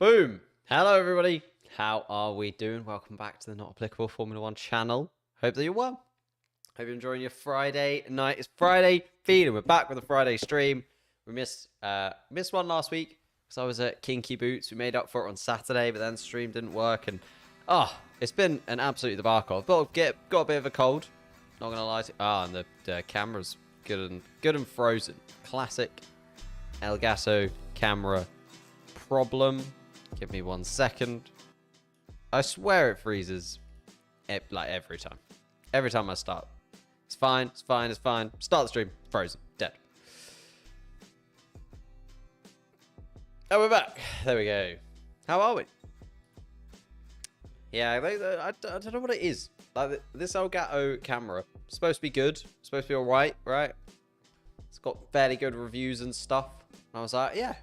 Boom! Hello, everybody. How are we doing? Welcome back to the Not Applicable Formula One channel. Hope that you're well. Hope you're enjoying your Friday night. It's Friday feeling. We're back with a Friday stream. We missed one last week because I was at Kinky Boots. We made up for it on Saturday, but then stream didn't work, and it's been an absolute debacle. But got a bit of a cold. Not gonna lie. And the camera's good and frozen. Classic Elgato camera problem. Give me 1 second. I swear it freezes like every time. Every time I start. It's fine. It's fine. It's fine. Start the stream. Frozen. Dead. Oh, we're back. There we go. How are we? Yeah, I don't know what it is. Like this Elgato camera, supposed to be good. Supposed to be alright, right? It's got fairly good reviews and stuff. And I was like, yeah.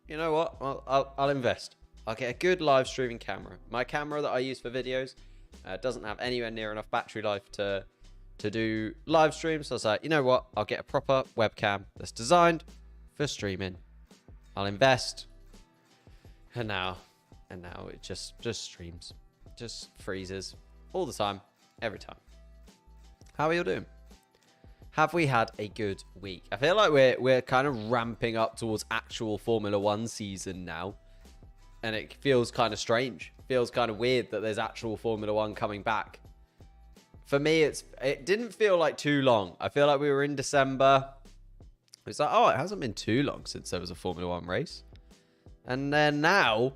You know what? I'll invest. I'll get a good live streaming camera. My camera that I use for videos doesn't have anywhere near enough battery life to do live streams. So I was like, you know what? I'll get a proper webcam that's designed for streaming. I'll invest. And now it just streams. Just freezes. All the time. Every time. How are you doing? Have we had a good week? I feel like we're kind of ramping up towards actual Formula One season now. And it feels kind of strange. Feels kind of weird that there's actual Formula One coming back. For me, it didn't feel like too long. I feel like we were in December. It's like, oh, it hasn't been too long since there was a Formula One race. And then now,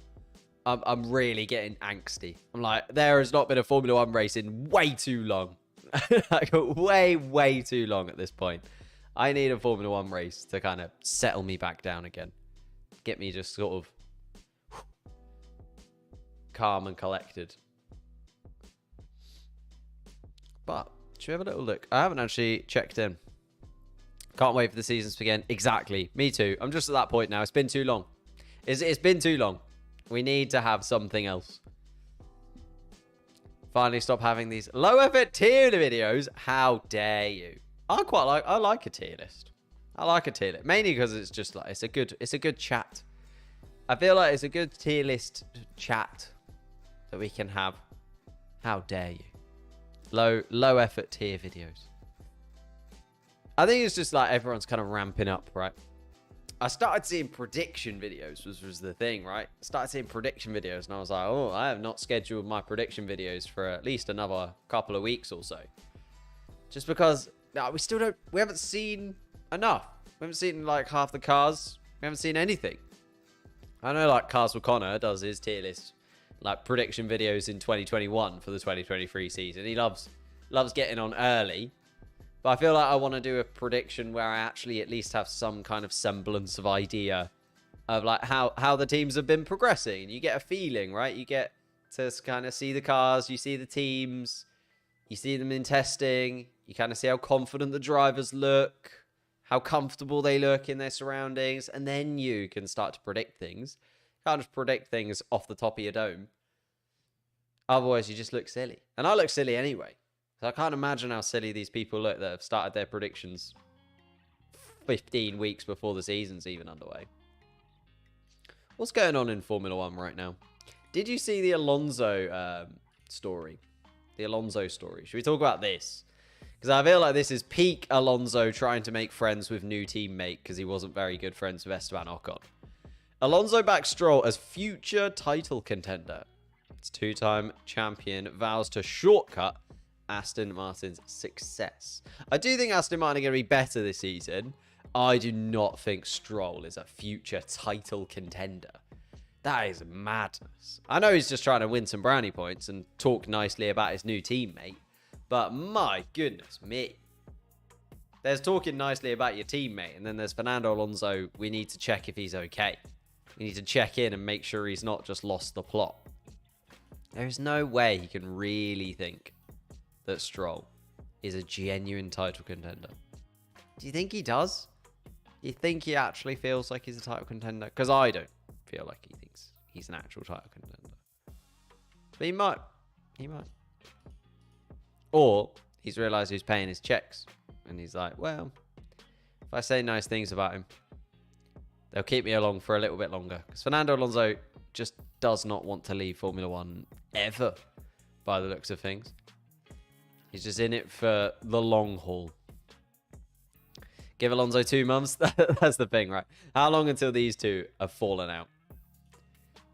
I'm really getting angsty. I'm like, there has not been a Formula One race in way too long. Like way too long at this point. I need a Formula One race to kind of settle me back down again. Get me just sort of calm and collected. But should we have a little look? I haven't actually checked in. Can't wait for the seasons to begin. Exactly. Me too. I'm just at that point now. It's been too long. It's been too long. We need to have something else. Finally stop having these low effort tier videos. How dare you? I like a tier list. I like a tier list. Mainly because it's just like it's a good chat. I feel like it's a good tier list chat that we can have. How dare you? Low effort tier videos. I think it's just like everyone's kind of ramping up, right? I started seeing prediction videos, was the thing, right? I started seeing prediction videos, and I was like, oh, I have not scheduled my prediction videos for at least another couple of weeks or so. Just because we haven't seen enough. We haven't seen like half the cars. We haven't seen anything. I know like Cars with Connor does his tier list, like prediction videos in 2021 for the 2023 season. He loves getting on early. But I feel like I want to do a prediction where I actually at least have some kind of semblance of idea of like how the teams have been progressing. You get a feeling, right? You get to kind of see the cars, you see the teams, you see them in testing, you kind of see how confident the drivers look, how comfortable they look in their surroundings, and then you can start to predict things. You can't just predict things off the top of your dome. Otherwise, you just look silly. And I look silly anyway. So I can't imagine how silly these people look that have started their predictions 15 weeks before the season's even underway. What's going on in Formula One right now? Did you see the Alonso story? The Alonso story. Should we talk about this? Because I feel like this is peak Alonso trying to make friends with new teammate because he wasn't very good friends with Esteban Ocon. Alonso backs Stroll as future title contender. It's two-time champion vows to shortcut Aston Martin's success. I do think Aston Martin are going to be better this season. I do not think Stroll is a future title contender. That is madness. I know he's just trying to win some brownie points and talk nicely about his new teammate, but my goodness me. There's talking nicely about your teammate, and then there's Fernando Alonso. We need to check if he's okay. We need to check in and make sure he's not just lost the plot. There is no way he can really think that Stroll is a genuine title contender. Do you think he does? Do you think he actually feels like he's a title contender? Because I don't feel like he thinks he's an actual title contender. But he might. He might. Or he's realised he's paying his checks. And he's like, well, if I say nice things about him, they'll keep me along for a little bit longer. Because Fernando Alonso just does not want to leave Formula One ever, by the looks of things. He's just in it for the long haul. Give Alonso 2 months. That's the thing, right? How long until these two have fallen out?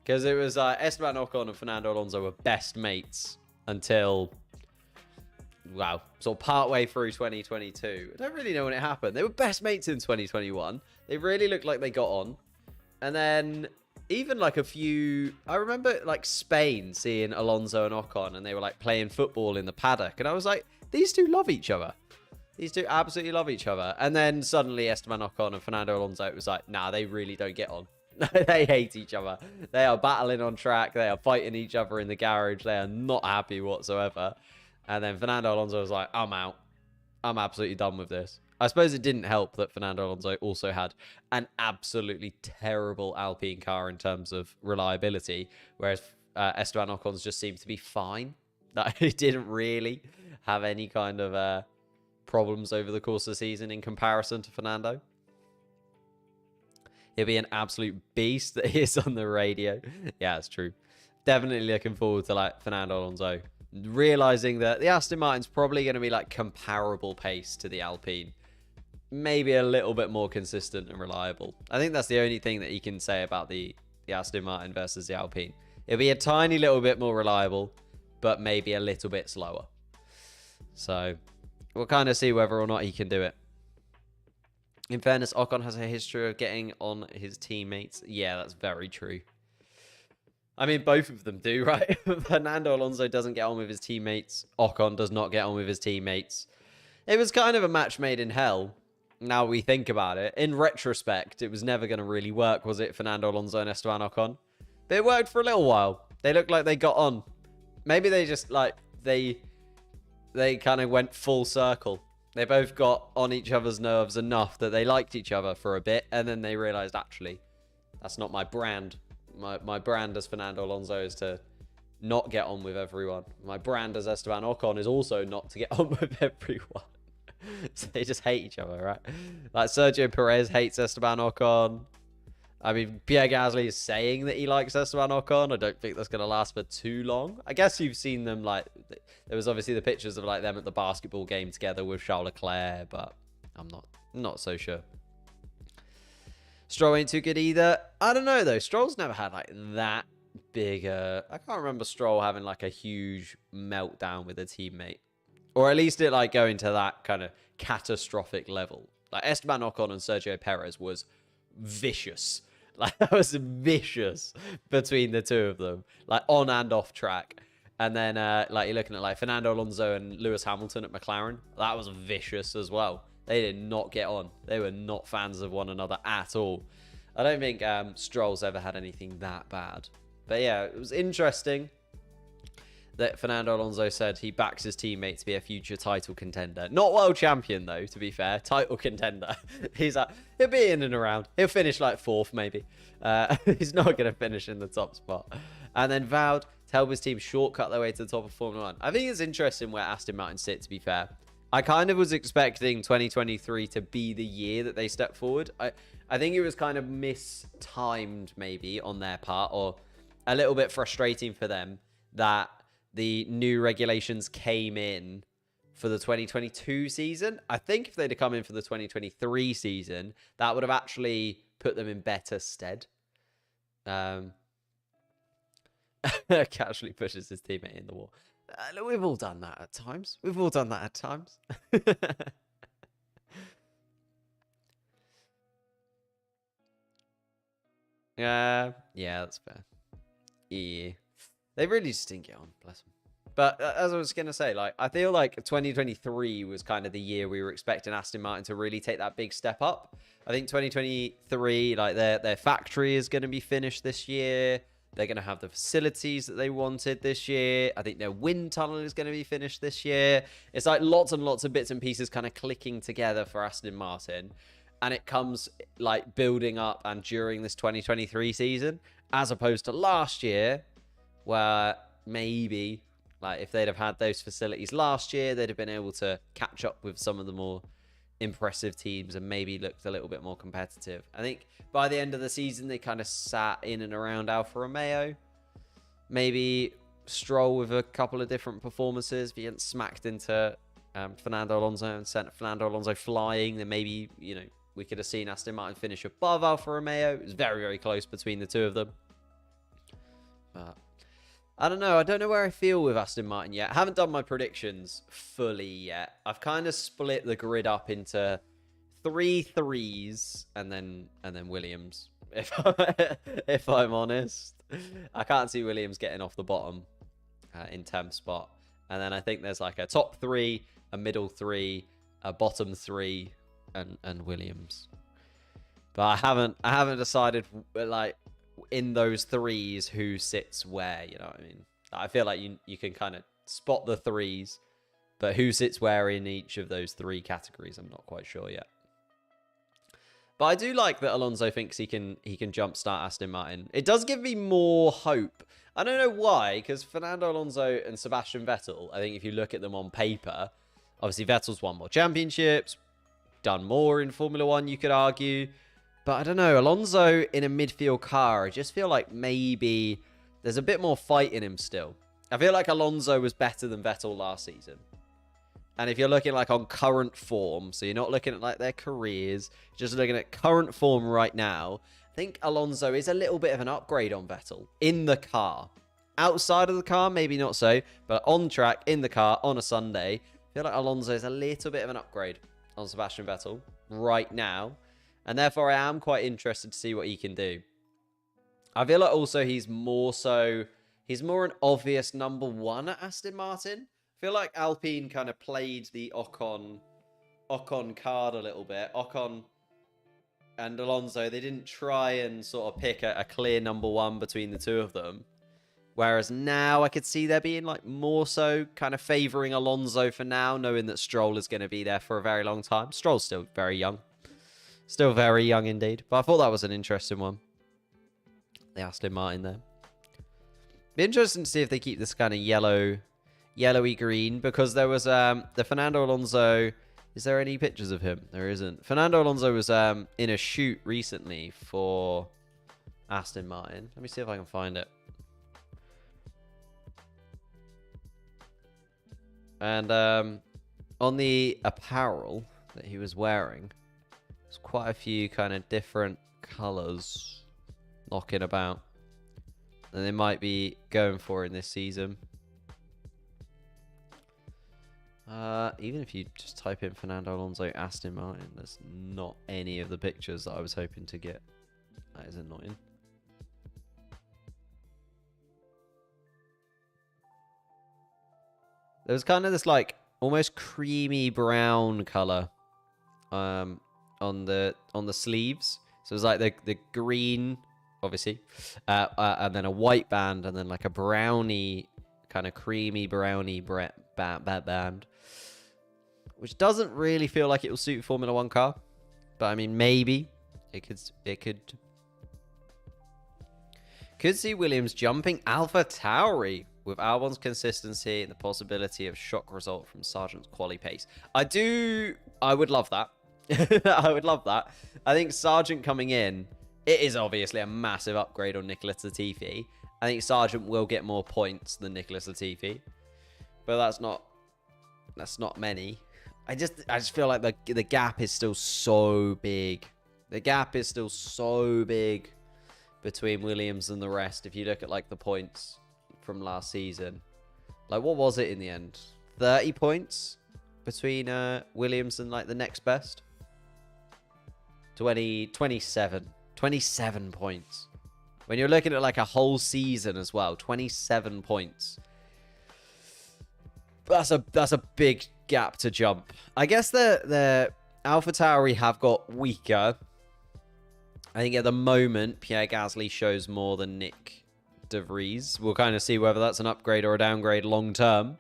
Because it was Esteban Ocon and Fernando Alonso were best mates until, wow, sort of partway through 2022. I don't really know when it happened. They were best mates in 2021. They really looked like they got on. And then even like a few, I remember like Spain seeing Alonso and Ocon and they were like playing football in the paddock. And I was like, these two love each other. These two absolutely love each other. And then suddenly Esteban Ocon and Fernando Alonso, it was like, nah, they really don't get on. They hate each other. They are battling on track. They are fighting each other in the garage. They are not happy whatsoever. And then Fernando Alonso was like, I'm out. I'm absolutely done with this. I suppose it didn't help that Fernando Alonso also had an absolutely terrible Alpine car in terms of reliability, whereas Esteban Ocon's just seemed to be fine. That he didn't really have any kind of problems over the course of the season in comparison to Fernando. He'll be an absolute beast that he is on the radio. Yeah, it's true. Definitely looking forward to like Fernando Alonso realizing that the Aston Martin's probably going to be like comparable pace to the Alpine. Maybe a little bit more consistent and reliable. I think that's the only thing that you can say about the Aston Martin versus the Alpine. It'll be a tiny little bit more reliable, but maybe a little bit slower. So we'll kind of see whether or not he can do it. In fairness, Ocon has a history of getting on his teammates. Yeah, that's very true. I mean, both of them do, right? Fernando Alonso doesn't get on with his teammates. Ocon does not get on with his teammates. It was kind of a match made in hell. Now we think about it. In retrospect, it was never going to really work, was it, Fernando Alonso and Esteban Ocon? But it worked for a little while. They looked like they got on. Maybe they just, like, they kind of went full circle. They both got on each other's nerves enough that they liked each other for a bit, and then they realized, actually, that's not my brand. My brand as Fernando Alonso is to not get on with everyone. My brand as Esteban Ocon is also not to get on with everyone. So they just hate each other, right? Like Sergio Perez hates Esteban Ocon. I mean, Pierre Gasly is saying that he likes Esteban Ocon. I don't think that's going to last for too long. I guess you've seen them, like, there was obviously the pictures of like them at the basketball game together with Charles Leclerc, but I'm not so sure. Stroll ain't too good either. I don't know though. Stroll's never had like that big. I can't remember Stroll having like a huge meltdown with a teammate, or at least it like going to that kind of catastrophic level. Like Esteban Ocon and Sergio Perez was vicious. Like that was vicious between the two of them, like on and off track. And then like you're looking at like Fernando Alonso and Lewis Hamilton at McLaren. That was vicious as well. They did not get on. They were not fans of one another at all. I don't think Stroll's ever had anything that bad. But yeah, it was interesting that Fernando Alonso said he backs his teammate to be a future title contender. Not world champion, though, to be fair. Title contender. He's like, he'll be in and around. He'll finish like 4th, maybe. He's not going to finish in the top spot. And then vowed to help his team shortcut their way to the top of Formula 1. I think it's interesting where Aston Martin sit, to be fair. I kind of was expecting 2023 to be the year that they step forward. I think it was kind of mistimed, maybe, on their part, or a little bit frustrating for them that the new regulations came in for the 2022 season. I think if they'd have come in for the 2023 season, that would have actually put them in better stead. Casually pushes his teammate in the wall. We've all done that at times. Yeah, that's fair. Yeah. They really just didn't get on, bless them. But as I was going to say, like, I feel like 2023 was kind of the year we were expecting Aston Martin to really take that big step up. I think 2023, like, their factory is going to be finished this year. They're going to have the facilities that they wanted this year. I think their wind tunnel is going to be finished this year. It's like lots and lots of bits and pieces kind of clicking together for Aston Martin. And it comes like building up and during this 2023 season, as opposed to last year, where maybe like if they'd have had those facilities last year, they'd have been able to catch up with some of the more impressive teams and maybe looked a little bit more competitive. I think by the end of the season, they kind of sat in and around Alfa Romeo. Maybe Stroll with a couple of different performances. If he hadn't smacked into Fernando Alonso and sent Fernando Alonso flying, then maybe, you know, we could have seen Aston Martin finish above Alfa Romeo. It was very, very close between the two of them. But I don't know. I don't know where I feel with Aston Martin yet. I haven't done my predictions fully yet. I've kind of split the grid up into 3 threes and then Williams. If I'm honest, I can't see Williams getting off the bottom in 10th spot. And then I think there's like a top 3, a middle 3, a bottom 3, and Williams. But I haven't decided like in those threes who sits where, you know what I mean? I feel like you can kind of spot the threes, but who sits where in each of those 3 categories, I'm not quite sure yet. But I do like that Alonso thinks he can jumpstart Aston Martin. It does give me more hope. I don't know why, because Fernando Alonso and Sebastian Vettel, I think if you look at them on paper, obviously Vettel's won more championships, done more in Formula 1, you could argue. But I don't know, Alonso in a midfield car, I just feel like maybe there's a bit more fight in him still. I feel like Alonso was better than Vettel last season. And if you're looking like on current form, so you're not looking at like their careers, just looking at current form right now, I think Alonso is a little bit of an upgrade on Vettel in the car. Outside of the car, maybe not so, but on track, in the car, on a Sunday, I feel like Alonso is a little bit of an upgrade on Sebastian Vettel right now. And therefore, I am quite interested to see what he can do. I feel like also he's more an obvious number 1 at Aston Martin. I feel like Alpine kind of played the Ocon card a little bit. Ocon and Alonso, they didn't try and sort of pick a clear number 1 between the two of them. Whereas now I could see there being like more so kind of favouring Alonso for now, knowing that Stroll is going to be there for a very long time. Stroll's still very young. Still very young indeed. But I thought that was an interesting one. The Aston Martin there. Be interesting to see if they keep this kind of yellowy green, because there was the Fernando Alonso. Is there any pictures of him? There isn't. Fernando Alonso was in a shoot recently for Aston Martin. Let me see if I can find it. And on the apparel that he was wearing, there's quite a few kind of different colours knocking about that they might be going for in this season. Even if you just type in Fernando Alonso Aston Martin, there's not any of the pictures that I was hoping to get. That is annoying. There was kind of this like almost creamy brown color on the sleeves. So it was like the green, obviously, and then a white band, and then like a brownie, kind of creamy brownie band, which doesn't really feel like it will suit a Formula 1 car. But I mean, maybe it could see Williams jumping AlphaTauri with Albon's consistency and the possibility of shock result from Sargent's quali pace. I would love that. I would love that. I think Sargent coming in, it is obviously a massive upgrade on Nicholas Latifi. I think Sargent will get more points than Nicholas Latifi, but that's not many. I just feel like the gap is still so big. The gap is still so big between Williams and the rest. If you look at like the points from last season, like what was it in the end? 30 points between Williams and like the next best. 27 points. When you're looking at like a whole season as well, 27 points. That's a big gap to jump. I guess the AlphaTauri have got weaker. I think at the moment, Pierre Gasly shows more than Nick De Vries. We'll kind of see whether that's an upgrade or a downgrade long term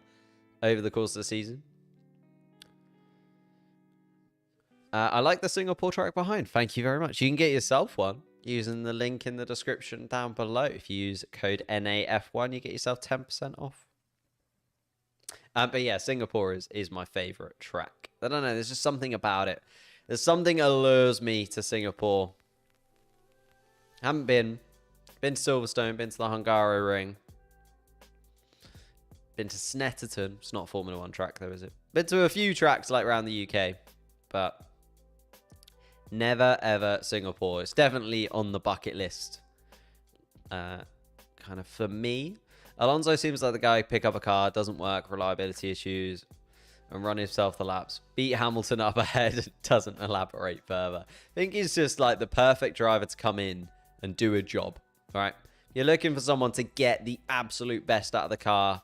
over the course of the season. I like the Singapore track behind. Thank you very much. You can get yourself one using the link in the description down below. If you use code NAF1, you get yourself 10% off. But yeah, Singapore is my favorite track. I don't know. There's just something about it. There's something allures me to Singapore. Haven't been to Silverstone, been to the Hungaroring, been to Snetterton. It's not a Formula One track though, is it? Been to a few tracks like around the UK, but never ever Singapore. It's definitely on the bucket list. Kind of for me. Alonso seems like the guy who pick up a car, doesn't work, reliability issues, and run himself the laps. Beat Hamilton up ahead, doesn't elaborate further. I think he's just like the perfect driver to come in and do a job, right? You're looking for someone to get the absolute best out of the car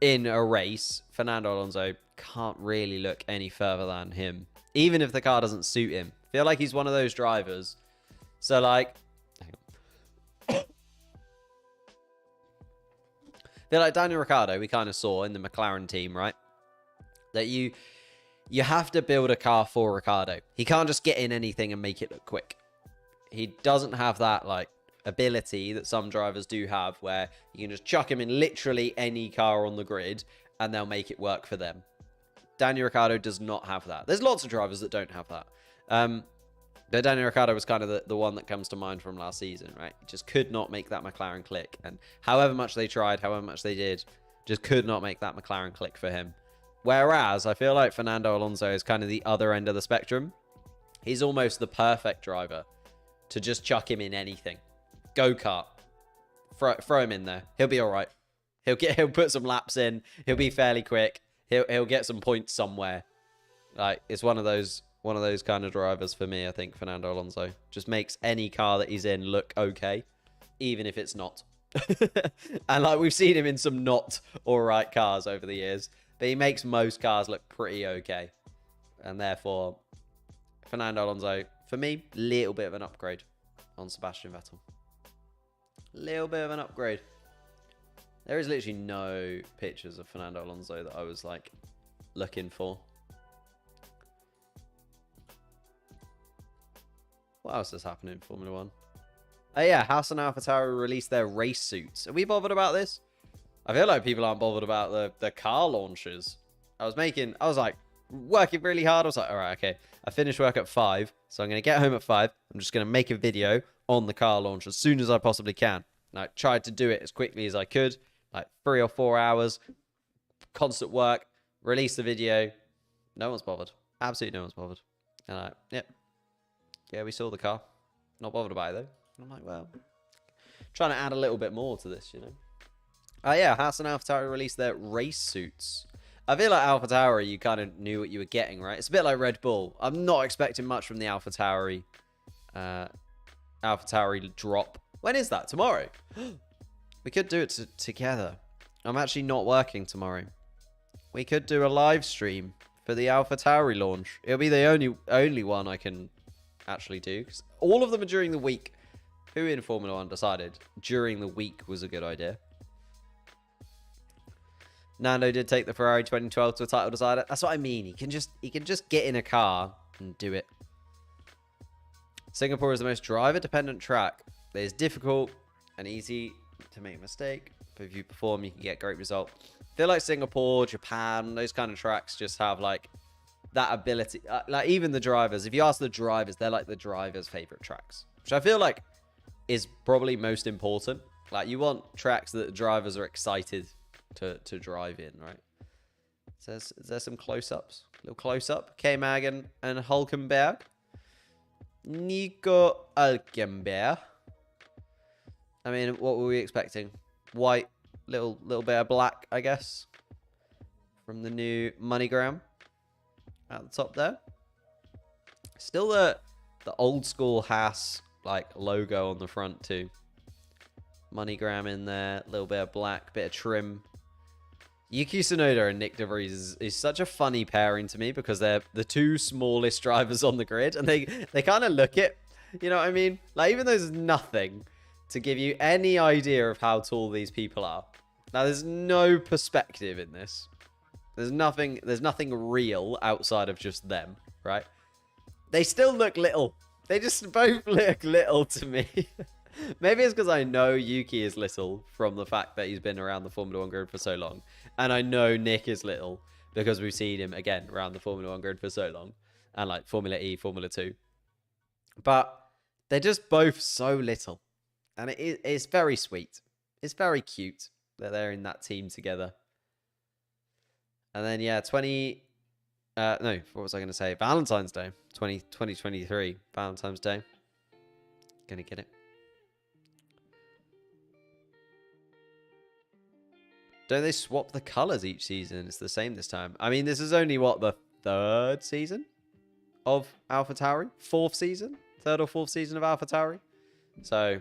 in a race. Fernando Alonso can't really look any further than him, even if the car doesn't suit him. I feel like he's one of those drivers. So like, I feel like Daniel Ricciardo, we kind of saw in the McLaren team, right? That you have to build a car for Ricciardo. He can't just get in anything and make it look quick. He doesn't have that like ability that some drivers do have, where you can just chuck him in literally any car on the grid and they'll make it work for them. Daniel Ricciardo does not have that. There's lots of drivers that don't have that. But Daniel Ricciardo was kind of the one that comes to mind from last season, right? He just could not make that McLaren click. And however much they tried, however much they did, just could not make that McLaren click for him. Whereas I feel like Fernando Alonso is kind of the other end of the spectrum. He's almost the perfect driver to just chuck him in anything. Go-kart. Throw him in there. He'll be all right. He'll put some laps in. He'll be fairly quick. He'll get some points somewhere. Like, it's one of those kind of drivers for me, I think, Fernando Alonso. Just makes any car that he's in look okay, even if it's not. And like, we've seen him in some not all right cars over the years, but he makes most cars look pretty okay. And therefore, Fernando Alonso, for me, little bit of an upgrade on Sebastian Vettel. Little bit of an upgrade. There is literally no pictures of Fernando Alonso that I was like looking for. What else is happening in Formula One? Oh yeah, Haas and AlphaTauri released their race suits. Are we bothered about this? I feel like people aren't bothered about the car launches. I was like working really hard. I was like, all right, okay. I finished work at 5, so I'm going to get home at 5. I'm just going to make a video on the car launch as soon as I possibly can. And I tried to do it as quickly as I could, like 3 or 4 hours, constant work, release the video. No one's bothered. Absolutely no one's bothered. And yeah, we saw the car. Not bothered about it, though. And I'm like, well, trying to add a little bit more to this, you know. Yeah, Haas and AlphaTauri released their race suits. I feel like AlphaTauri, you kind of knew what you were getting, right? It's a bit like Red Bull. I'm not expecting much from the AlphaTauri drop. When is that? Tomorrow? We could do it together. I'm actually not working tomorrow. We could do a live stream for the AlphaTauri launch. It'll be the only one I can actually do, because all of them are during the week. Who in Formula One decided during the week was a good idea? Nando did take the Ferrari 2012 to a title decider. That's what I mean. He can just get in a car and do it. Singapore is the most driver-dependent track. It is difficult and easy to make a mistake, but if you perform, you can get great result. I feel like Singapore, Japan, those kind of tracks just have like that ability. Like even the drivers, if you ask the drivers, they're like the drivers' favorite tracks, which I feel like is probably most important. Like you want tracks that the drivers are excited to drive in, right? So there's some close-ups. A little close-up. K-Mag and Hulkenberg. Nico Hulkenberg. I mean, what were we expecting? White, little bit of black, I guess, from the new MoneyGram at the top there. Still the old school Haas like logo on the front too. MoneyGram in there, a little bit of black, bit of trim. Yuki Tsunoda and Nick DeVries is such a funny pairing to me, because they're the two smallest drivers on the grid, and they kind of look it, you know what I mean? Like, even though there's nothing to give you any idea of how tall these people are. Now, there's no perspective in this. There's nothing real outside of just them, right? They still look little. They just both look little to me. Maybe it's because I know Yuki is little from the fact that he's been around the Formula 1 grid for so long. And I know Nick is little because we've seen him, again, around the Formula 1 grid for so long. And like Formula E, Formula 2. But they're just both so little. And it's very sweet. It's very cute that they're in that team together. And then, yeah, no, what was I going to say? Valentine's Day. 2023. Valentine's Day. Gonna get it. Don't they swap the colors each season? It's the same this time. I mean, this is only, what, the third season of AlphaTauri? Fourth season? Third or fourth season of AlphaTauri? So,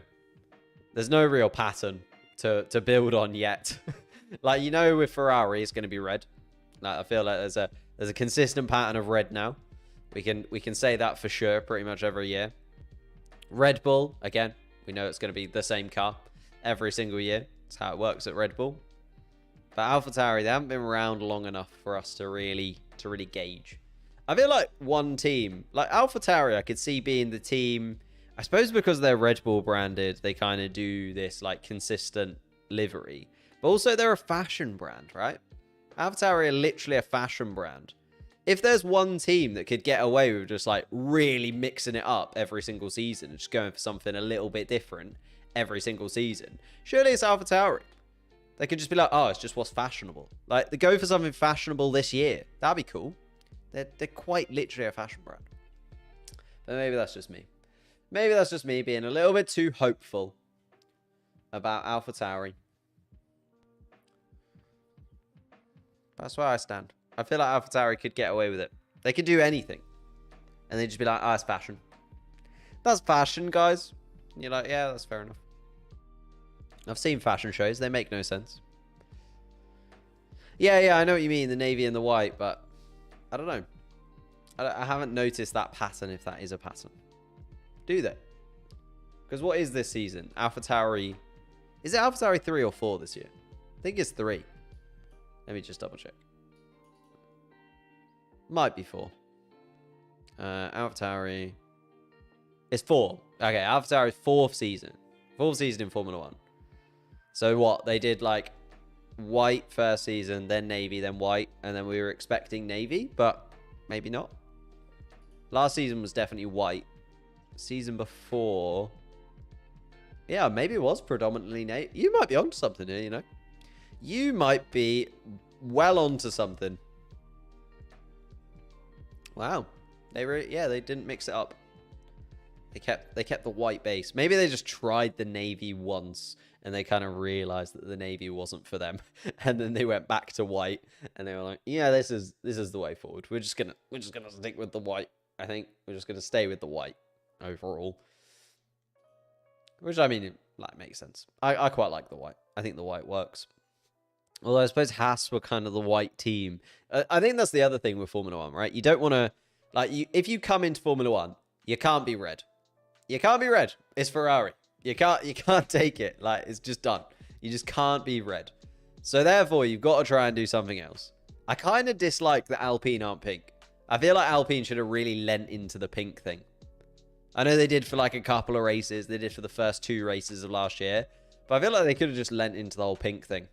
there's no real pattern to build on yet. Like, you know, with Ferrari, it's going to be red. Like, I feel like there's a consistent pattern of red now. We can say that for sure pretty much every year. Red Bull, again, we know it's going to be the same car every single year. That's how it works at Red Bull. But AlphaTauri, they haven't been around long enough for us to really gauge. I feel like one team, like AlphaTauri, I could see being the team. I suppose because they're Red Bull branded, they kind of do this like consistent livery. But also they're a fashion brand, right? AlphaTauri are literally a fashion brand. If there's one team that could get away with just like really mixing it up every single season and just going for something a little bit different every single season, surely it's AlphaTauri. They could just be like, oh, it's just what's fashionable. Like, they go for something fashionable this year. That'd be cool. They're quite literally a fashion brand. But maybe that's just me. Maybe that's just me being a little bit too hopeful about AlphaTauri. That's where I stand. I feel like AlphaTauri could get away with it. They could do anything. And they'd just be like, oh, it's fashion. That's fashion, guys. And you're like, yeah, that's fair enough. I've seen fashion shows. They make no sense. Yeah, I know what you mean. The navy and the white, but I don't know. I haven't noticed that pattern, if that is a pattern. Do they? Because what is this season? AlphaTauri. Is it AlphaTauri 3 or 4 this year? I think it's 3. Let me just double check. Might be 4. AlphaTauri. It's 4. Okay, AlphaTauri's 4th season. 4th season in Formula 1. So what? They did like white first season, then navy, then white, and then we were expecting navy, but maybe not. Last season was definitely white. Season before, yeah, maybe it was predominantly navy. You might be onto something here, you know. You might be well onto something. Wow, they didn't mix it up. They kept the white base. Maybe they just tried the navy once and they kind of realized that the navy wasn't for them, and then they went back to white and they were like, yeah, this is the way forward. We're just gonna stick with the white. I think we're just gonna stay with the white overall, which I mean, like, makes sense. I quite like the white. I think the white works. Although I suppose Haas were kind of the white team. I think that's the other thing with Formula 1, right? You don't want to, like, if you come into Formula 1, you can't be red. You can't be red. It's Ferrari. You can't take it. Like, it's just done. You just can't be red. So therefore, you've got to try and do something else. I kind of dislike that Alpine aren't pink. I feel like Alpine should have really lent into the pink thing. I know they did for like a couple of races. They did for the first 2 races of last year. But I feel like they could have just lent into the whole pink thing.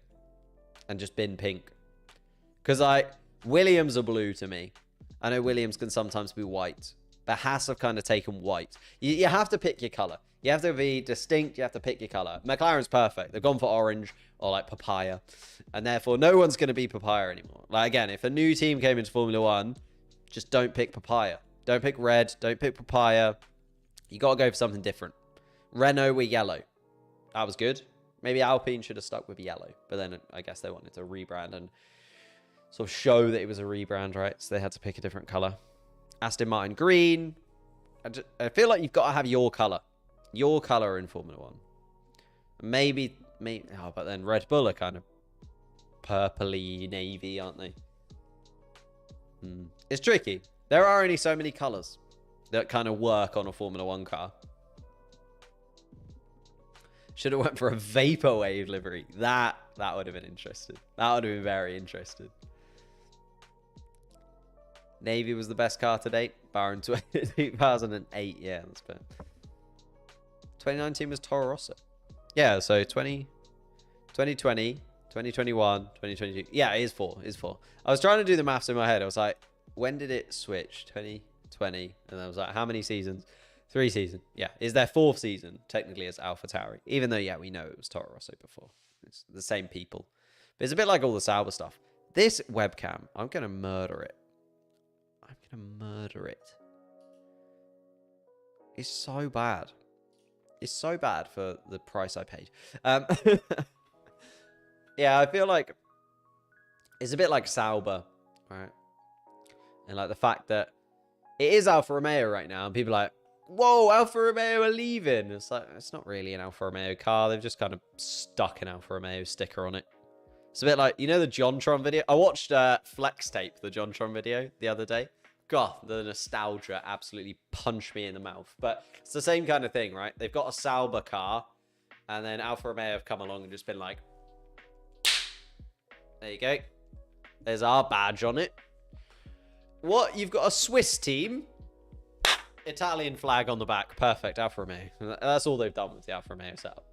And just been pink. Because, like, Williams are blue to me. I know Williams can sometimes be white. But Haas have kind of taken white. You have to pick your color. You have to be distinct. You have to pick your color. McLaren's perfect. They've gone for orange or, like, papaya. And therefore, no one's going to be papaya anymore. Like, again, if a new team came into Formula 1, just don't pick papaya. Don't pick red. Don't pick papaya. You got to go for something different. Renault were yellow. That was good. Maybe Alpine should have stuck with yellow. But then I guess they wanted to rebrand and sort of show that it was a rebrand, right? So they had to pick a different color. Aston Martin green. I feel like you've got to have your color. Your color in Formula 1. Maybe, oh, but then Red Bull are kind of purpley navy, aren't they? It's tricky. There are only so many colors that kind of work on a Formula 1 car. Should have went for a vaporwave livery. That would have been interesting. That would have been very interesting. Navy was the best car to date. Barron 2008. Yeah, that's fair. 2019 was Toro Rosso. Yeah, so 2020, 2021, 2022. Yeah, it is 4. It is 4. I was trying to do the maths in my head. I was like, when did it switch? 2020. And I was like, how many seasons? 3 seasons. Yeah. Is their 4th season technically as AlphaTauri? Even though, yeah, we know it was Toro Rosso before. It's the same people. But it's a bit like all the Sauber stuff. This webcam, I'm going to murder it. I'm going to murder it. It's so bad. It's so bad for the price I paid. Yeah, I feel like it's a bit like Sauber, right? And like the fact that it is Alfa Romeo right now, and people are like, whoa, Alfa Romeo are leaving. It's like, it's not really an Alfa Romeo car. They've just kind of stuck an Alfa Romeo sticker on it. It's a bit like, you know the JonTron video? I watched Flex Tape, the JonTron video, the other day. God, the nostalgia absolutely punched me in the mouth. But it's the same kind of thing, right? They've got a Sauber car, and then Alfa Romeo have come along and just been like, there you go. There's our badge on it. What? You've got a Swiss team? Italian flag on the back. Perfect. Alfa Romeo. That's all they've done with the Alfa Romeo setup.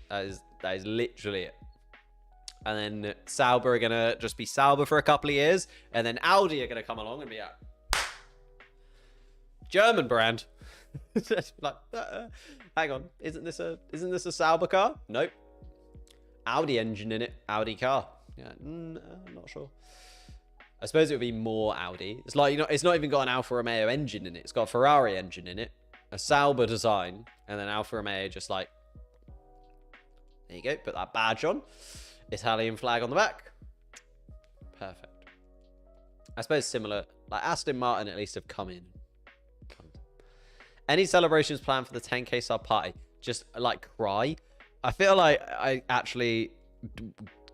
That is literally it. And then Sauber are going to just be Sauber for a couple of years. And then Audi are going to come along and be like, German brand. Like, hang on. Isn't this a Sauber car? Nope. Audi engine in it. Audi car. Yeah, I'm not sure. I suppose it would be more Audi. It's like, you know, it's not even got an Alfa Romeo engine in it. It's got a Ferrari engine in it, a Sauber design, and then Alfa Romeo just like, there you go, put that badge on. Italian flag on the back. Perfect. I suppose similar, like Aston Martin at least have come in. Any celebrations planned for the 10K sub party? Just like cry. I feel like I actually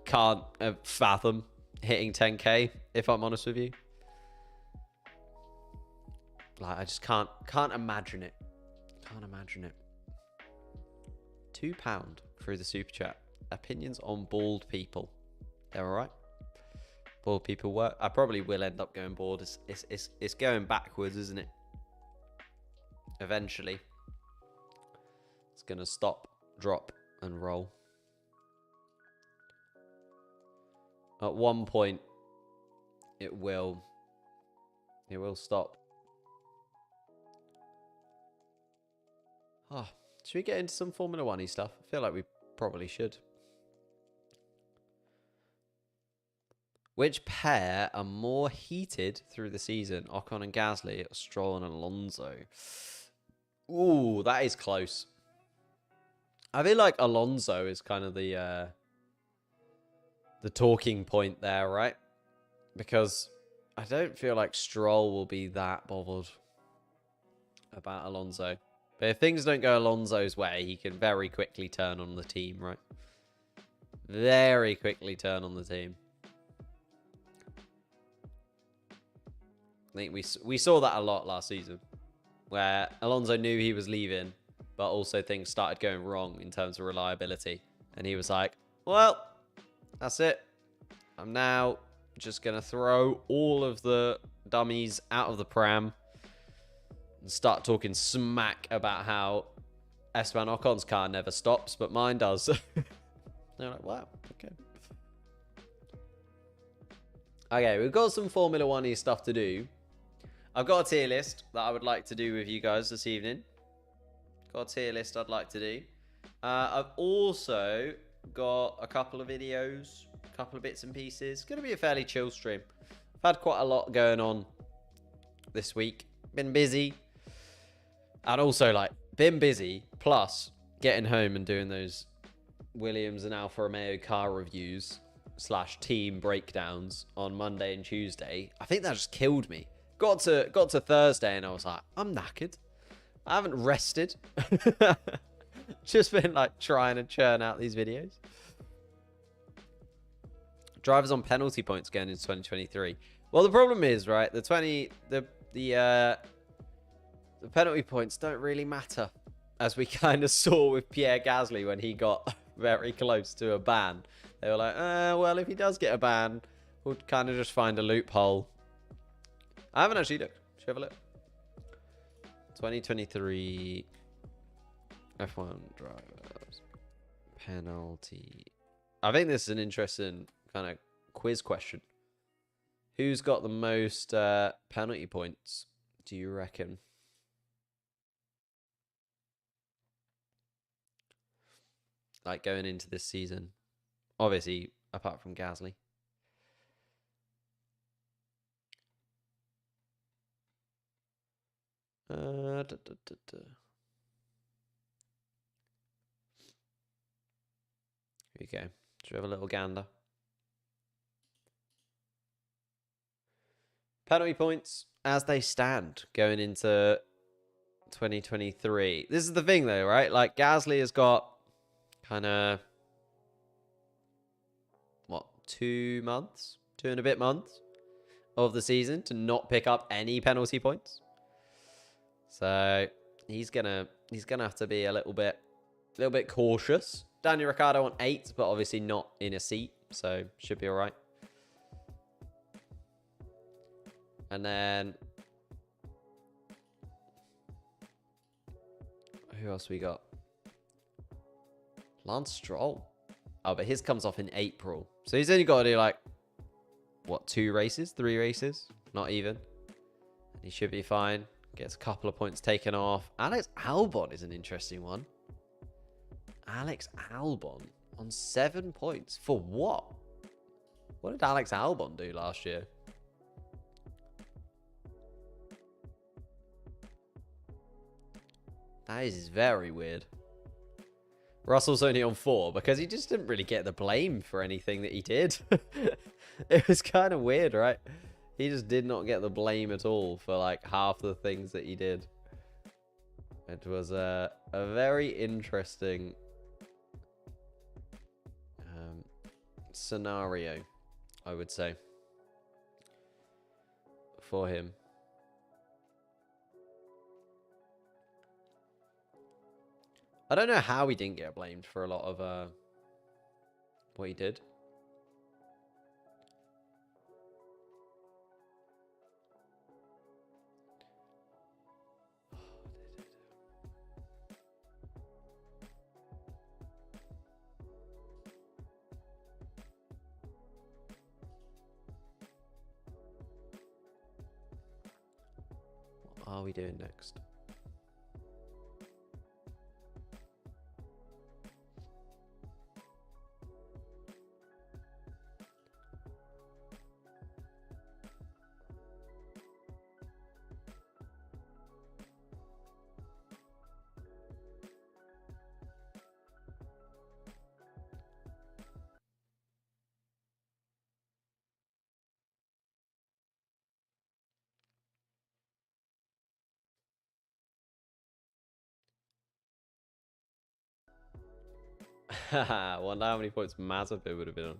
can't fathom hitting 10K, if I'm honest with you. Like, I just can't imagine it. Can't imagine it. £2 through the super chat. Opinions on bald people. They're alright. Bald people work. I probably will end up going bald. It's going backwards, isn't it? Eventually. It's gonna stop, drop, and roll. At one point, it will stop. Oh, should we get into some Formula One-y stuff? I feel like we probably should. Which pair are more heated through the season? Ocon and Gasly, Stroll and Alonso. Ooh, that is close. I feel like Alonso is kind of the talking point there, right? Because I don't feel like Stroll will be that bothered about Alonso. But if things don't go Alonso's way, he can very quickly turn on the team, right? Very quickly turn on the team. I think we saw that a lot last season, where Alonso knew he was leaving, but also things started going wrong in terms of reliability. And he was like, well, that's it. I'm now just going to throw all of the dummies out of the pram and start talking smack about how Esteban Ocon's car never stops, but mine does. They're like, wow, okay. Okay, we've got some Formula One-y stuff to do. I've got a tier list that I would like to do with you guys this evening. Got a tier list I'd like to do. I've also got a couple of videos, a couple of bits and pieces. It's going to be a fairly chill stream. I've had quite a lot going on this week. Been busy. And also, like, been busy, plus getting home and doing those Williams and Alfa Romeo car reviews / team breakdowns on Monday and Tuesday. I think that just killed me. Got to Thursday and I was like, I'm knackered. I haven't rested. Just been like trying to churn out these videos. Drivers on penalty points going into 2023. Well, the problem is, right, the penalty points don't really matter, as we kind of saw with Pierre Gasly when he got very close to a ban. They were like, well, if he does get a ban, we'll kind of just find a loophole. I haven't actually looked. Should have a look. 2023 F1 drivers. Penalty. I think this is an interesting kind of quiz question. Who's got the most penalty points, do you reckon? Like going into this season. Obviously, apart from Gasly. Here we go. Should we have a little gander? Penalty points as they stand going into 2023. This is the thing, though, right? Like, Gasly has got kind of, what, 2 months? 2 and a bit months of the season to not pick up any penalty points. So he's gonna have to be a little bit cautious. Daniel Ricciardo on 8, but obviously not in a seat, so should be all right. And then who else we got? Lance Stroll. Oh, but his comes off in April, so he's only got to do like what, 2 races, 3 races, not even. He should be fine. Gets a couple of points taken off. Alex Albon is an interesting one. Alex Albon on 7 points. For what? What did Alex Albon do last year? That is very weird. Russell's only on 4 because he just didn't really get the blame for anything that he did. It was kind of weird, right? He just did not get the blame at all for like half the things that he did. It was a very interesting scenario, I would say, for him. I don't know how he didn't get blamed for a lot of what he did. What are we doing next? Wonder how many points Mazepin would have been on.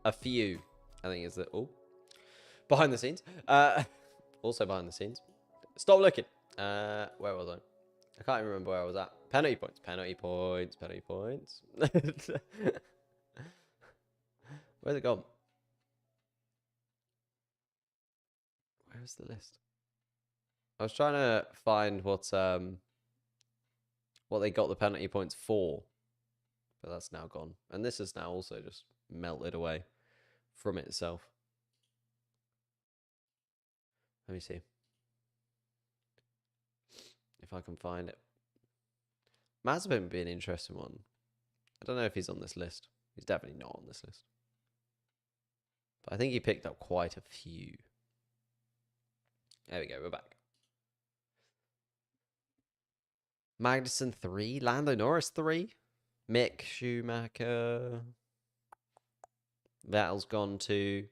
A few, I think, is that all. Behind the scenes. Also behind the scenes. Stop looking. Where was I? I can't even remember where I was at. Penalty points. Penalty points. Penalty points. Where's it gone? Where's the list? I was trying to find what they got the penalty points for. But that's now gone. And this is now also just melted away from itself. Let me see if I can find it. Mazepin would be an interesting one. I don't know if he's on this list. He's definitely not on this list. But I think he picked up quite a few. There we go, we're back. Magnussen 3, Lando Norris 3, Mick Schumacher. Vettel's gone to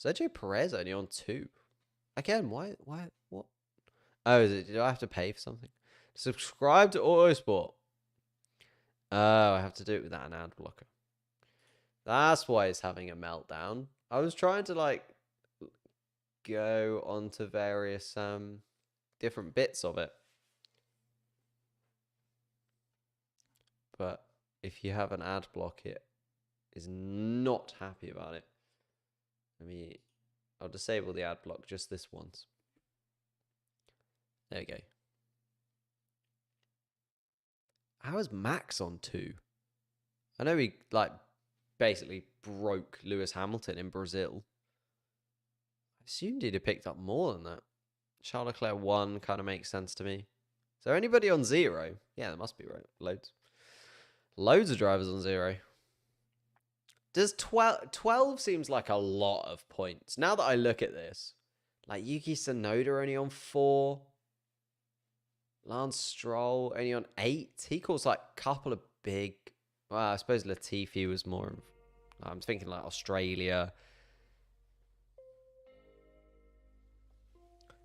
Sergio Perez only on 2. Again, why, what? Oh, is it, do I have to pay for something? Subscribe to Autosport. Oh, I have to do it without an ad blocker. That's why it's having a meltdown. I was trying to like go onto various different bits of it. But if you have an ad block, it is not happy about it. I'll disable the ad block just this once. There we go. How is Max on 2? I know he, like, basically broke Lewis Hamilton in Brazil. I assumed he'd have picked up more than that. Charles Leclerc 1 kind of makes sense to me. Is there anybody on 0? Yeah, there must be, right? Loads. Loads of drivers on 0. Does 12 seems like a lot of points. Now that I look at this, like Yuki Tsunoda only on 4. Lance Stroll only on 8. He calls like a couple of big... Well, I suppose Latifi was more... I'm thinking like Australia.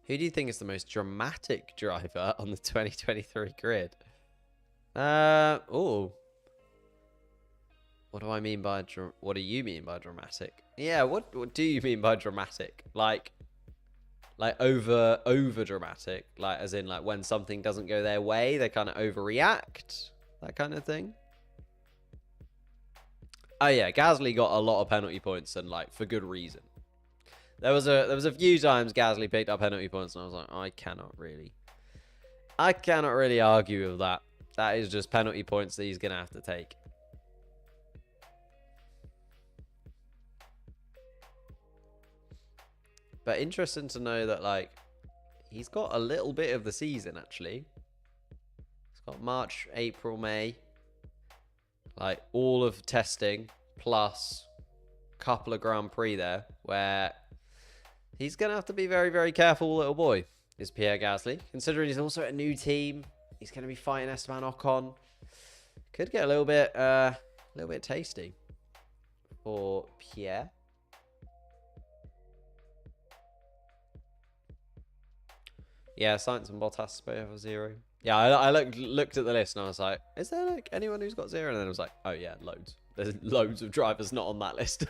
Who do you think is the most dramatic driver on the 2023 grid? Oh. What do I mean by... What do you mean by dramatic? Yeah, what do you mean by dramatic? Like over dramatic, like as in like when something doesn't go their way, they kind of overreact, that kind of thing. Oh yeah, Gasly got a lot of penalty points, and like for good reason. There was a few times Gasly picked up penalty points, and I was like, I cannot really argue with that. That is just penalty points that he's gonna have to take. But interesting to know that, like, he's got a little bit of the season, actually. He's got March, April, May. Like, all of testing, plus a couple of Grand Prix there, where he's going to have to be very, very careful, little boy, is Pierre Gasly. Considering he's also at a new team, he's going to be fighting Esteban Ocon. Could get a little bit tasty for Pierre. Yeah, Sainz and Bottas both have 0. Yeah, I looked at the list and I was like, is there like anyone who's got 0? And then I was like, oh yeah, loads. There's loads of drivers not on that list.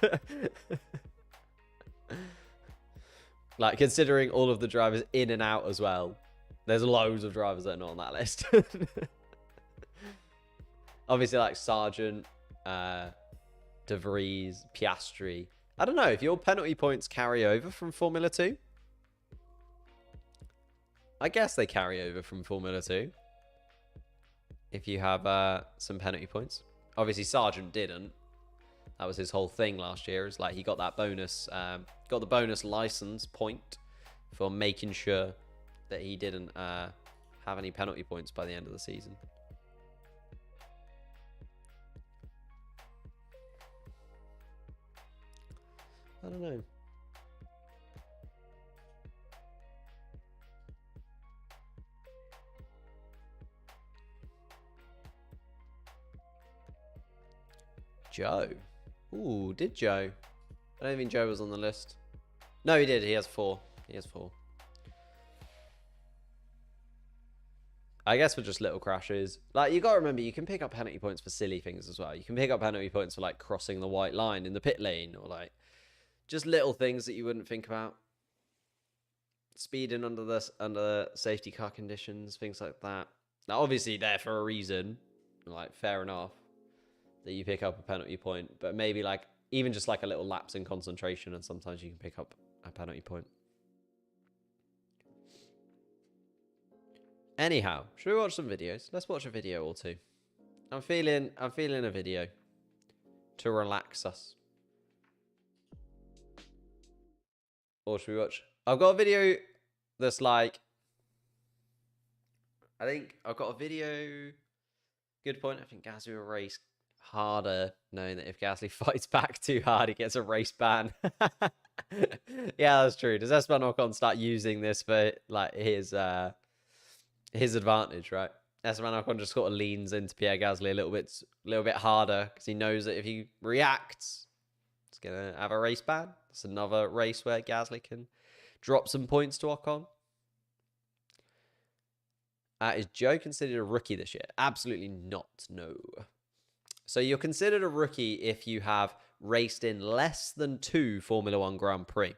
Like, considering all of the drivers in and out as well, there's loads of drivers that are not on that list. Obviously, like Sargent, De Vries, Piastri. I don't know, if your penalty points carry over from Formula 2, I guess they carry over from Formula 2 if you have some penalty points. Obviously, Sargent didn't. That was his whole thing last year. It's like he got that bonus, got the bonus license point for making sure that he didn't have any penalty points by the end of the season. I don't know. Joe. Ooh, did Joe? I don't think Joe was on the list. No, he did. He has 4. He has 4. I guess for just little crashes. Like, you got to remember, you can pick up penalty points for silly things as well. You can pick up penalty points for, like, crossing the white line in the pit lane, or, like, just little things that you wouldn't think about. Speeding under the safety car conditions, things like that. Now, obviously, they're for a reason. Like, fair enough that you pick up a penalty point, but maybe like even just like a little lapse in concentration, and sometimes you can pick up a penalty point. Anyhow, should we watch some videos? Let's watch a video or two. I'm feeling a video to relax us. Or should we watch? I've got a video that's like, I think I've got a video. Good point. I think Gasly will race harder, knowing that if Gasly fights back too hard, he gets a race ban. Yeah, that's true. Does Esteban Ocon start using this for like his advantage, right? Esteban Ocon just sort of leans into Pierre Gasly a little bit harder because he knows that if he reacts, it's gonna have a race ban. It's another race where Gasly can drop some points to Ocon. Is Joe considered a rookie this year? Absolutely not, no. So you're considered a rookie if you have raced in less than 2 Formula 1 Grand Prix.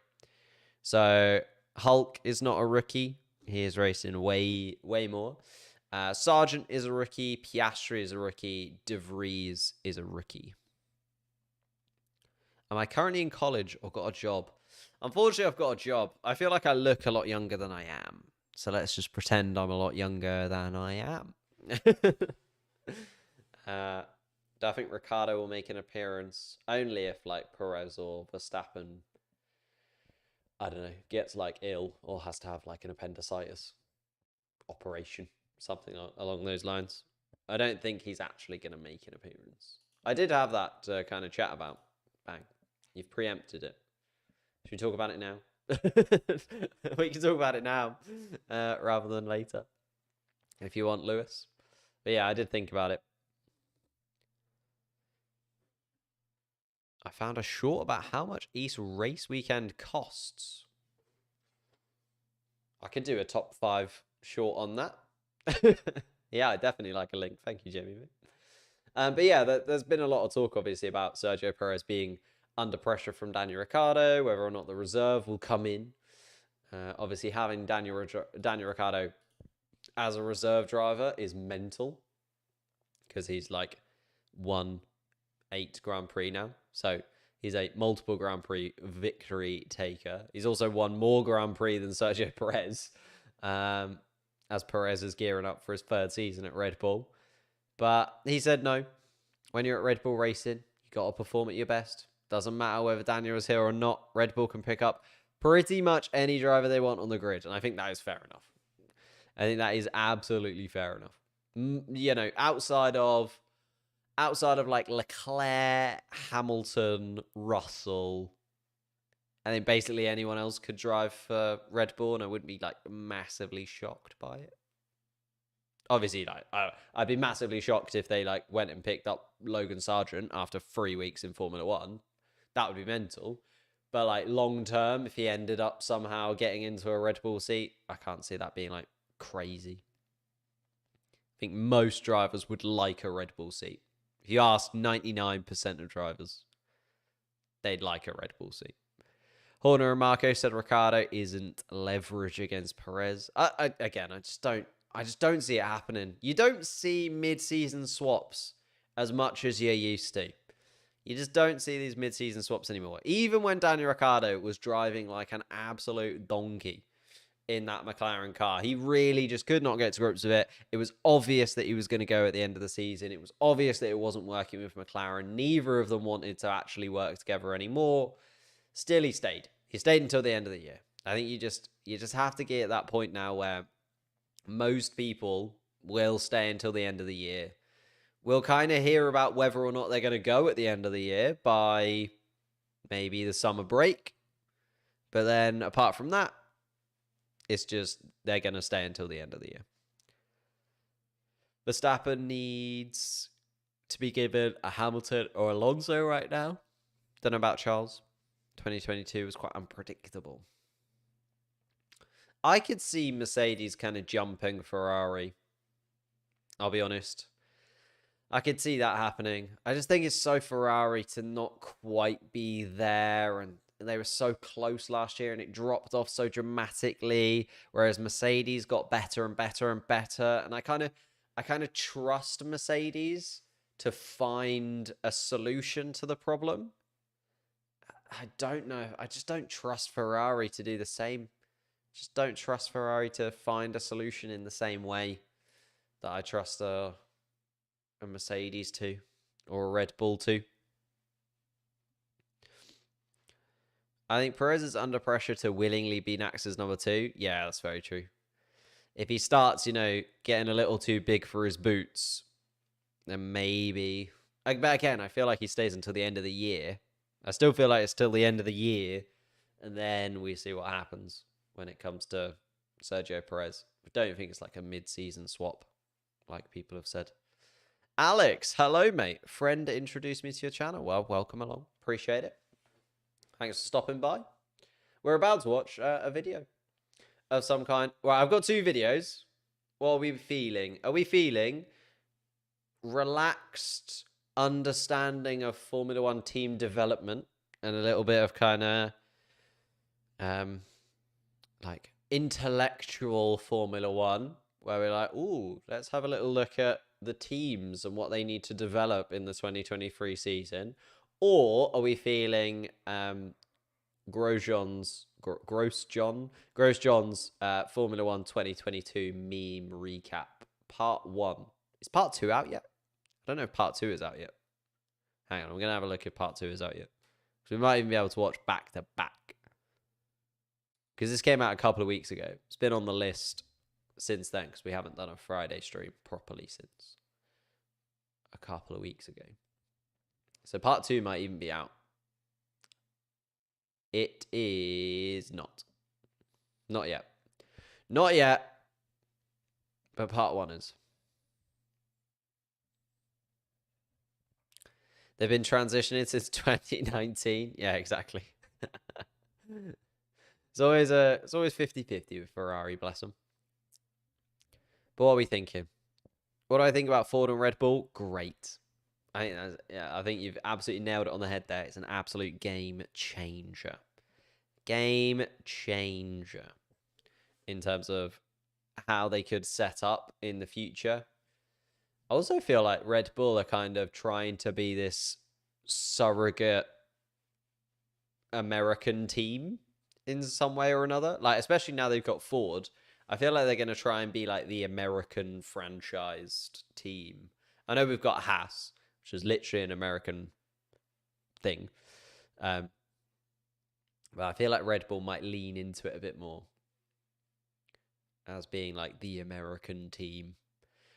So Hulk is not a rookie. He is racing way more. Sargent is a rookie. Piastri is a rookie. De Vries is a rookie. Am I currently in college or got a job? Unfortunately, I've got a job. I feel like I look a lot younger than I am. So let's just pretend I'm a lot younger than I am. Do I think Ricardo will make an appearance? Only if like Perez or Verstappen, I don't know, gets like ill or has to have like an appendicitis operation, something along those lines. I don't think he's actually going to make an appearance. I did have that kind of chat about. Bang, you've preempted it. Should we talk about it now? We can talk about it now rather than later, if you want, Lewis. But yeah, I did think about it. I found a short about how much East race weekend costs. I could do a top 5 short on that. Yeah, I definitely like a link. Thank you, Jimmy. But yeah, there's been a lot of talk, obviously, about Sergio Perez being under pressure from Daniel Ricciardo, whether or not the reserve will come in. Obviously, having Daniel Ricciardo as a reserve driver is mental because he's like won 8 Grand Prix now. So he's a multiple Grand Prix victory taker. He's also won more Grand Prix than Sergio Perez, as Perez is gearing up for his 3rd season at Red Bull. But he said no. When you're at Red Bull racing, you got to perform at your best. Doesn't matter whether Daniel is here or not. Red Bull can pick up pretty much any driver they want on the grid. And I think that is fair enough. I think that is absolutely fair enough. You know, outside of like Leclerc, Hamilton, Russell, and then basically anyone else could drive for Red Bull, and I wouldn't be like massively shocked by it. Obviously, like I'd be massively shocked if they like went and picked up Logan Sargent after 3 weeks in Formula One. That would be mental. But like long term, if he ended up somehow getting into a Red Bull seat, I can't see that being like crazy. I think most drivers would like a Red Bull seat. If you ask 99% of drivers, they'd like a Red Bull seat. Horner and Marco said Ricciardo isn't leverage against Perez. I just don't see it happening. You don't see mid-season swaps as much as you used to. You just don't see these mid-season swaps anymore. Even when Daniel Ricciardo was driving like an absolute donkey in that McLaren car, he really just could not get to grips with it. It was obvious that he was going to go at the end of the season. It was obvious that it wasn't working with McLaren. Neither of them wanted to actually work together anymore. Still, he stayed. He stayed until the end of the year. I think you just have to get at that point now where most people will stay until the end of the year. We'll kind of hear about whether or not they're going to go at the end of the year by maybe the summer break. But then apart from that, it's just they're going to stay until the end of the year. Verstappen needs to be given a Hamilton or Alonso right now. Don't know about Charles. 2022 was quite unpredictable. I could see Mercedes kind of jumping Ferrari. I'll be honest. I could see that happening. I just think it's so Ferrari to not quite be there, and they were so close last year and it dropped off so dramatically, whereas Mercedes got better and better and better. And I kind of trust Mercedes to find a solution to the problem. I don't know. I just don't trust Ferrari to do the same. Just don't trust Ferrari to find a solution in the same way that I trust a Mercedes to, or a Red Bull to. I think Perez is under pressure to willingly be Max's number 2. Yeah, that's very true. If he starts, getting a little too big for his boots, then maybe. But again, I feel like he stays until the end of the year. I still feel like it's till the end of the year, and then we see what happens when it comes to Sergio Perez. I don't think it's like a mid-season swap, like people have said. Alex, hello, mate. Friend introduced me to your channel. Well, welcome along. Appreciate it. Thanks for stopping by. We're about to watch a video of some kind. Well, I've got 2 videos. What are we feeling? Are we feeling relaxed understanding of Formula One team development and a little bit of kind of like intellectual Formula One, where we're like, ooh, let's have a little look at the teams and what they need to develop in the 2023 season? Or are we feeling Grosjean's Formula One 2022 meme recap part 1? Is part 2 out yet? I don't know if part 2 is out yet. Hang on, I'm going to have a look if part 2 is out yet. So we might even be able to watch back to back. Because this came out a couple of weeks ago. It's been on the list since then, because we haven't done a Friday stream properly since a couple of weeks ago. So part 2 might even be out. It is not. Not yet. Not yet. But part 1 is. They've been transitioning since 2019. Yeah, exactly. It's always 50-50 with Ferrari, bless them. But what are we thinking? What do I think about Ford and Red Bull? Great. I think you've absolutely nailed it on the head there. It's an absolute game changer. Game changer in terms of how they could set up in the future. I also feel like Red Bull are kind of trying to be this surrogate American team in some way or another. Like, especially now they've got Ford. I feel like they're going to try and be like the American franchised team. I know we've got Haas, which is literally an American thing. But I feel like Red Bull might lean into it a bit more as being like the American team.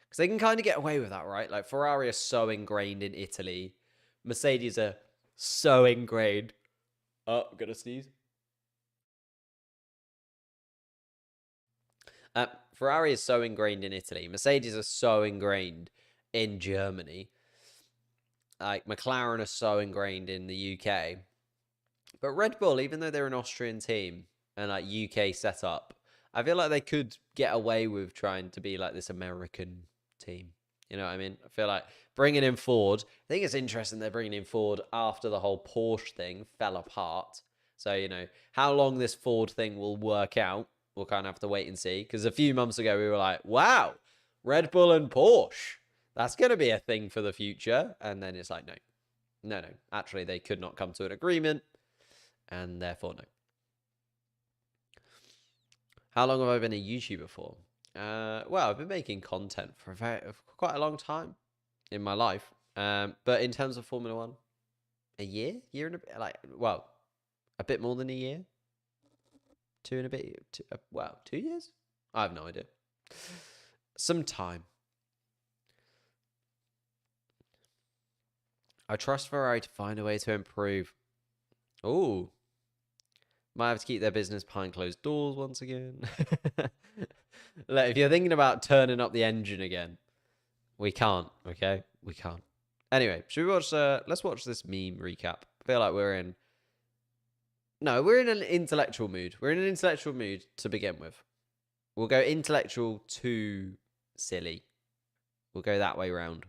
Because they can kind of get away with that, right? Like Ferrari are so ingrained in Italy. Mercedes are so ingrained. Oh, I'm going to sneeze. Ferrari is so ingrained in Italy. Mercedes are so ingrained in Germany. Like McLaren are so ingrained in the UK. But Red Bull, even though they're an Austrian team and like UK setup, I feel like they could get away with trying to be like this American team. You know what I mean? I feel like bringing in Ford, I think it's interesting they're bringing in Ford after the whole Porsche thing fell apart. So, you know, how long this Ford thing will work out, we'll kind of have to wait and see. Because a few months ago, we were like, wow, Red Bull and Porsche, that's going to be a thing for the future. And then it's like, no. Actually, they could not come to an agreement. And therefore, no. How long have I been a YouTuber for? Well, I've been making content for quite a long time in my life. But in terms of Formula One, a year and a bit, like, well, a bit more than a year. 2 and a bit, 2 years? I have no idea. Some time. I trust Ferrari to find a way to improve. Oh. Might have to keep their business behind closed doors once again. Like, if you're thinking about turning up the engine again, we can't, okay? We can't. Anyway, should we watch, let's watch this meme recap. I feel like we're in an intellectual mood. We're in an intellectual mood to begin with. We'll go intellectual to silly. We'll go that way round.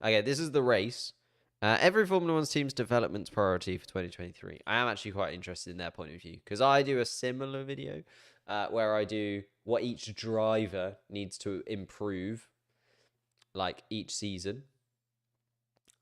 Okay, this is the race. Every Formula One's team's development priority for 2023. I am actually quite interested in their point of view because I do a similar video where I do what each driver needs to improve, like each season.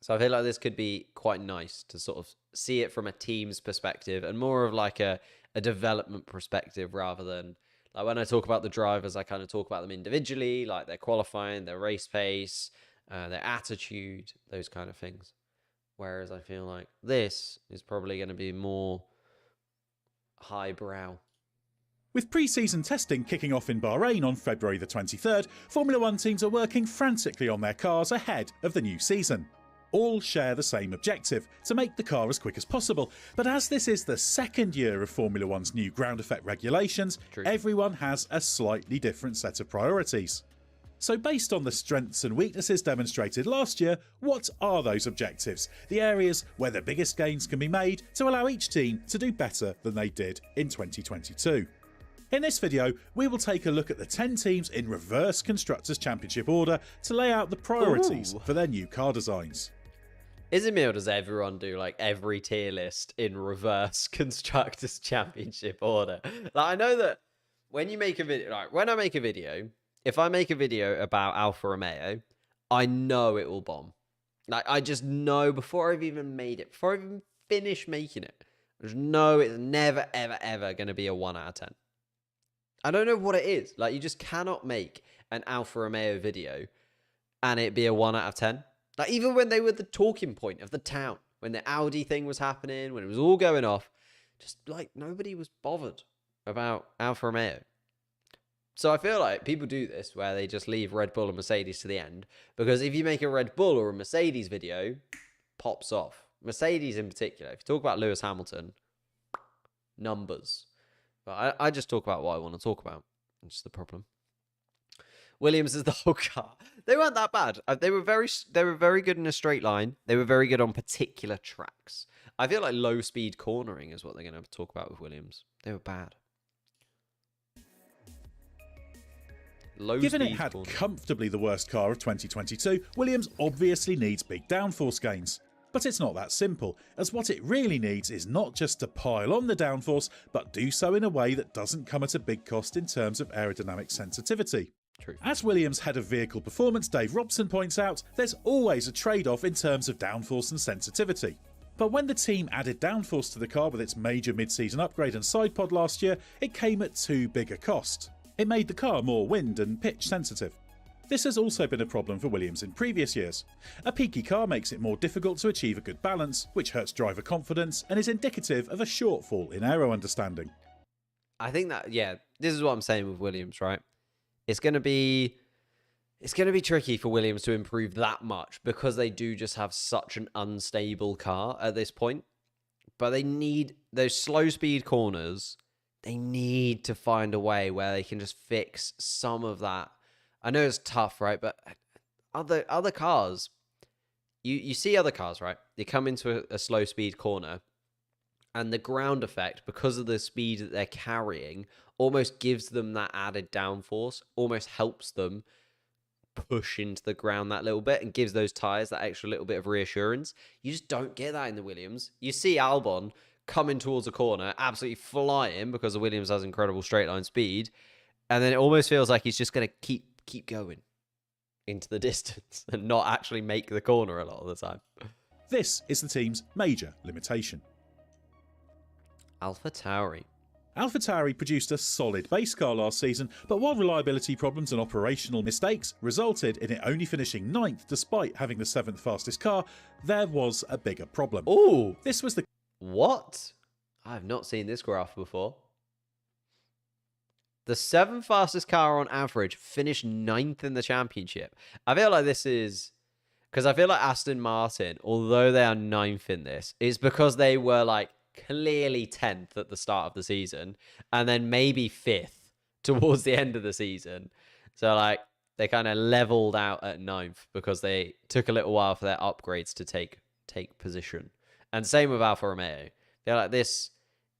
So I feel like this could be quite nice to sort of see it from a team's perspective and more of like a development perspective rather than like when I talk about the drivers, I kind of talk about them individually, like their qualifying, their race pace, their attitude, those kind of things. Whereas I feel like this is probably going to be more highbrow. With pre-season testing kicking off in Bahrain on February the 23rd, Formula One teams are working frantically on their cars ahead of the new season. All share the same objective, to make the car as quick as possible. But as this is the second year of Formula One's new ground effect regulations, everyone has a slightly different set of priorities. So based on the strengths and weaknesses demonstrated last year, what are those objectives? The areas where the biggest gains can be made to allow each team to do better than they did in 2022. In this video, we will take a look at the 10 teams in reverse Constructors' Championship order to lay out the priorities for their new car designs. Isn't it, or does everyone do like every tier list in reverse Constructors' Championship order? Like, I know that when you make a video, like when I make a video, if I make a video about Alfa Romeo, I know it will bomb. Like, I just know before I've even made it, before I've even finished making it, I just know it's never, ever, ever going to be a 1 out of 10. I don't know what it is. Like, you just cannot make an Alfa Romeo video and it be a 1 out of 10. Like, even when they were the talking point of the town, when the Audi thing was happening, when it was all going off, just like nobody was bothered about Alfa Romeo. So I feel like people do this where they just leave Red Bull and Mercedes to the end, because if you make a Red Bull or a Mercedes video, pops off. Mercedes in particular. If you talk about Lewis Hamilton, numbers. But I just talk about what I want to talk about. That's the problem. Williams is the whole car. They weren't that bad. They were very good in a straight line. They were very good on particular tracks. I feel like low speed cornering is what they're going to talk about with Williams. They were bad. Given it had comfortably the worst car of 2022, Williams obviously needs big downforce gains. But it's not that simple, as what it really needs is not just to pile on the downforce, but do so in a way that doesn't come at a big cost in terms of aerodynamic sensitivity. True. As Williams head of vehicle performance Dave Robson points out, there's always a trade-off in terms of downforce and sensitivity. But when the team added downforce to the car with its major mid-season upgrade and side pod last year, it came at too big a cost. It made the car more wind and pitch sensitive. This has also been a problem for Williams in previous years. A peaky car makes it more difficult to achieve a good balance, which hurts driver confidence and is indicative of a shortfall in aero understanding. I think that, yeah, this is what I'm saying with Williams, right? It's going to be tricky for Williams to improve that much because they do just have such an unstable car at this point. But they need those slow speed corners. They need to find a way where they can just fix some of that. I know it's tough, right? But other cars, you see other cars, right? They come into a slow speed corner, and the ground effect, because of the speed that they're carrying, almost gives them that added downforce, almost helps them push into the ground that little bit and gives those tyres that extra little bit of reassurance. You just don't get that in the Williams. You see Albon coming towards a corner, absolutely flying because the Williams has incredible straight line speed, and then it almost feels like he's just going to keep going into the distance and not actually make the corner a lot of the time. This is the team's major limitation. AlphaTauri. AlphaTauri produced a solid base car last season, but while reliability problems and operational mistakes resulted in it only finishing 9th despite having the 7th fastest car, there was a bigger problem. Ooh, this was the... What? I have not seen this graph before. The 7th fastest car on average finished 9th in the championship. I feel like this is... Because I feel like Aston Martin, although they are 9th in this, is because they were like clearly 10th at the start of the season and then maybe 5th towards the end of the season. So like they kind of leveled out at 9th because they took a little while for their upgrades to take position. And same with Alfa Romeo. I feel like this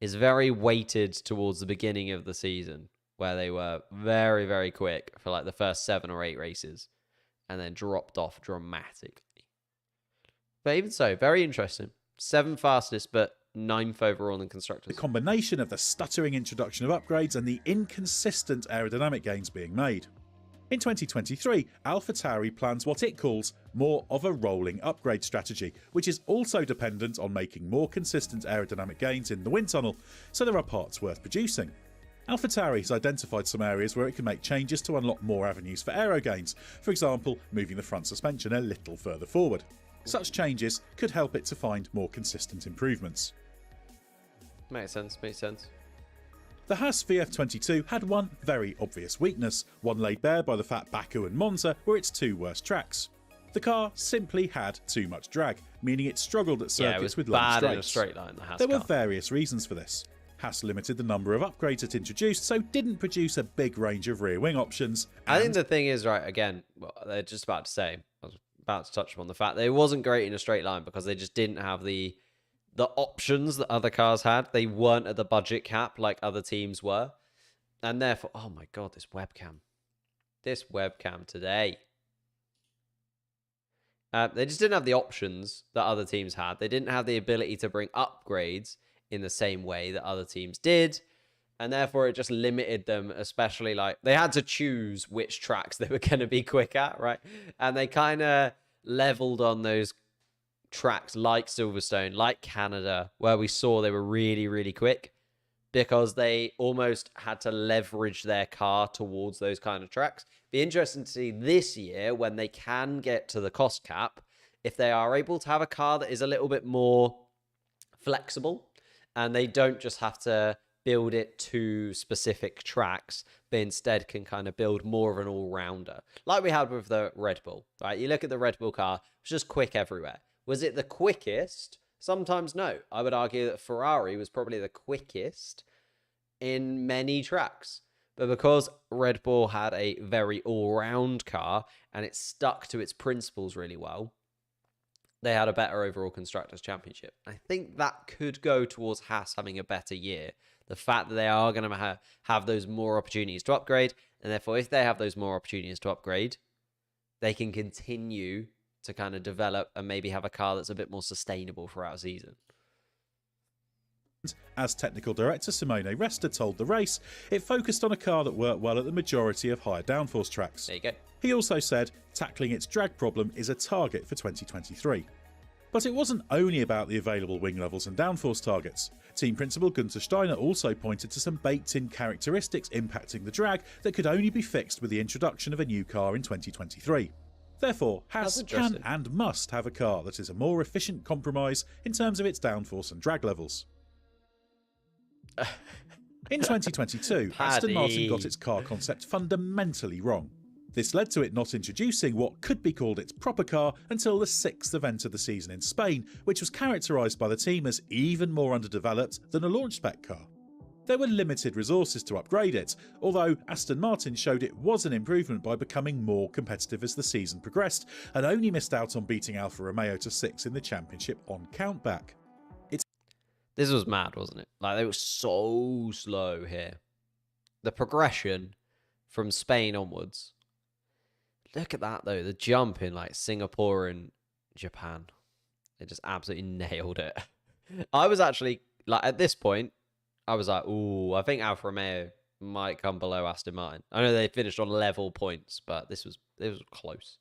is very weighted towards the beginning of the season, where they were very, very quick for like the first 7 or 8 races and then dropped off dramatically. But even so, very interesting. 7th fastest, but 9th overall in constructors. The combination of the stuttering introduction of upgrades and the inconsistent aerodynamic gains being made. In 2023, AlphaTauri plans what it calls more of a rolling upgrade strategy, which is also dependent on making more consistent aerodynamic gains in the wind tunnel, so there are parts worth producing. AlphaTauri has identified some areas where it can make changes to unlock more avenues for aero gains, for example, moving the front suspension a little further forward. Such changes could help it to find more consistent improvements. Makes sense, makes sense. The Haas VF22 had one very obvious weakness, one laid bare by the fact Baku and Monza were its 2 worst tracks. The car simply had too much drag, meaning it struggled at circuits with long straights. In a straight line, the Haas There were various reasons for this. Haas limited the number of upgrades it introduced, so didn't produce a big range of rear wing options. I think the thing is, right, again, well, they're just about to say, I was about to touch upon the fact that it wasn't great in a straight line because they just didn't have the options that other cars had. They weren't at the budget cap like other teams were. And therefore, oh my God, this webcam. This webcam today. They just didn't have the options that other teams had. They didn't have the ability to bring upgrades in the same way that other teams did. And therefore, it just limited them, especially like they had to choose which tracks they were going to be quick at, right? And they kind of leveled on those tracks like Silverstone, like Canada, where we saw they were really, really quick because they almost had to leverage their car towards those kind of tracks. Be interesting to see this year when they can get to the cost cap if they are able to have a car that is a little bit more flexible and they don't just have to build it to specific tracks, but instead can kind of build more of an all-rounder, like we had with the Red Bull, right? You look at the Red Bull car, it's just quick everywhere. Was it the quickest? Sometimes no. I would argue that Ferrari was probably the quickest in many tracks. But because Red Bull had a very all-round car and it stuck to its principles really well, they had a better overall Constructors' Championship. I think that could go towards Haas having a better year. The fact that they are going to have those more opportunities to upgrade, and therefore if they have those more opportunities to upgrade, they can continue to kind of develop and maybe have a car that's a bit more sustainable throughout a season. As technical director Simone Resta told The Race, it focused on a car that worked well at the majority of higher downforce tracks. There you go. He also said tackling its drag problem is a target for 2023. But it wasn't only about the available wing levels and downforce targets. Team principal Gunther Steiner also pointed to some baked-in characteristics impacting the drag that could only be fixed with the introduction of a new car in 2023. Therefore, Haas can and must have a car that is a more efficient compromise in terms of its downforce and drag levels. In 2022, Aston Martin got its car concept fundamentally wrong. This led to it not introducing what could be called its proper car until the 6th event of the season in Spain, which was characterised by the team as even more underdeveloped than a launch spec car. There were limited resources to upgrade it, although Aston Martin showed it was an improvement by becoming more competitive as the season progressed, and only missed out on beating Alfa Romeo to 6 in the championship on countback. This was mad, wasn't it? Like, they were so slow here. The progression from Spain onwards. Look at that, though. The jump in, like, Singapore and Japan. They just absolutely nailed it. I was actually, like, at this point, I was like, ooh, I think Alfa Romeo might come below Aston Martin. I know they finished on level points, but this was close.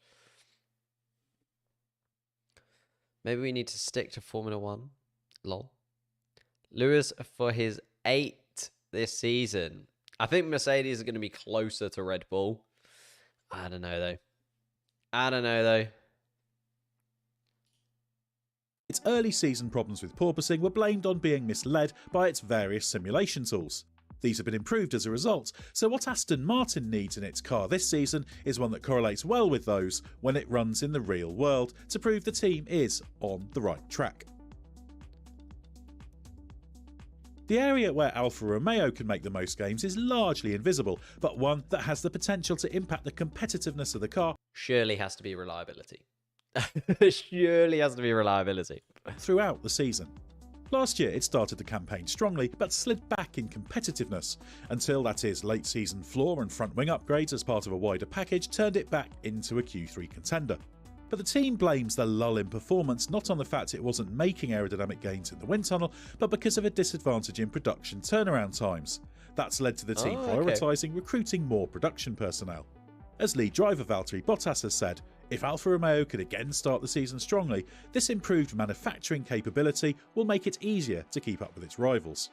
Maybe we need to stick to Formula 1. Lol. Lewis for his 8th this season. I think Mercedes are going to be closer to Red Bull. I don't know, though. Its early season problems with porpoising were blamed on being misled by its various simulation tools. These have been improved as a result, so what Aston Martin needs in its car this season is one that correlates well with those when it runs in the real world to prove the team is on the right track. The area where Alfa Romeo can make the most gains is largely invisible, but one that has the potential to impact the competitiveness of the car surely has to be reliability. Surely has to be reliability. Throughout the season. Last year it started the campaign strongly, but slid back in competitiveness, until that is late season floor and front wing upgrades as part of a wider package turned it back into a Q3 contender. But the team blames the lull in performance not on the fact it wasn't making aerodynamic gains in the wind tunnel, but because of a disadvantage in production turnaround times. That's led to the team prioritising recruiting more production personnel. As lead driver Valtteri Bottas has said, if Alfa Romeo could again start the season strongly, this improved manufacturing capability will make it easier to keep up with its rivals.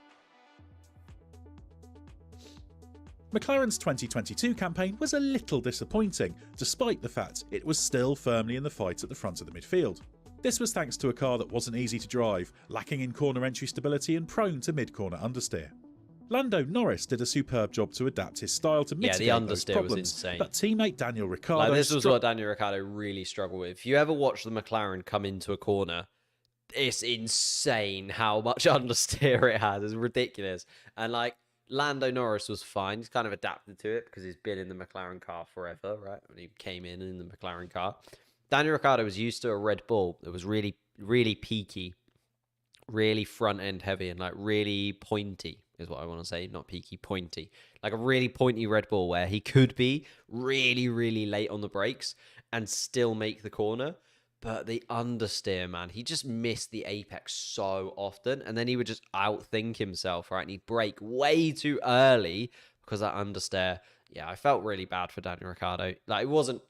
McLaren's 2022 campaign was a little disappointing, despite the fact it was still firmly in the fight at the front of the midfield. This was thanks to a car that wasn't easy to drive, lacking in corner entry stability and prone to mid-corner understeer. Lando Norris did a superb job to adapt his style to mitigate those problems, was insane. But teammate Daniel Ricciardo... this was what Daniel Ricciardo really struggled with. If you ever watch the McLaren come into a corner, it's insane how much understeer it has. It's ridiculous. And like, Lando Norris was fine. He's kind of adapted to it because he's been in the McLaren car forever, right? When he came in the McLaren car. Daniel Ricciardo was used to a Red Bull that was really, really peaky, really front-end heavy, and like really pointy is what I want to say. Not peaky, pointy. Like a really pointy Red Bull where he could be really, really late on the brakes and still make the corner. But the understeer, man, he just missed the apex so often. And then he would just outthink himself, right? And he'd brake way too early because that understeer. Yeah, I felt really bad for Daniel Ricciardo. Like, it wasn't...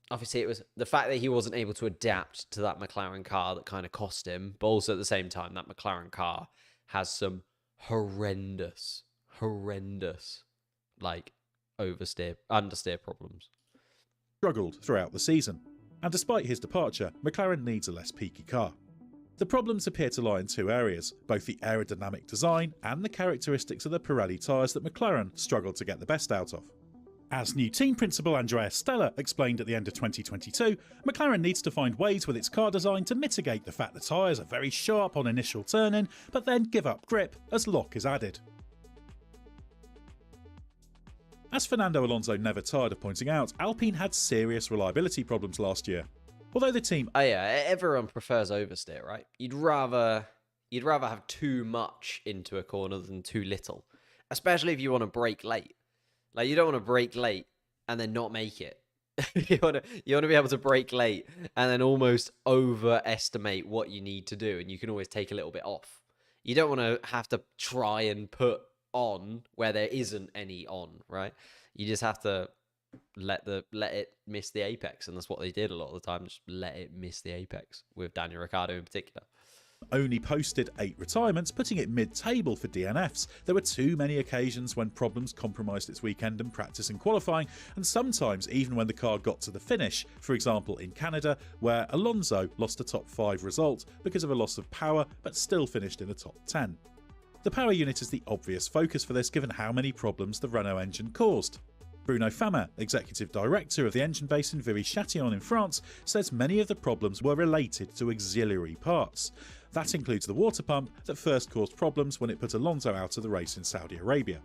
Obviously, it was the fact that he wasn't able to adapt to that McLaren car that kind of cost him. But also at the same time, that McLaren car has some horrendous, like, understeer problems. Struggled throughout the season. and despite his departure, McLaren needs a less peaky car. The problems appear to lie in two areas, both the aerodynamic design and the characteristics of the Pirelli tyres that McLaren struggled to get the best out of. As new team principal Andrea Stella explained at the end of 2022, McLaren needs to find ways with its car design to mitigate the fact the tyres are very sharp on initial turn-in, but then give up grip as lock is added. As Fernando Alonso never tired of pointing out, Alpine had serious reliability problems last year. Although the team... Oh yeah, everyone prefers oversteer, right? You'd rather have too much into a corner than too little. Especially if you want to brake late. Like, you don't want to brake late and then not make it. you want to be able to brake late and then almost overestimate what you need to do, and you can always take a little bit off. You don't want to have to try and put on where there isn't any on, right? You just have to let it miss the apex, and that's what they did a lot of the time. Just let it miss the apex, with Daniel Ricciardo in particular. Only posted 8 retirements, putting it mid-table for DNFs. There were too many occasions when problems compromised its weekend and practice and qualifying, and sometimes even when the car got to the finish, for example in Canada, where Alonso lost a top 5 result because of a loss of power, but still finished in the top 10. The power unit is the obvious focus for this, given how many problems the Renault engine caused. Bruno Famin, executive director of the engine base in Viry-Châtillon in France, says many of the problems were related to auxiliary parts. That includes the water pump that first caused problems when it put Alonso out of the race in Saudi Arabia.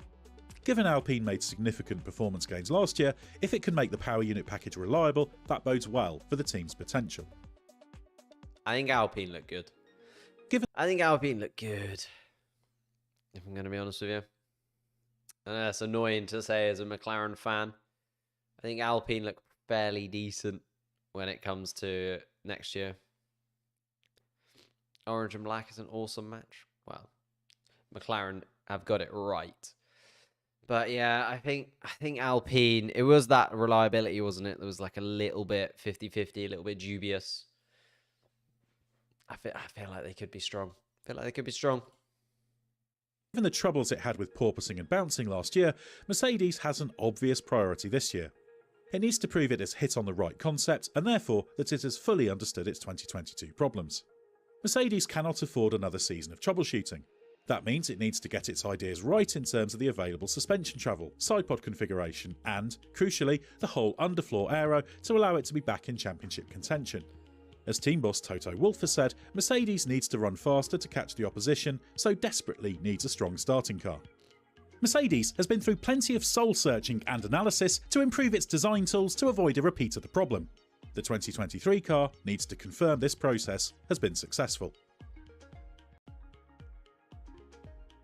Given Alpine made significant performance gains last year, if it can make the power unit package reliable, that bodes well for the team's potential. I think Alpine look good. If I'm going to be honest with you. I know it's annoying to say as a McLaren fan. I think Alpine look fairly decent when it comes to next year. Orange and black is an awesome match. Well, McLaren have got it right. But yeah, I think Alpine, it was that reliability, wasn't it? There was like a little bit 50-50, a little bit dubious. I feel like they could be strong. Given the troubles it had with porpoising and bouncing last year, Mercedes has an obvious priority this year. It needs to prove it has hit on the right concept, and therefore that it has fully understood its 2022 problems. Mercedes cannot afford another season of troubleshooting. That means it needs to get its ideas right in terms of the available suspension travel, sidepod configuration, and, crucially, the whole underfloor aero to allow it to be back in championship contention. As team boss Toto Wolff has said, Mercedes needs to run faster to catch the opposition, so desperately needs a strong starting car. Mercedes has been through plenty of soul-searching and analysis to improve its design tools to avoid a repeat of the problem. The 2023 car needs to confirm this process has been successful.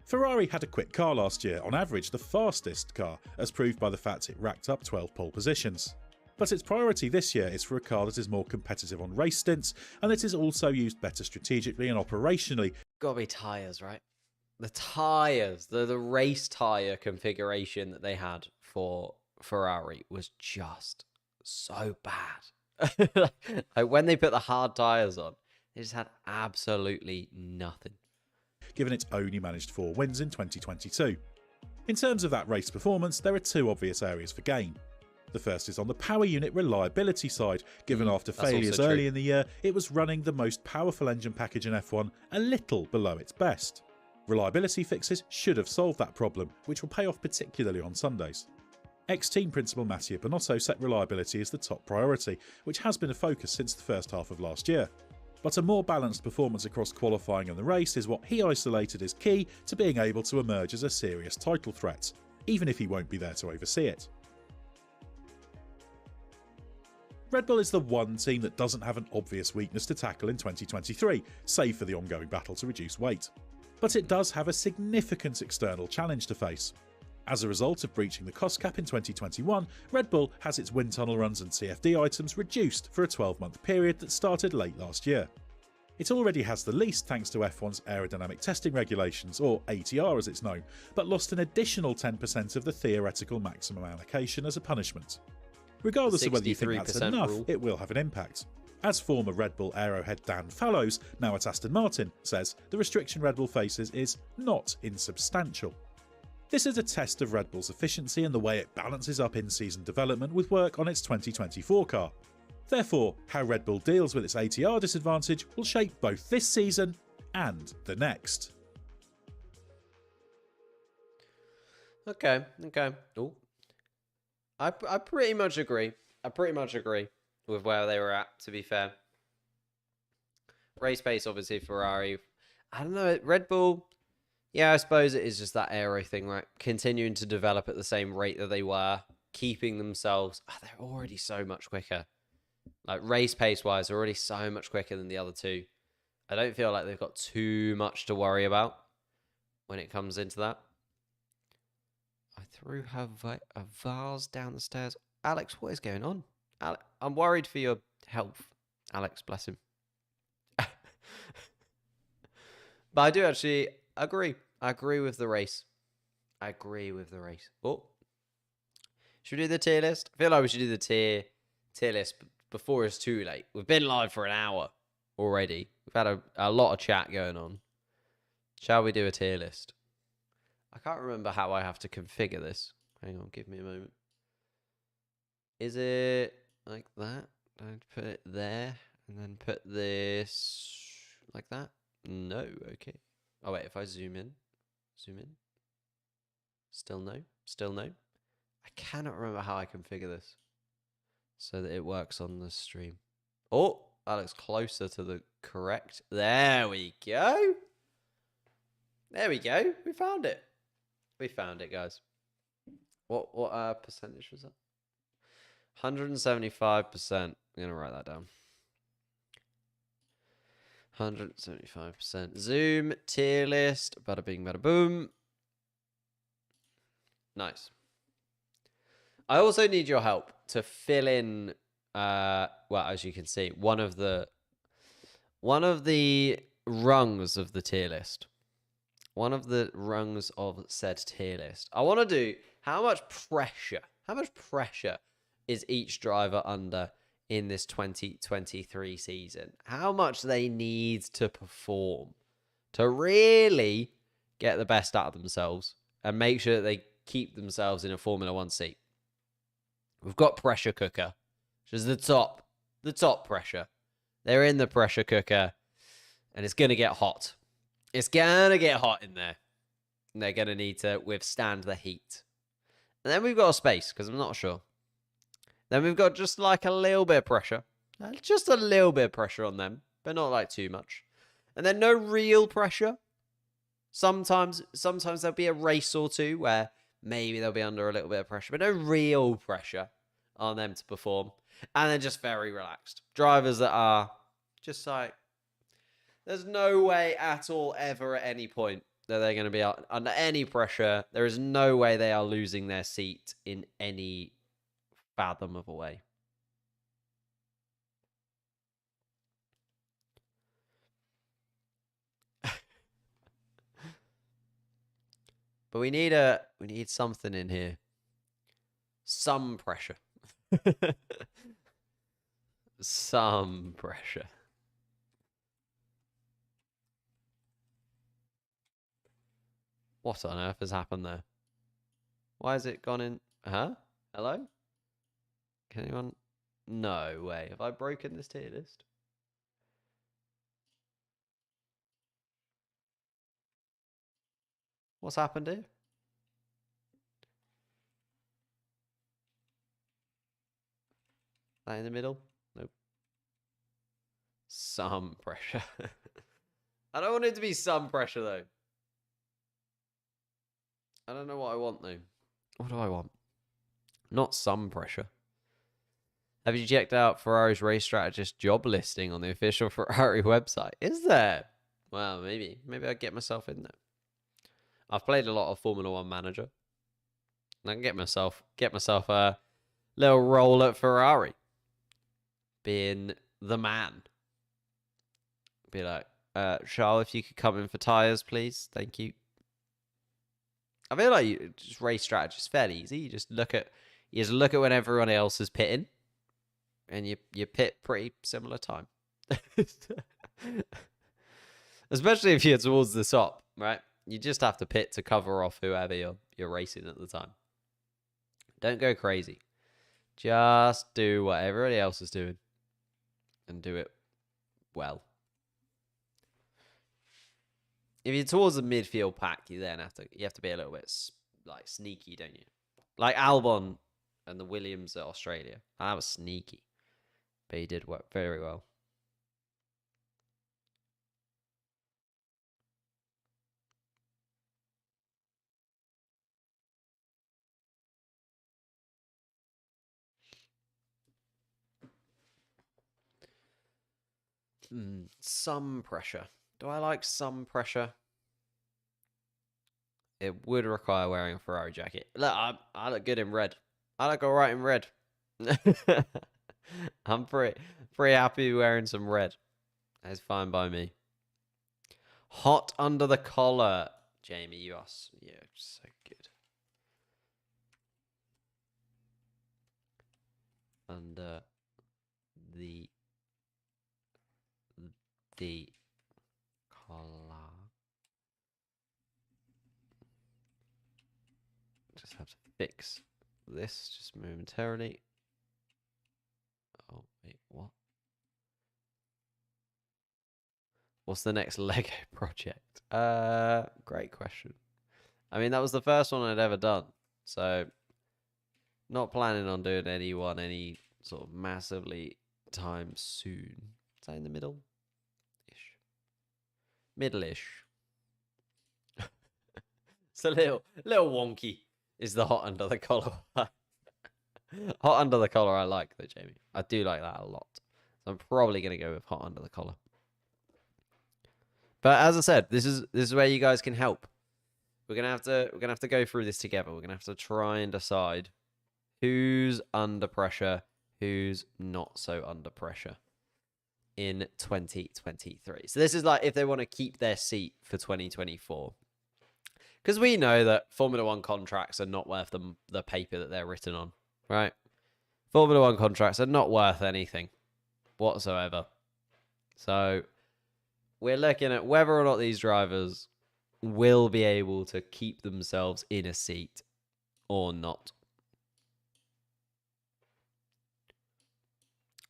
Ferrari had a quick car last year, on average the fastest car, as proved by the fact it racked up 12 pole positions. But its priority this year is for a car that is more competitive on race stints, and that is also used better strategically and operationally. Gotta be tyres, right? The tyres, the race tyre configuration that they had for Ferrari was just so bad. Like when they put the hard tyres on, they just had absolutely nothing. Given it only managed 4 wins in 2022. In terms of that race performance, there are 2 obvious areas for gain. The first is on the power unit reliability side, given after failures early in the year, it was running the most powerful engine package in F1 a little below its best. Reliability fixes should have solved that problem, which will pay off particularly on Sundays. Ex-team principal Mattia Binotto set reliability as the top priority, which has been a focus since the first half of last year. But a more balanced performance across qualifying and the race is what he isolated as key to being able to emerge as a serious title threat, even if he won't be there to oversee it. Red Bull is the one team that doesn't have an obvious weakness to tackle in 2023, save for the ongoing battle to reduce weight. But it does have a significant external challenge to face. As a result of breaching the cost cap in 2021, Red Bull has its wind tunnel runs and CFD items reduced for a 12-month period that started late last year. It already has the least thanks to F1's aerodynamic testing regulations, or ATR as it's known, but lost an additional 10% of the theoretical maximum allocation as a punishment. Regardless of whether you think that's enough, it will have an impact. As former Red Bull aerohead Dan Fallows, now at Aston Martin, says, the restriction Red Bull faces is not insubstantial. This is a test of Red Bull's efficiency and the way it balances up in-season development with work on its 2024 car. Therefore, how Red Bull deals with its ATR disadvantage will shape both this season and the next. Okay. Ooh. I pretty much agree. I pretty much agree with where they were at, to be fair. Race pace, obviously, Ferrari. I don't know, Red Bull, yeah, I suppose it is just that aero thing, right? Continuing to develop at the same rate that they were, keeping themselves... Oh, they're already so much quicker. Like, race pace-wise, they're already so much quicker than the other two. I don't feel like they've got too much to worry about when it comes into that. I threw her a vase down the stairs. Alex, what is going on? I'm worried for your health. Alex, bless him. But I do actually agree. I agree with the race. Oh. Should we do the tier list? I feel like we should do the tier list before it's too late. We've been live for an hour already. We've had a lot of chat going on. Shall we do a tier list? I can't remember how I have to configure this. Hang on, give me a moment. Is it like that? I'd put it there and then put this like that? No, okay. Oh wait, if I zoom in. Still no. I cannot remember how I configure this so that it works on the stream. Oh, that looks closer to the correct. There we go. We found it. Guys. What percentage was that? 175%. I'm gonna write that down. 175%. Zoom tier list. Bada bing, bada boom. Nice. I also need your help to fill in. Well, as you can see, one of the rungs of the tier list. One of the rungs of said tier list. I want to do how much pressure is each driver under in this 2023 season? How much they need to perform to really get the best out of themselves and make sure that they keep themselves in a Formula One seat. We've got pressure cooker, which is the top pressure. They're in the pressure cooker and it's going to get hot. It's going to get hot in there. And they're going to need to withstand the heat. And then we've got a space, because I'm not sure. Then we've got just like a little bit of pressure. Just a little bit of pressure on them, but not like too much. And then no real pressure. Sometimes there'll be a race or two where maybe they'll be under a little bit of pressure, but no real pressure on them to perform. And then just very relaxed. Drivers that are just like, there's no way at all, ever at any point, that they're going to be under any pressure. There is no way they are losing their seat in any fathom of a way. But we need something in here. Some pressure. Some pressure. What on earth has happened there? Why has it gone in? Huh? Hello? Can anyone? No way. Have I broken this tier list? What's happened here? That in the middle? Nope. Some pressure. I don't want it to be some pressure, though. I don't know what I want, though. What do I want? Not some pressure. Have you checked out Ferrari's race strategist job listing on the official Ferrari website? Is there? Well, maybe. Maybe I'll get myself in there. I've played a lot of Formula One Manager. And I can get myself a little role at Ferrari. Being the man. Be like, Charles, if you could come in for tyres, please. Thank you. I feel like just race strategy is fairly easy. You just look at when everyone else is pitting, and you pit pretty similar time. Especially if you're towards the top, right? You just have to pit to cover off whoever you're racing at the time. Don't go crazy. Just do what everybody else is doing. and do it well. If you're towards the midfield pack, you have to be a little bit like sneaky, don't you? Like Albon and the Williams at Australia. That was sneaky, but he did work very well. Some pressure. Do I like some pressure? It would require wearing a Ferrari jacket. Look, I look good in red. I look all right in red. I'm pretty happy wearing some red. That's fine by me. Hot under the collar, Jamie. You are so good. Under the collar. Just have to fix this just momentarily. Oh, wait, what? What's the next Lego project? Great question. I mean, that was the first one I'd ever done. So, not planning on doing any sort of massively time soon. Is that in the middle? Middle-ish. It's a little wonky. Is the hot under the collar. Hot under the collar I like though, Jamie. I do like that a lot. So I'm probably gonna go with hot under the collar. But as I said, this is where you guys can help. We're gonna have to go through this together. We're gonna have to try and decide who's under pressure, who's not so under pressure in 2023. So this is like if they want to keep their seat for 2024. Because we know that Formula One contracts are not worth the paper that they're written on, right? Formula One contracts are not worth anything whatsoever. So we're looking at whether or not these drivers will be able to keep themselves in a seat or not.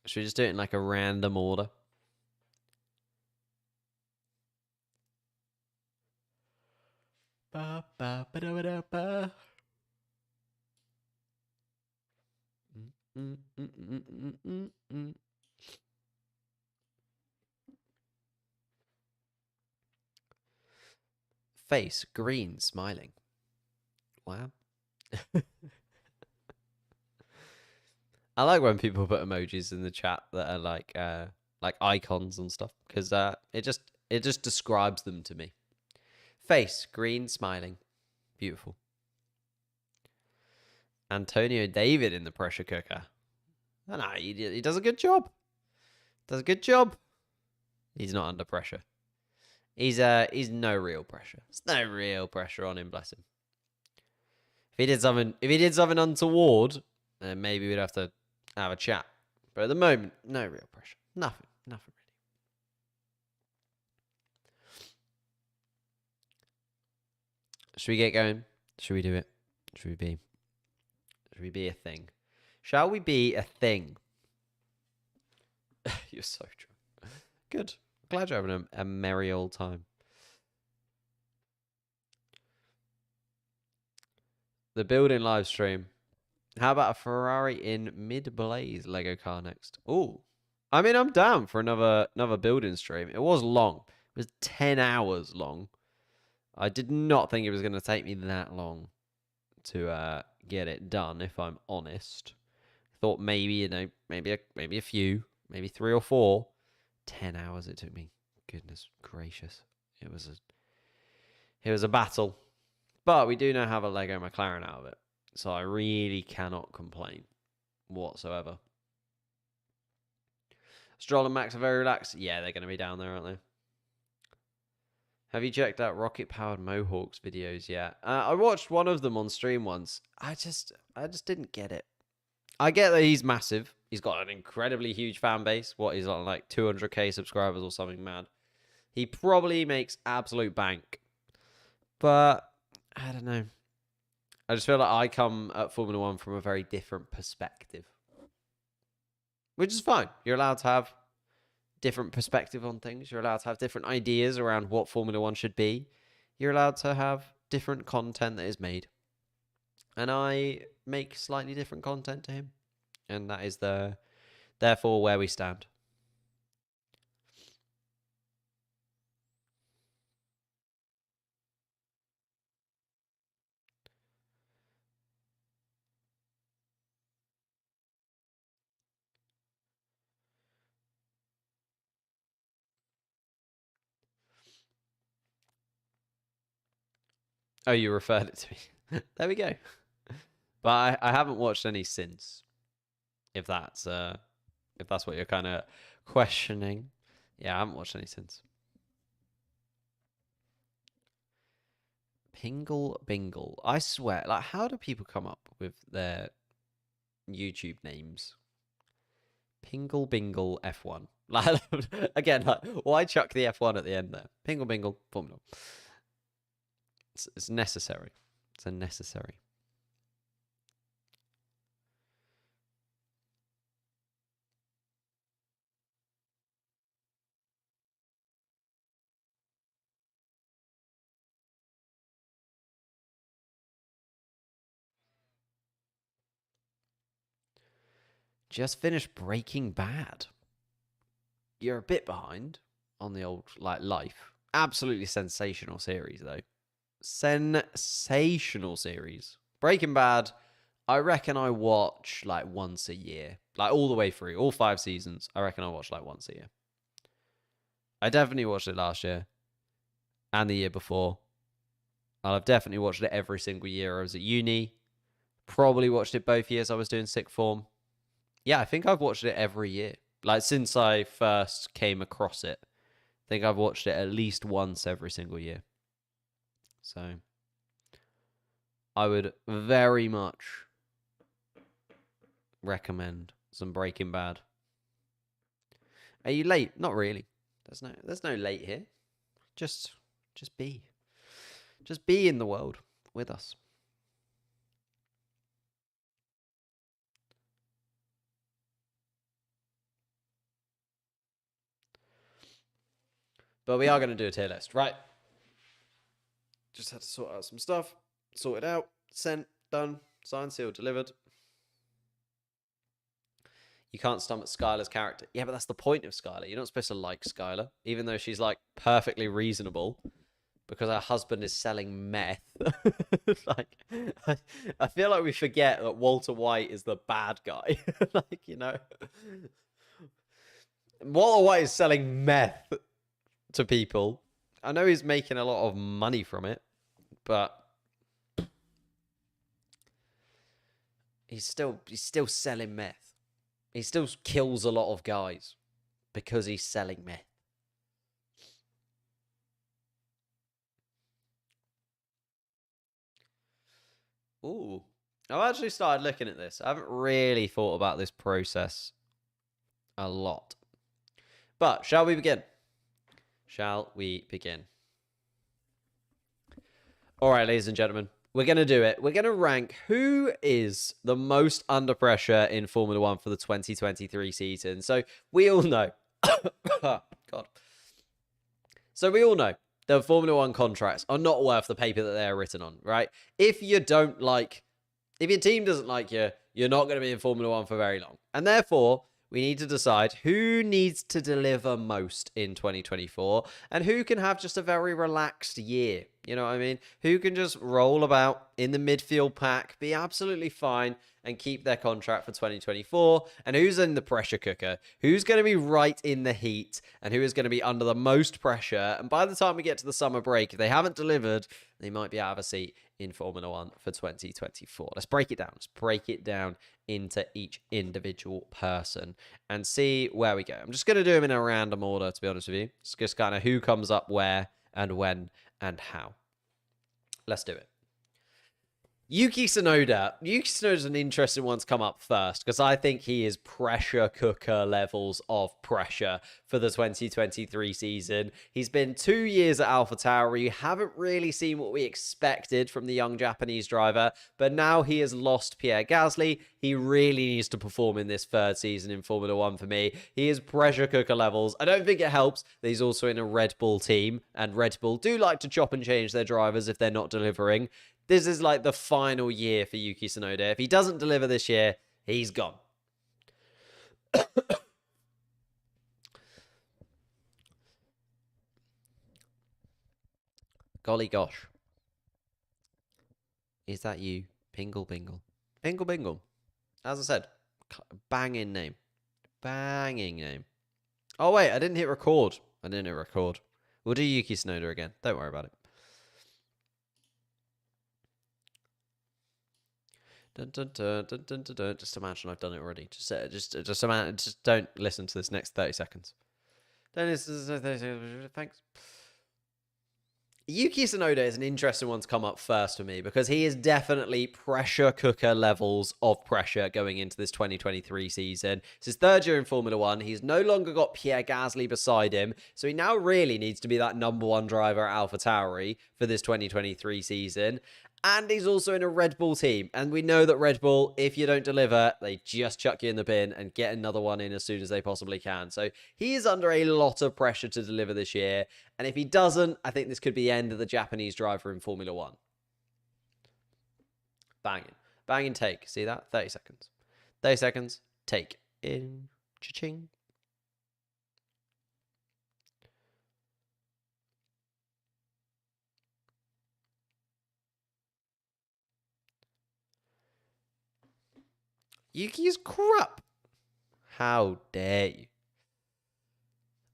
Should we just do it in like a random order? Ba, ba, ba, da, ba, da, ba. Face green, smiling. Wow. I like when people put emojis in the chat that are like icons and stuff because it just describes them to me. Face green, smiling, beautiful. Antonio David in the pressure cooker. No, he does a good job. Does a good job. He's not under pressure. He's no real pressure. There's no real pressure on him, bless him. If he did something untoward, then maybe we'd have to have a chat. But at the moment, no real pressure. Nothing really. Should we get going? Should we do it? Should we be a thing? Shall we be a thing? You're so drunk. Good. Glad you're having a merry old time. The building live stream. How about a Ferrari in mid-blaze Lego car next? Oh, I mean, I'm down for another building stream. It was long. It was 10 hours long. I did not think it was going to take me that long to get it done, if I'm honest. Thought maybe, maybe a few, maybe 3 or 4. 10 hours it took me. Goodness gracious. It was a battle. But we do now have a Lego McLaren out of it. So I really cannot complain whatsoever. Stroll and Max are very relaxed. Yeah, they're going to be down there, aren't they? Have you checked out rocket-powered Mohawks videos yet? I watched one of them on stream once. I just didn't get it. I get that he's massive. He's got an incredibly huge fan base. What, he's on like 200k subscribers or something mad. He probably makes absolute bank. But I don't know. I just feel like I come at Formula One from a very different perspective. Which is fine. You're allowed to have different perspective on things. You're allowed to have different ideas around what Formula One should be. You're allowed to have different content that is made. And I make slightly different content to him. And that is therefore where we stand. Oh, you referred it to me. There we go. But I haven't watched any since. If that's what you're kind of questioning. Yeah, I haven't watched any since. Pingle Bingle. I swear, like, how do people come up with their YouTube names? Pingle Bingle F1. Like, again, like, why chuck the F1 at the end there? Pingle Bingle Formula. It's necessary. It's a necessary. Just finished Breaking Bad. You're a bit behind on the old life. Absolutely sensational series though. Sensational series. Breaking Bad, I reckon I watch like once a year. Like all the way through, all 5 seasons. I reckon I watch like once a year. I definitely watched it last year and the year before. And I've definitely watched it every single year I was at uni. Probably watched it both years I was doing sixth form. Yeah, I think I've watched it every year. Like, since I first came across it. I think I've watched it at least once every single year. So, I would very much recommend some Breaking Bad. Are you late? Not really. There's no late here. Just be. Just be in the world with us. But we are going to do a tier list, right? Just had to sort out some stuff. Sort it out. Sent. Done. Signed, sealed, delivered. You can't stomach Skylar's character. Yeah, but that's the point of Skylar. You're not supposed to like Skylar, even though she's like perfectly reasonable because her husband is selling meth. Like, I feel like we forget that Walter White is the bad guy. Like, you know, Walter White is selling meth to people. I know he's making a lot of money from it, but he's still selling meth. He still kills a lot of guys because he's selling meth. Ooh. I've actually started looking at this. I haven't really thought about this process a lot. But shall we begin? Shall we begin? All right, ladies and gentlemen, we're going to do it. We're going to rank who is the most under pressure in Formula One for the 2023 season. So we all know. God. So we all know the Formula One contracts are not worth the paper that they're written on, right? If your team doesn't like you, you're not going to be in Formula One for very long. And therefore, we need to decide who needs to deliver most in 2024 and who can have just a very relaxed year. You know what I mean? Who can just roll about in the midfield pack, be absolutely fine, and keep their contract for 2024, and who's in the pressure cooker, who's going to be right in the heat, and who is going to be under the most pressure. And by the time we get to the summer break, if they haven't delivered, they might be out of a seat in Formula One for 2024. Let's break it down. Let's break it down into each individual person and see where we go. I'm just going to do them in a random order, to be honest with you. It's just kind of who comes up where and when and how. Let's do it. Yuki Tsunoda. Yuki Tsunoda's an interesting one to come up first because I think he is pressure cooker levels of pressure for the 2023 season. He's been 2 years at AlphaTauri. You haven't really seen what we expected from the young Japanese driver, but now he has lost Pierre Gasly. He really needs to perform in this third season in Formula One for me. He is pressure cooker levels. I don't think it helps that he's also in a Red Bull team, and Red Bull do like to chop and change their drivers if they're not delivering. This is like the final year for Yuki Tsunoda. If he doesn't deliver this year, he's gone. Golly gosh. Is that you? Pingle Bingle. Pingle Bingle. As I said, banging name. Banging name. Oh, wait, I didn't hit record. We'll do Yuki Tsunoda again. Don't worry about it. Dun, dun, dun, dun, dun, dun, dun. Just imagine I've done it already. Just imagine. Just don't listen to this next 30 seconds. Don't listen to 30 seconds. Thanks. Yuki Tsunoda is an interesting one to come up first for me because he is definitely pressure cooker levels of pressure going into this 2023 season. It's his third year in Formula One. He's no longer got Pierre Gasly beside him, so he now really needs to be that number one driver at AlphaTauri for this 2023 season. And he's also in a Red Bull team. And we know that Red Bull, if you don't deliver, they just chuck you in the bin and get another one in as soon as they possibly can. So he is under a lot of pressure to deliver this year. And if he doesn't, I think this could be the end of the Japanese driver in Formula One. Banging. Banging take. See that? 30 seconds. 30 seconds. Take. In. Cha-ching. Yuki is crap. How dare you?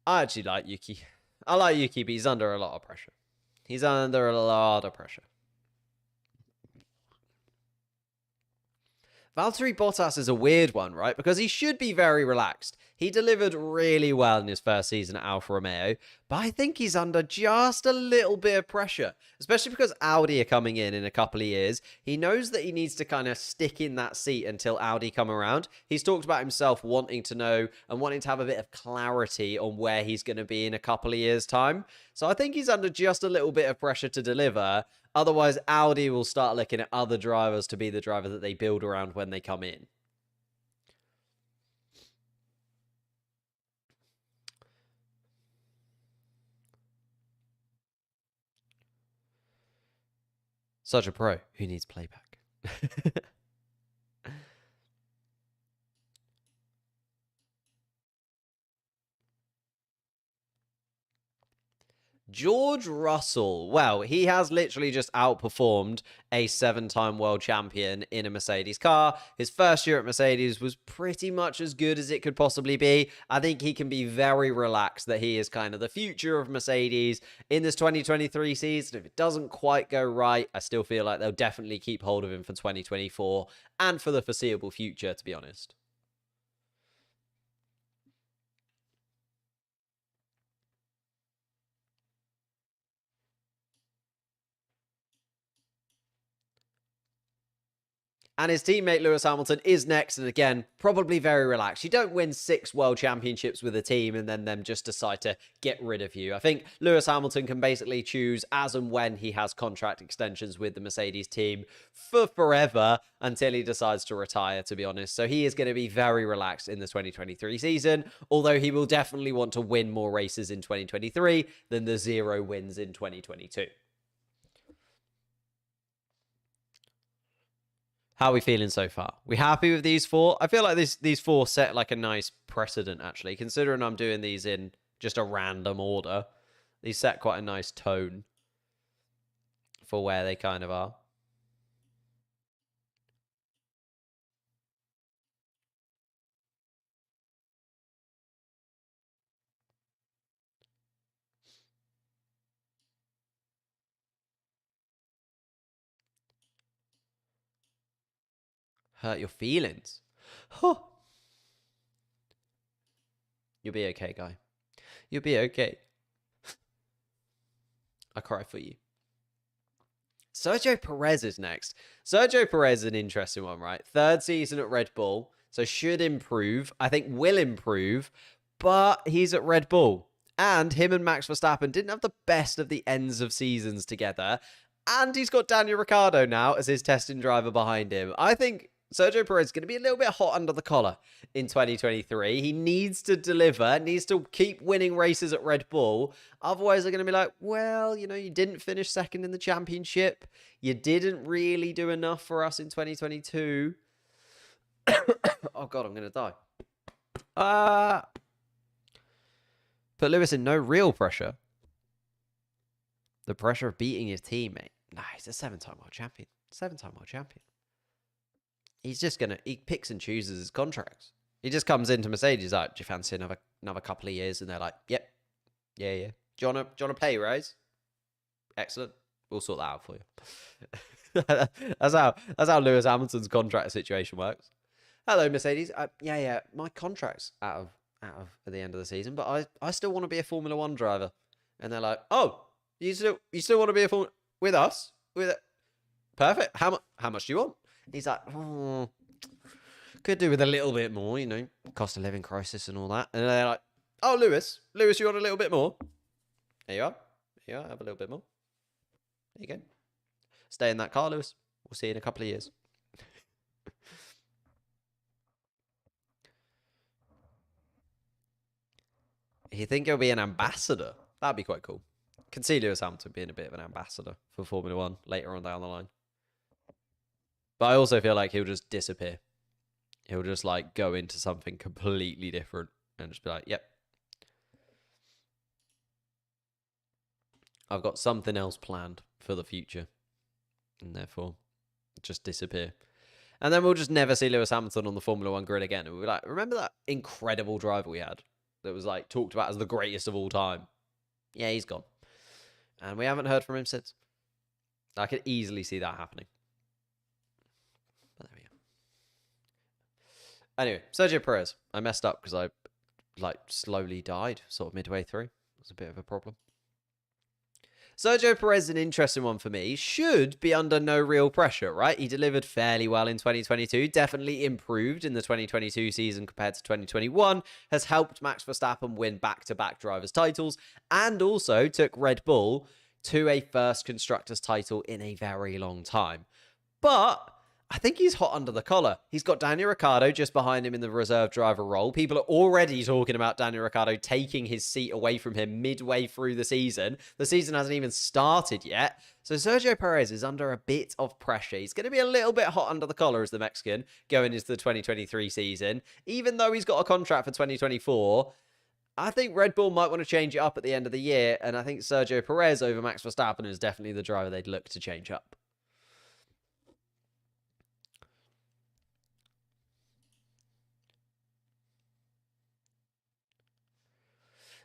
I actually like Yuki. I like Yuki, but he's under a lot of pressure. He's under a lot of pressure. Valtteri Bottas is a weird one, right? Because he should be very relaxed. He delivered really well in his first season at Alfa Romeo, but I think he's under just a little bit of pressure, especially because Audi are coming in a couple of years. He knows that he needs to kind of stick in that seat until Audi come around. He's talked about himself wanting to know and wanting to have a bit of clarity on where he's going to be in a couple of years' time. So I think he's under just a little bit of pressure to deliver. Otherwise, Audi will start looking at other drivers to be the driver that they build around when they come in. Such a pro. Who needs playback? George Russell. Well, he has literally just outperformed a 7-time world champion in a Mercedes car. His first year at Mercedes was pretty much as good as it could possibly be. I think he can be very relaxed that he is kind of the future of Mercedes in this 2023 season. If it doesn't quite go right, I still feel like they'll definitely keep hold of him for 2024 and for the foreseeable future, to be honest. And his teammate Lewis Hamilton is next, and again, probably very relaxed. You don't win 6 world championships with a team and then them just decide to get rid of you. I think Lewis Hamilton can basically choose as and when he has contract extensions with the Mercedes team for forever until he decides to retire, to be honest. So he is going to be very relaxed in the 2023 season, although he will definitely want to win more races in 2023 than the 0 wins in 2022. How are we feeling so far? We happy with these 4? I feel like these 4 set like a nice precedent, actually. Considering I'm doing these in just a random order, these set quite a nice tone for where they kind of are. Hurt your feelings? Huh. You'll be okay, guy. You'll be okay. I cry for you. Sergio Perez is next. Sergio Perez is an interesting one, right? Third season at Red Bull, so should improve. I think will improve, but he's at Red Bull. And him and Max Verstappen didn't have the best of the ends of seasons together. And he's got Daniel Ricciardo now as his testing driver behind him. I think Sergio Perez is going to be a little bit hot under the collar in 2023. He needs to deliver, needs to keep winning races at Red Bull. Otherwise, they're going to be like, well, you know, you didn't finish second in the championship. You didn't really do enough for us in 2022. Oh, God, I'm going to die. Put Lewis in no real pressure. The pressure of beating his teammate. Nah, he's a 7-time world champion. 7-time world champion. He's just going to... He picks and chooses his contracts. He just comes into Mercedes like, do you fancy another couple of years? And they're like, yep. Yeah. Do you want a pay raise? Excellent. We'll sort that out for you. That's how Lewis Hamilton's contract situation works. Hello, Mercedes. Yeah. My contract's out of at the end of the season, but I still want to be a Formula One driver. And they're like, oh, you still want to be a Formula with us? Perfect. How much do you want? And he's like, could do with a little bit more, you know, cost of living crisis and all that. And they're like, oh, Lewis, you want a little bit more? There you are. Have a little bit more. There you go. Stay in that car, Lewis. We'll see you in a couple of years. You think he'll be an ambassador? That'd be quite cool. Can see Lewis Hamilton being a bit of an ambassador for Formula One later on down the line. But I also feel like he'll just disappear. He'll just like go into something completely different and just be like, yep. I've got something else planned for the future. And therefore, just disappear. And then we'll just never see Lewis Hamilton on the Formula One grid again. And we'll be like, remember that incredible driver we had that was like talked about as the greatest of all time? Yeah, he's gone. And we haven't heard from him since. I could easily see that happening. But there we go. Anyway, Sergio Perez. I messed up because I like slowly died sort of midway through. It was a bit of a problem. Sergio Perez is an interesting one for me. Should be under no real pressure, right? He delivered fairly well in 2022. Definitely improved in the 2022 season compared to 2021. Has helped Max Verstappen win back-to-back drivers' titles. And also took Red Bull to a first constructors' title in a very long time. But I think he's hot under the collar. He's got Daniel Ricciardo just behind him in the reserve driver role. People are already talking about Daniel Ricciardo taking his seat away from him midway through the season. The season hasn't even started yet. So Sergio Perez is under a bit of pressure. He's going to be a little bit hot under the collar as the Mexican going into the 2023 season. Even though he's got a contract for 2024, I think Red Bull might want to change it up at the end of the year. And I think Sergio Perez over Max Verstappen is definitely the driver they'd look to change up.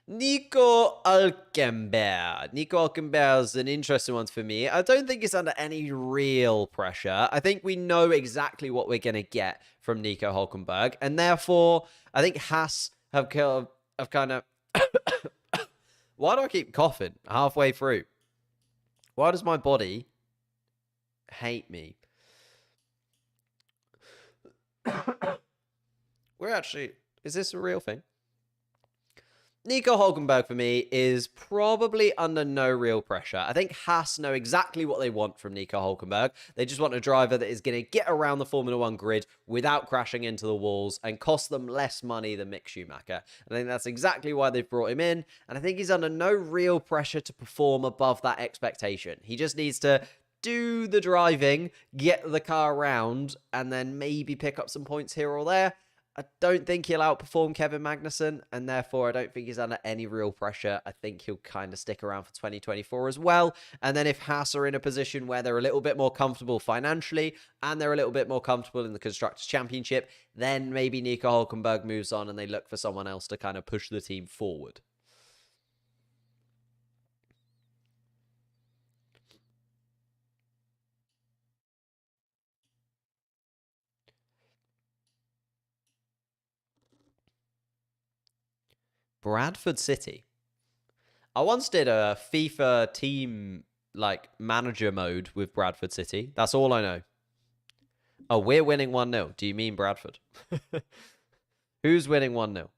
Nico Hülkenberg. Nico Hülkenberg is an interesting one for me. I don't think it's under any real pressure. I think we know exactly what we're going to get from Nico Hülkenberg. And therefore, I think Haas have kind of... Why do I keep coughing halfway through? Why does my body hate me? We're actually... Is this a real thing? Nico Hülkenberg for me is probably under no real pressure. I think Haas know exactly what they want from Nico Hülkenberg. They just want a driver that is going to get around the Formula One grid without crashing into the walls and cost them less money than Mick Schumacher. I think that's exactly why they've brought him in. And I think he's under no real pressure to perform above that expectation. He just needs to do the driving, get the car around, and then maybe pick up some points here or there. I don't think he'll outperform Kevin Magnussen, and therefore I don't think he's under any real pressure. I think he'll kind of stick around for 2024 as well. And then if Haas are in a position where they're a little bit more comfortable financially, and they're a little bit more comfortable in the Constructors' Championship, then maybe Nico Hülkenberg moves on and they look for someone else to kind of push the team forward. Bradford City. I once did a FIFA team like manager mode with Bradford City. That's all I know. Oh, we're winning 1-0. Do you mean Bradford? Who's winning 1-0?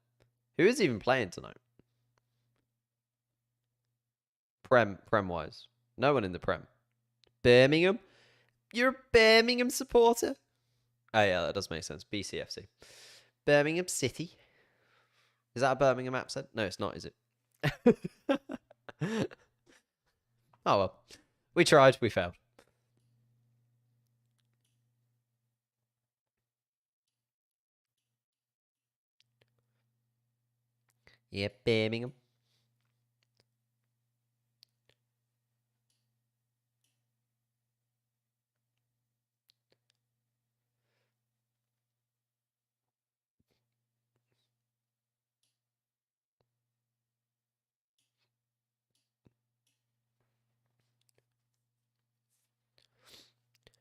Who is even playing tonight? Prem-wise. No one in the Prem. Birmingham? You're a Birmingham supporter? Oh, yeah, that does make sense. BCFC. Birmingham City. Is that a Birmingham accent? No, it's not, is it? Oh, well. We tried. We failed. Yeah, Birmingham.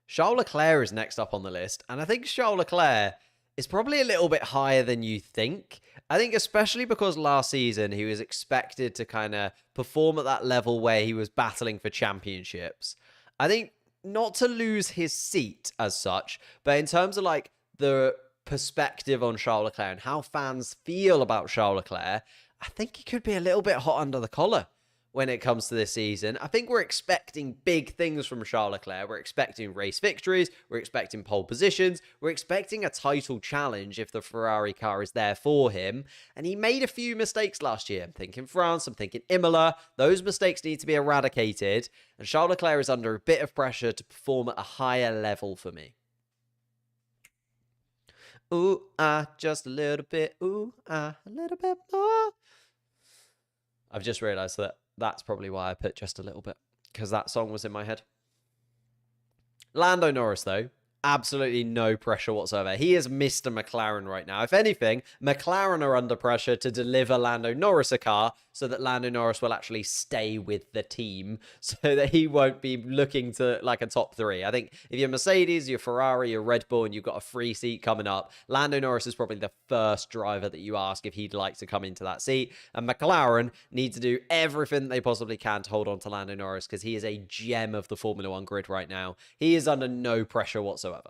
Charles Leclerc is next up on the list, and I think Charles Leclerc is probably a little bit higher than you think. I think especially because last season he was expected to kind of perform at that level where he was battling for championships. I think not to lose his seat as such, but in terms of like the perspective on Charles Leclerc and how fans feel about Charles Leclerc, I think he could be a little bit hot under the collar when it comes to this season. I think we're expecting big things from Charles Leclerc. We're expecting race victories. We're expecting pole positions. We're expecting a title challenge if the Ferrari car is there for him. And he made a few mistakes last year. I'm thinking France. I'm thinking Imola. Those mistakes need to be eradicated. And Charles Leclerc is under a bit of pressure to perform at a higher level for me. Ooh, just a little bit. Ooh, a little bit more. I've just realized that that's probably why I put just a little bit, because that song was in my head. Lando Norris, though, absolutely no pressure whatsoever. He is Mr. McLaren right now. If anything, McLaren are under pressure to deliver Lando Norris a car so that Lando Norris will actually stay with the team so that he won't be looking to like a top three. I think if you're Mercedes, you're Ferrari, you're Red Bull, and you've got a free seat coming up, Lando Norris is probably the first driver that you ask if he'd like to come into that seat. And McLaren need to do everything they possibly can to hold on to Lando Norris because he is a gem of the Formula One grid right now. He is under no pressure whatsoever.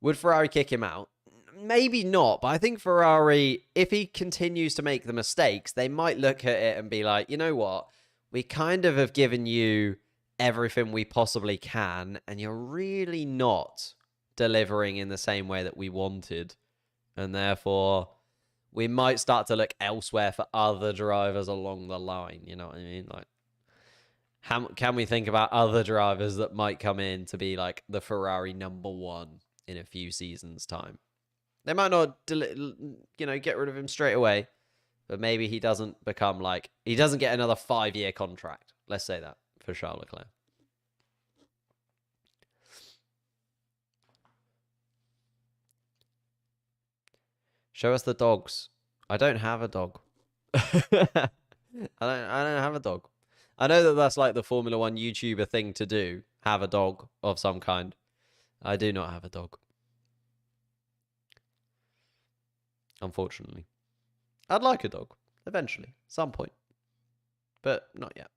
Would Ferrari kick him out? Maybe not, but I think Ferrari, if he continues to make the mistakes, they might look at it and be like, you know what? We kind of have given you everything we possibly can, and you're really not delivering in the same way that we wanted. And therefore, we might start to look elsewhere for other drivers along the line. You know what I mean? Like, how can we think about other drivers that might come in to be like the Ferrari #1 in a few seasons' time? They might not, get rid of him straight away, but maybe he doesn't become like, he doesn't get another 5-year contract. Let's say that for Charles Leclerc. Show us the dogs. I don't have a dog. I don't have a dog. I know that that's like the Formula One YouTuber thing to do. Have a dog of some kind. I do not have a dog. Unfortunately. I'd like a dog. Eventually. Some point. But not yet.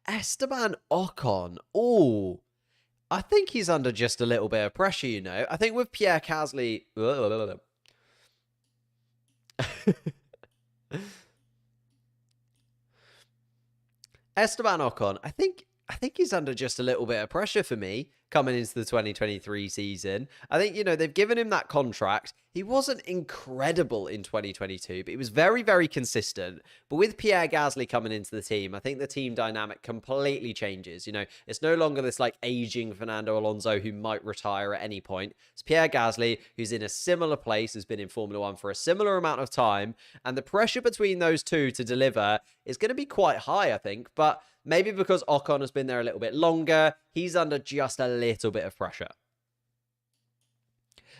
Esteban Ocon. Oh. I think he's under just a little bit of pressure, you know. I think with Pierre Gasly... Esteban Ocon, I think he's under just a little bit of pressure for me coming into the 2023 season. I think, they've given him that contract. He wasn't incredible in 2022, but he was very, very consistent. But with Pierre Gasly coming into the team, I think the team dynamic completely changes. It's no longer this like aging Fernando Alonso who might retire at any point. It's Pierre Gasly who's in a similar place, has been in Formula One for a similar amount of time. And the pressure between those two to deliver is going to be quite high, I think. But maybe because Ocon has been there a little bit longer, he's under just a little bit of pressure.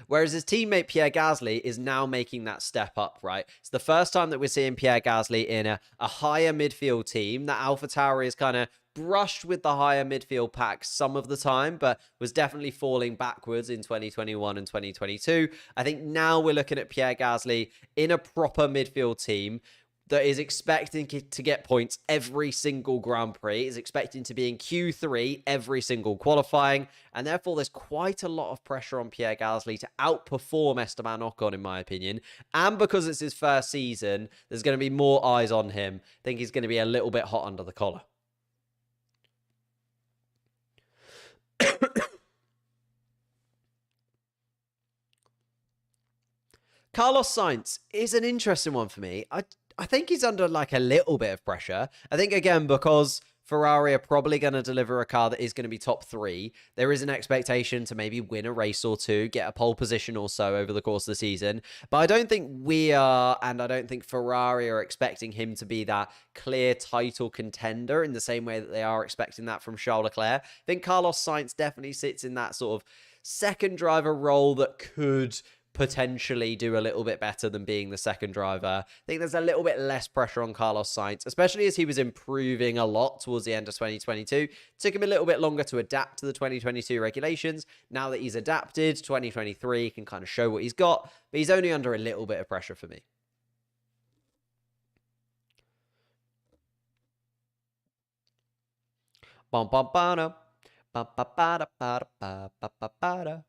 Whereas his teammate Pierre Gasly is now making that step up, right? It's the first time that we're seeing Pierre Gasly in a higher midfield team that AlphaTauri is kind of brushed with the higher midfield pack some of the time, but was definitely falling backwards in 2021 and 2022. I think now we're looking at Pierre Gasly in a proper midfield team that is expecting to get points every single Grand Prix, is expecting to be in Q3 every single qualifying, and therefore there's quite a lot of pressure on Pierre Gasly to outperform Esteban Ocon, in my opinion. And because it's his first season, there's going to be more eyes on him. I think he's going to be a little bit hot under the collar. Carlos Sainz is an interesting one for me. I think he's under like a little bit of pressure. I think, again, because Ferrari are probably going to deliver a car that is going to be top 3, there is an expectation to maybe win a race or two, get a pole position or so over the course of the season. But I don't think we are, and I don't think Ferrari are expecting him to be that clear title contender in the same way that they are expecting that from Charles Leclerc. I think Carlos Sainz definitely sits in that sort of second driver role that could potentially do a little bit better than being the second driver. I think there's a little bit less pressure on Carlos Sainz, especially as he was improving a lot towards the end of 2022. Took him a little bit longer to adapt to the 2022 regulations. Now that he's adapted, 2023 can kind of show what he's got, but he's only under a little bit of pressure for me. Bum bum ba ba ba ba ba ba ba ba ba.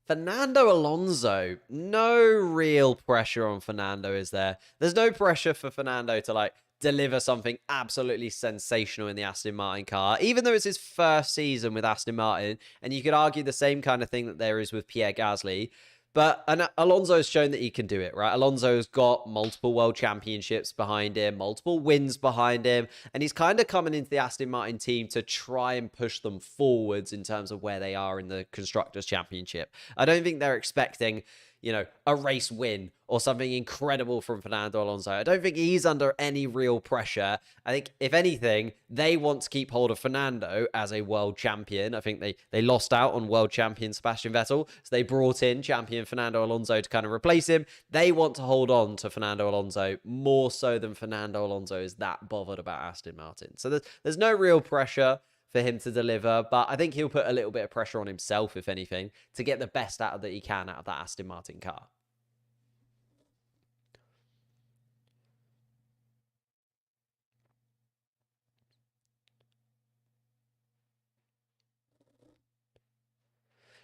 Fernando Alonso, no real pressure on Fernando, is there? There's no pressure for Fernando to like deliver something absolutely sensational in the Aston Martin car, even though it's his first season with Aston Martin, and you could argue the same kind of thing that there is with Pierre Gasly. But Alonso's shown that he can do it, right? Alonso's got multiple world championships behind him, multiple wins behind him, and he's kind of coming into the Aston Martin team to try and push them forwards in terms of where they are in the Constructors' Championship. I don't think they're expecting, you know, a race win or something incredible from Fernando Alonso. I don't think he's under any real pressure. I think, if anything, they want to keep hold of Fernando as a world champion. I think they lost out on world champion Sebastian Vettel, so they brought in champion Fernando Alonso to kind of replace him. They want to hold on to Fernando Alonso more so than Fernando Alonso is that bothered about Aston Martin. So there's no real pressure for him to deliver, but I think he'll put a little bit of pressure on himself, if anything, to get the best out of that he can out of that Aston Martin car.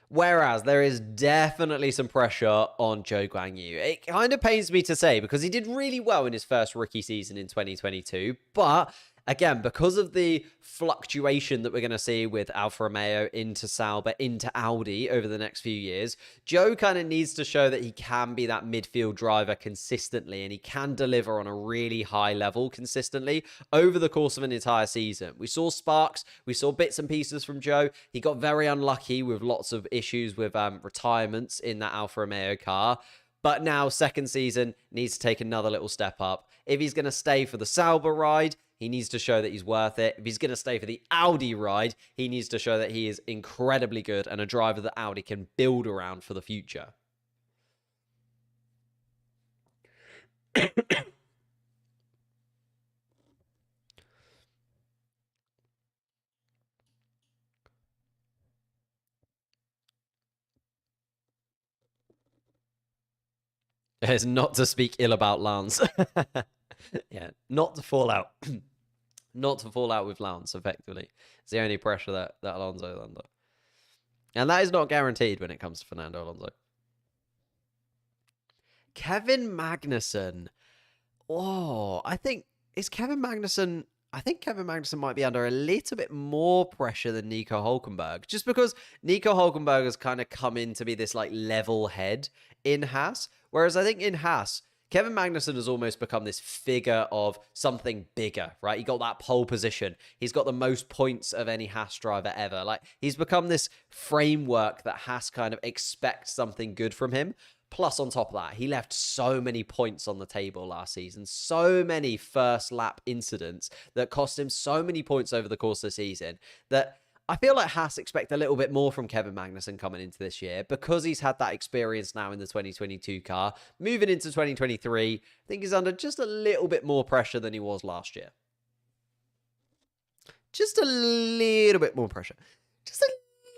Whereas there is definitely some pressure on Zhou Guanyu. It kind of pains me to say because he did really well in his first rookie season in 2022, but again, because of the fluctuation that we're going to see with Alfa Romeo into Sauber, into Audi over the next few years, Zhou kind of needs to show that he can be that midfield driver consistently and he can deliver on a really high level consistently over the course of an entire season. We saw sparks, we saw bits and pieces from Zhou. He got very unlucky with lots of issues with retirements in that Alfa Romeo car. But now, second season, needs to take another little step up. If he's going to stay for the Sauber ride, he needs to show that he's worth it. If he's going to stay for the Audi ride, he needs to show that he is incredibly good and a driver that Audi can build around for the future. It's not to speak ill about Lance. Yeah, not to fall out. Not to fall out with Lance, effectively. It's the only pressure that Alonso is under. And that is not guaranteed when it comes to Fernando Alonso. Kevin Magnussen. Oh, I think Kevin Magnussen might be under a little bit more pressure than Nico Hulkenberg, just because Nico Hulkenberg has kind of come in to be this like level head in Haas, whereas I think in Haas, Kevin Magnussen has almost become this figure of something bigger, right? He got that pole position. He's got the most points of any Haas driver ever. Like, he's become this framework that Haas kind of expects something good from him. Plus, on top of that, he left so many points on the table last season, so many first lap incidents that cost him so many points over the course of the season that I feel like Haas expect a little bit more from Kevin Magnussen coming into this year because he's had that experience now in the 2022 car. Moving into 2023, I think he's under just a little bit more pressure than he was last year. Just a little bit more pressure. Just a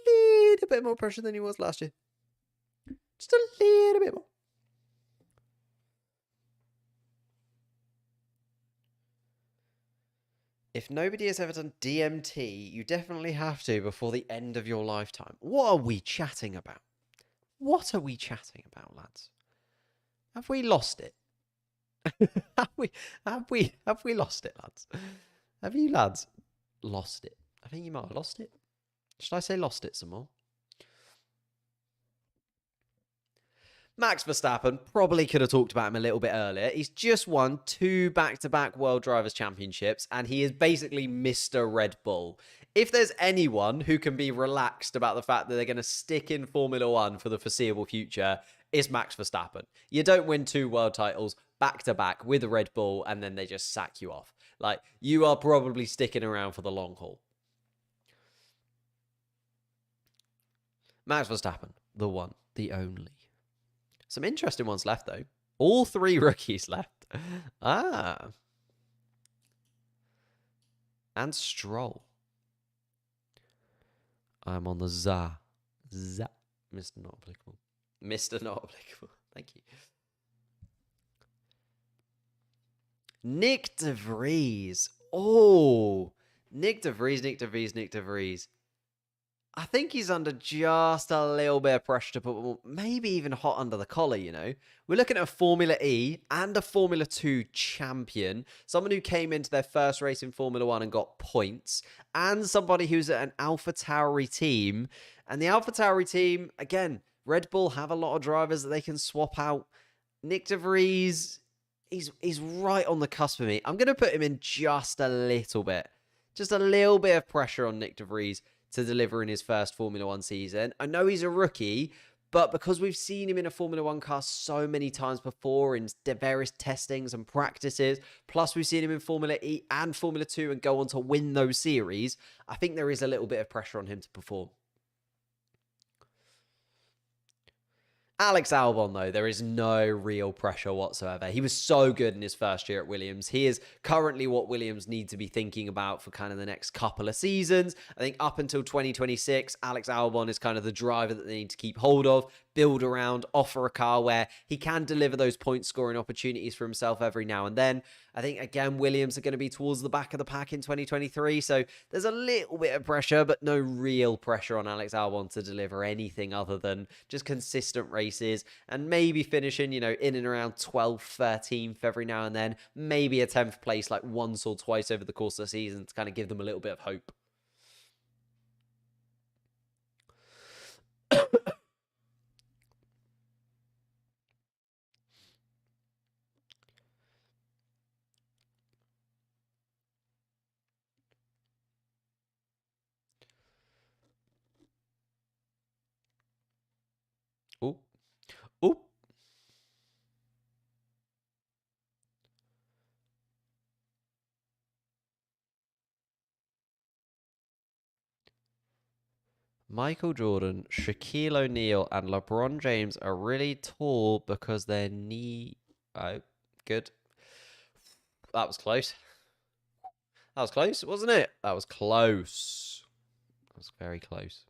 little bit more pressure than he was last year. Just a little bit more. If nobody has ever done DMT, you definitely have to before the end of your lifetime. What are we chatting about? What are we chatting about, lads? Have we lost it? have we lost it, lads? Have you lads lost it? I think you might have lost it. Should I say lost it some more? Max Verstappen, probably could have talked about him a little bit earlier. He's just won 2 back-to-back World Drivers' Championships, and he is basically Mr. Red Bull. If there's anyone who can be relaxed about the fact that they're going to stick in Formula One for the foreseeable future, it's Max Verstappen. You don't win 2 world titles back-to-back with a Red Bull, and then they just sack you off. Like, you are probably sticking around for the long haul. Max Verstappen, the one, the only. Some interesting ones left, though. All 3 rookies left. Ah. And Stroll. I'm on the za. Za. Mr. Not Applicable. Mr. Not Applicable. Thank you. Nick de Vries. Oh. Nick de Vries. I think he's under just a little bit of pressure to put maybe even hot under the collar, you know. We're looking at a Formula E and a Formula 2 champion, someone who came into their first race in Formula 1 and got points, and somebody who's at an AlphaTauri team. And the AlphaTauri team, again, Red Bull have a lot of drivers that they can swap out. Nick de Vries, he's right on the cusp of me. I'm going to put him in just a little bit. Just a little bit of pressure on Nick de Vries to deliver in his first Formula 1 season. I know he's a rookie, but because we've seen him in a Formula 1 car so many times before in various testings and practices, plus we've seen him in Formula E and Formula 2 and go on to win those series, I think there is a little bit of pressure on him to perform. Alex Albon, though, there is no real pressure whatsoever. He was so good in his first year at Williams. He is currently what Williams need to be thinking about for kind of the next couple of seasons. I think up until 2026, Alex Albon is kind of the driver that they need to keep hold of, build around, offer a car where he can deliver those point-scoring opportunities for himself every now and then. I think, again, Williams are going to be towards the back of the pack in 2023, so there's a little bit of pressure, but no real pressure on Alex Albon to deliver anything other than just consistent races and maybe finishing, you know, in and around 12th, 13th every now and then, maybe a 10th place like once or twice over the course of the season to kind of give them a little bit of hope. Ooh. Ooh. Michael Jordan, Shaquille O'Neal, and LeBron James are really tall because their knee... Oh, good. That was close. That was close, wasn't it? That was close. That was very close.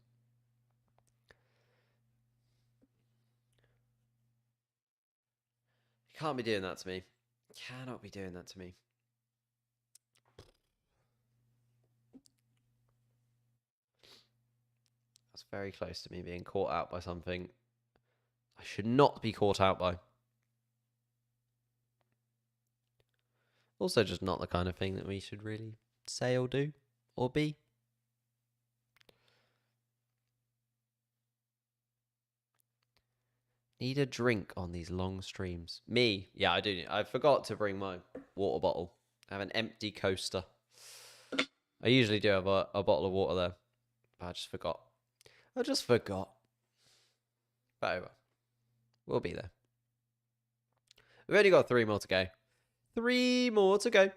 You can't be doing that to me. You cannot be doing that to me. That's very close to me being caught out by something I should not be caught out by. Also just not the kind of thing that we should really say or do or be. Need a drink on these long streams. Me? Yeah, I do. I forgot to bring my water bottle. I have an empty coaster. I usually do have a bottle of water there. But I just forgot. But over. We'll be there. We've only got 3 more to go. 3 more to go.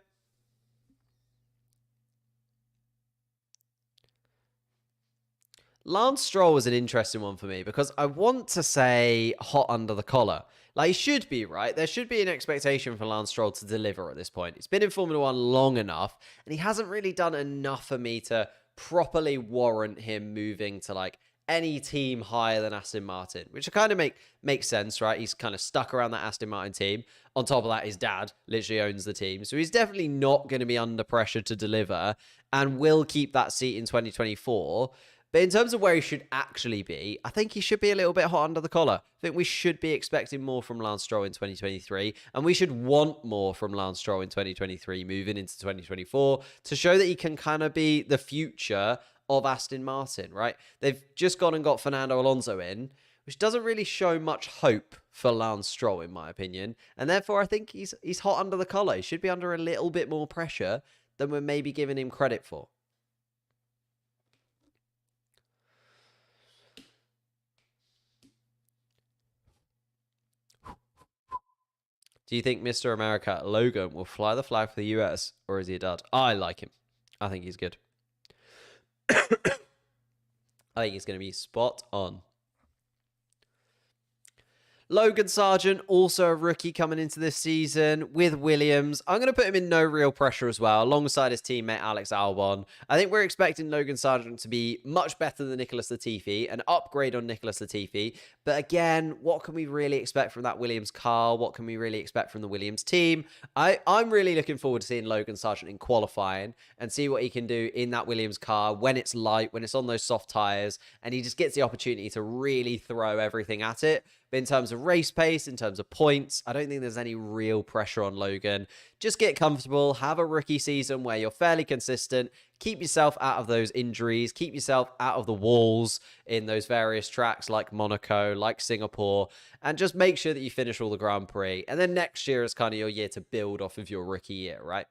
Lance Stroll was an interesting one for me because I want to say hot under the collar. Like, he should be, right? There should be an expectation for Lance Stroll to deliver at this point. He's been in Formula 1 long enough, and he hasn't really done enough for me to properly warrant him moving to, like, any team higher than Aston Martin, which kind of makes sense, right? He's kind of stuck around that Aston Martin team. On top of that, his dad literally owns the team. So he's definitely not going to be under pressure to deliver and will keep that seat in 2024. But in terms of where he should actually be, I think he should be a little bit hot under the collar. I think we should be expecting more from Lance Stroll in 2023, and we should want more from Lance Stroll in 2023 moving into 2024 to show that he can kind of be the future of Aston Martin, right? They've just gone and got Fernando Alonso in, which doesn't really show much hope for Lance Stroll, in my opinion. And therefore, I think he's hot under the collar. He should be under a little bit more pressure than we're maybe giving him credit for. Do you think Mr. America Logan will fly the flag for the US, or is he a dud? I like him. I think he's good. I think he's going to be spot on. Logan Sargent, also a rookie coming into this season with Williams. I'm going to put him in no real pressure as well, alongside his teammate Alex Albon. I think we're expecting Logan Sargent to be much better than Nicholas Latifi, an upgrade on Nicholas Latifi. But again, what can we really expect from that Williams car? What can we really expect from the Williams team? I'm really looking forward to seeing Logan Sargent in qualifying and see what he can do in that Williams car when it's light, when it's on those soft tyres, and he just gets the opportunity to really throw everything at it. But in terms of race pace, in terms of points, I don't think there's any real pressure on Logan. Just get comfortable, have a rookie season where you're fairly consistent, keep yourself out of those injuries, keep yourself out of the walls in those various tracks like Monaco, like Singapore, and just make sure that you finish all the Grand Prix. And then next year is kind of your year to build off of your rookie year, right?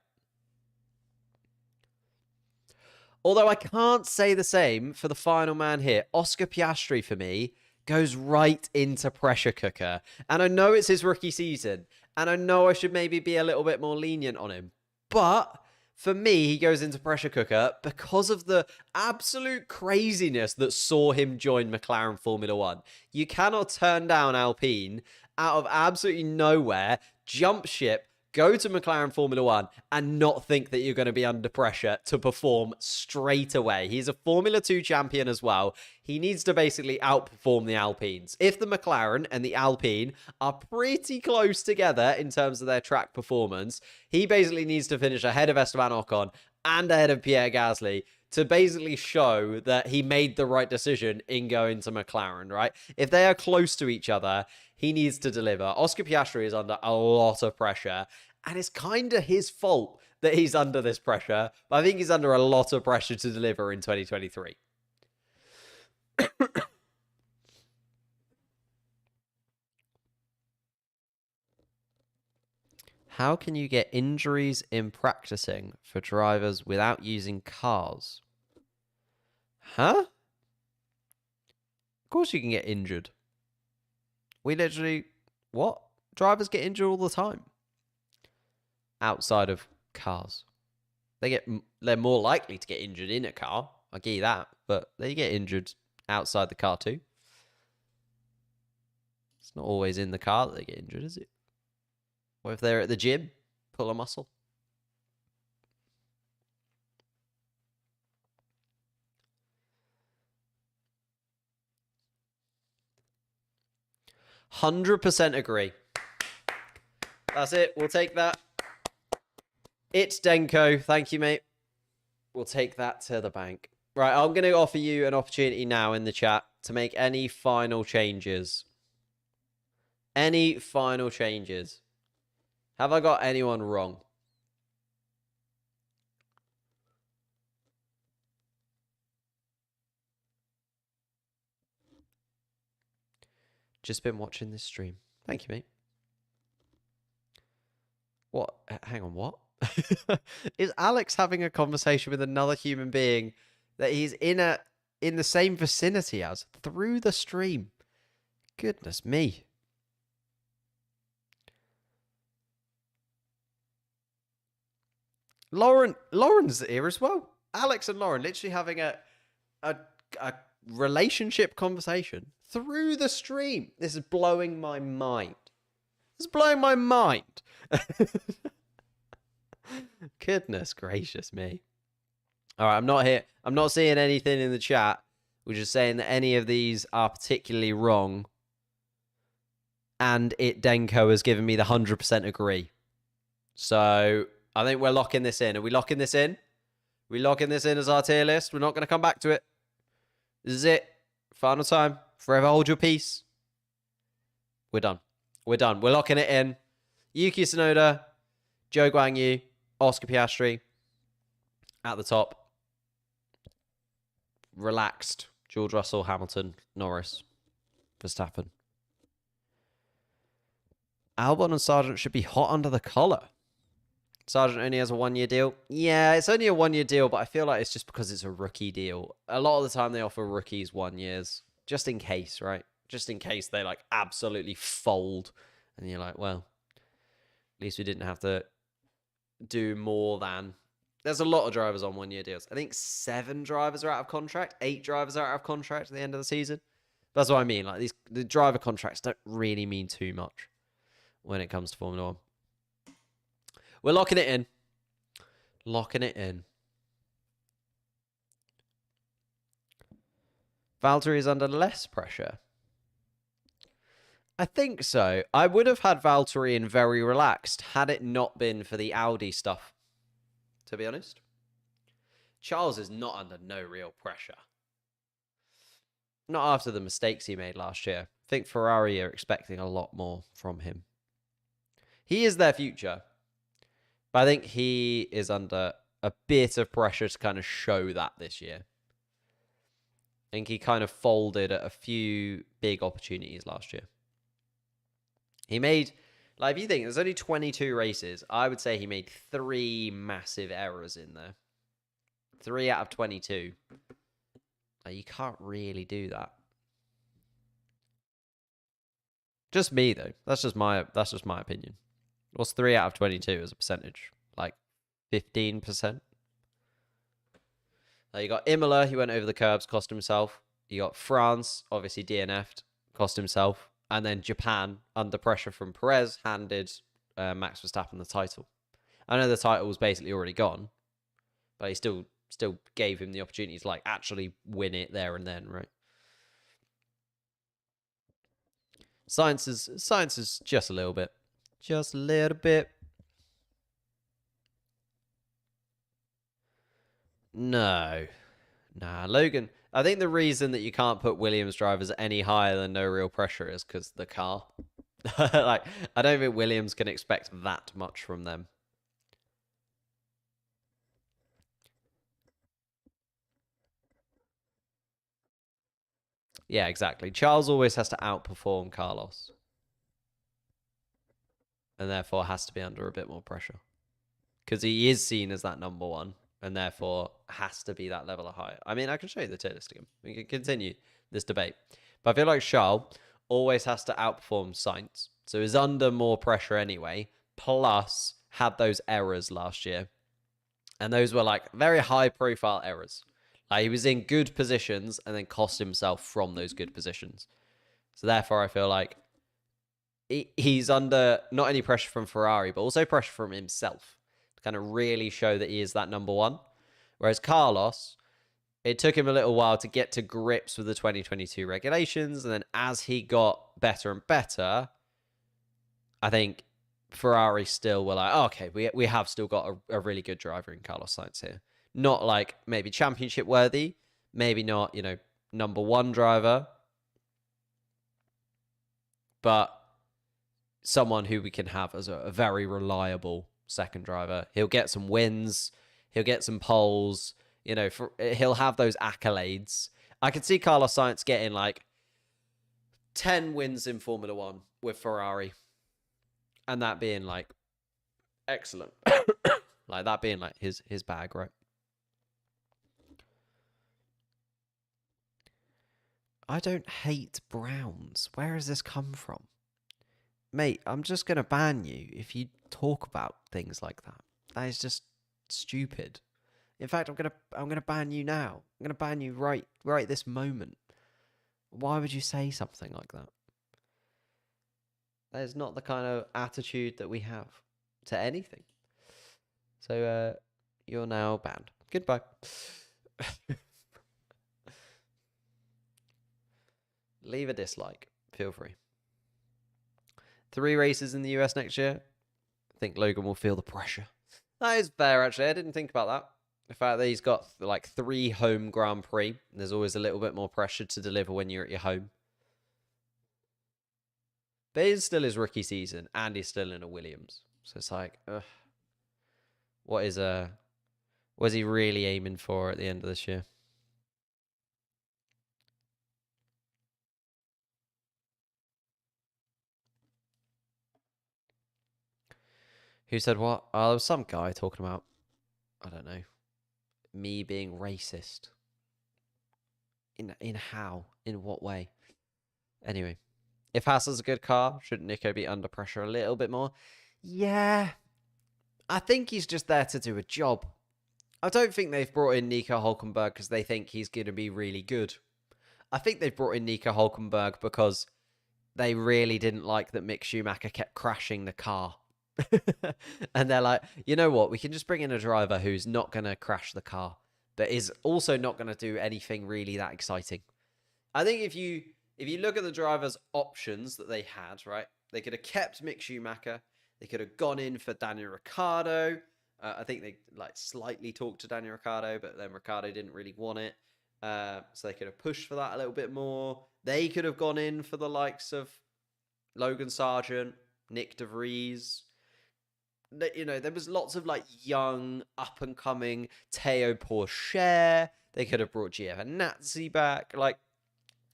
Although I can't say the same for the final man here. Oscar Piastri, for me, goes right into pressure cooker. And I know it's his rookie season, and I know I should maybe be a little bit more lenient on him. But for me, he goes into pressure cooker because of the absolute craziness that saw him join McLaren Formula 1. You cannot turn down Alpine out of absolutely nowhere, jump ship, go to McLaren Formula 1 and not think that you're going to be under pressure to perform straight away. He's a Formula 2 champion as well. He needs to basically outperform the Alpines. If the McLaren and the Alpine are pretty close together in terms of their track performance, he basically needs to finish ahead of Esteban Ocon and ahead of Pierre Gasly to basically show that he made the right decision in going to McLaren, right? If they are close to each other, he needs to deliver. Oscar Piastri is under a lot of pressure, and it's kind of his fault that he's under this pressure, but I think he's under a lot of pressure to deliver in 2023. How can you get injuries in practicing for drivers without using cars? Huh? Of course you can get injured. We literally... What? Drivers get injured all the time. Outside of cars. They're more likely to get injured in a car. I'll give you that. But they get injured outside the car too. It's not always in the car that they get injured, is it? Or if they're at the gym, pull a muscle. "100% agree." That's it. We'll take that. It's Denko. Thank you, mate. We'll take that to the bank. Right, I'm going to offer you an opportunity now in the chat to make any final changes. Any final changes? Have I got anyone wrong? Just been watching this stream. Thank you, mate. What? Hang on, what? Is Alex having a conversation with another human being that he's in the same vicinity as through the stream? Goodness me. Lauren's here as well. Alex and Lauren literally having a, a relationship conversation through the stream. This is blowing my mind. This is blowing my mind. Goodness gracious me. All right, I'm not here. I'm not seeing anything in the chat which is saying that any of these are particularly wrong. And Denko has given me the 100% agree. So I think we're locking this in. Are we locking this in? We locking this in as our tier list. We're not going to come back to it. This is it. Final time. Forever hold your peace. We're done. We're done. We're locking it in. Yuki Tsunoda, Zhou Guanyu, Oscar Piastri at the top. Relaxed. George Russell, Hamilton, Norris, Verstappen. Albon and Sargent should be hot under the collar. Sargent only has a 1-year deal. Yeah, it's only a 1-year deal, but I feel like it's just because it's a rookie deal. A lot of the time they offer rookies 1 years, just in case, right? Just in case they like absolutely fold. And you're like, well, at least we didn't have to do more than. There's a lot of drivers on 1-year deals. I think 7 drivers are out of contract. 8 drivers are out of contract at the end of the season. That's what I mean. Like the driver contracts don't really mean too much when it comes to Formula 1. We're locking it in. Locking it in. Valtteri is under less pressure. I think so. I would have had Valtteri in very relaxed had it not been for the Audi stuff, to be honest. Charles is not under no real pressure. Not after the mistakes he made last year. I think Ferrari are expecting a lot more from him. He is their future. But I think he is under a bit of pressure to kind of show that this year. I think he kind of folded at a few big opportunities last year. He made, like, if you think there's only 22 races, I would say he made 3 massive errors in there. 3 out of 22. Like, you can't really do that. Just me though. That's just my opinion. What's 3 out of 22 as a percentage? Like 15%? You got Imola, he went over the curbs, cost himself. You got France, obviously DNF'd, cost himself. And then Japan, under pressure from Perez, handed Max Verstappen the title. I know the title was basically already gone, but he still gave him the opportunity to like actually win it there and then, right? Science is just a little bit. Just a little bit. No. Nah, Logan. I think the reason that you can't put Williams drivers any higher than no real pressure is because the car. Like, I don't think Williams can expect that much from them. Yeah, exactly. Charles always has to outperform Carlos. And therefore has to be under a bit more pressure. Because he is seen as that number one. And therefore has to be that level of higher. I mean, I can show you the tier list again. We can continue this debate. But I feel like Charles always has to outperform Sainz. So he's under more pressure anyway. Plus had those errors last year. And those were like very high profile errors. Like he was in good positions and then cost himself from those good positions. So therefore I feel like he's under not any pressure from Ferrari, but also pressure from himself to kind of really show that he is that number one. Whereas Carlos, it took him a little while to get to grips with the 2022 regulations. And then as he got better and better, I think Ferrari still were like, oh, okay, we have still got a really good driver in Carlos Sainz here. Not like maybe championship worthy, maybe not, number one driver, but someone who we can have as a very reliable second driver. He'll get some wins. He'll get some poles. He'll have those accolades. I could see Carlos Sainz getting like 10 wins in Formula One with Ferrari. And that being like excellent. Like that being like his bag, right? I don't hate Browns. Where has this come from? Mate, I'm just going to ban you if you talk about things like that. That is just stupid. In fact, I'm gonna ban you now. I'm gonna ban you right this moment. Why would you say something like that? That is not the kind of attitude that we have to anything. So you're now banned. Goodbye. Leave a dislike. Feel free. 3 races in the US next year. I think Logan will feel the pressure. That is fair, actually. I didn't think about that. The fact that he's got like 3 home Grand Prix. There's always a little bit more pressure to deliver when you're at your home. But it's still his rookie season, and he's still in a Williams. So it's like, what is he really aiming for at the end of this year? Who said what? Oh, there was some guy talking about, I don't know, me being racist. In how? In what way? Anyway, if Hassel's a good car, shouldn't Nico be under pressure a little bit more? Yeah. I think he's just there to do a job. I don't think they've brought in Nico Hulkenberg because they think he's going to be really good. I think they've brought in Nico Hulkenberg because they really didn't like that Mick Schumacher kept crashing the car. And they're like, you know what? We can just bring in a driver who's not going to crash the car, but is also not going to do anything really that exciting. I think if you look at the drivers' options that they had, right, they could have kept Mick Schumacher. They could have gone in for Daniel Ricciardo. I think they like slightly talked to Daniel Ricciardo, but then Ricciardo didn't really want it. So they could have pushed for that a little bit more. They could have gone in for the likes of Logan Sargent, Nick De Vries. You know, there was lots of like young, up and coming Teo Pourchaire. They could have brought Giovinazzi back. Like,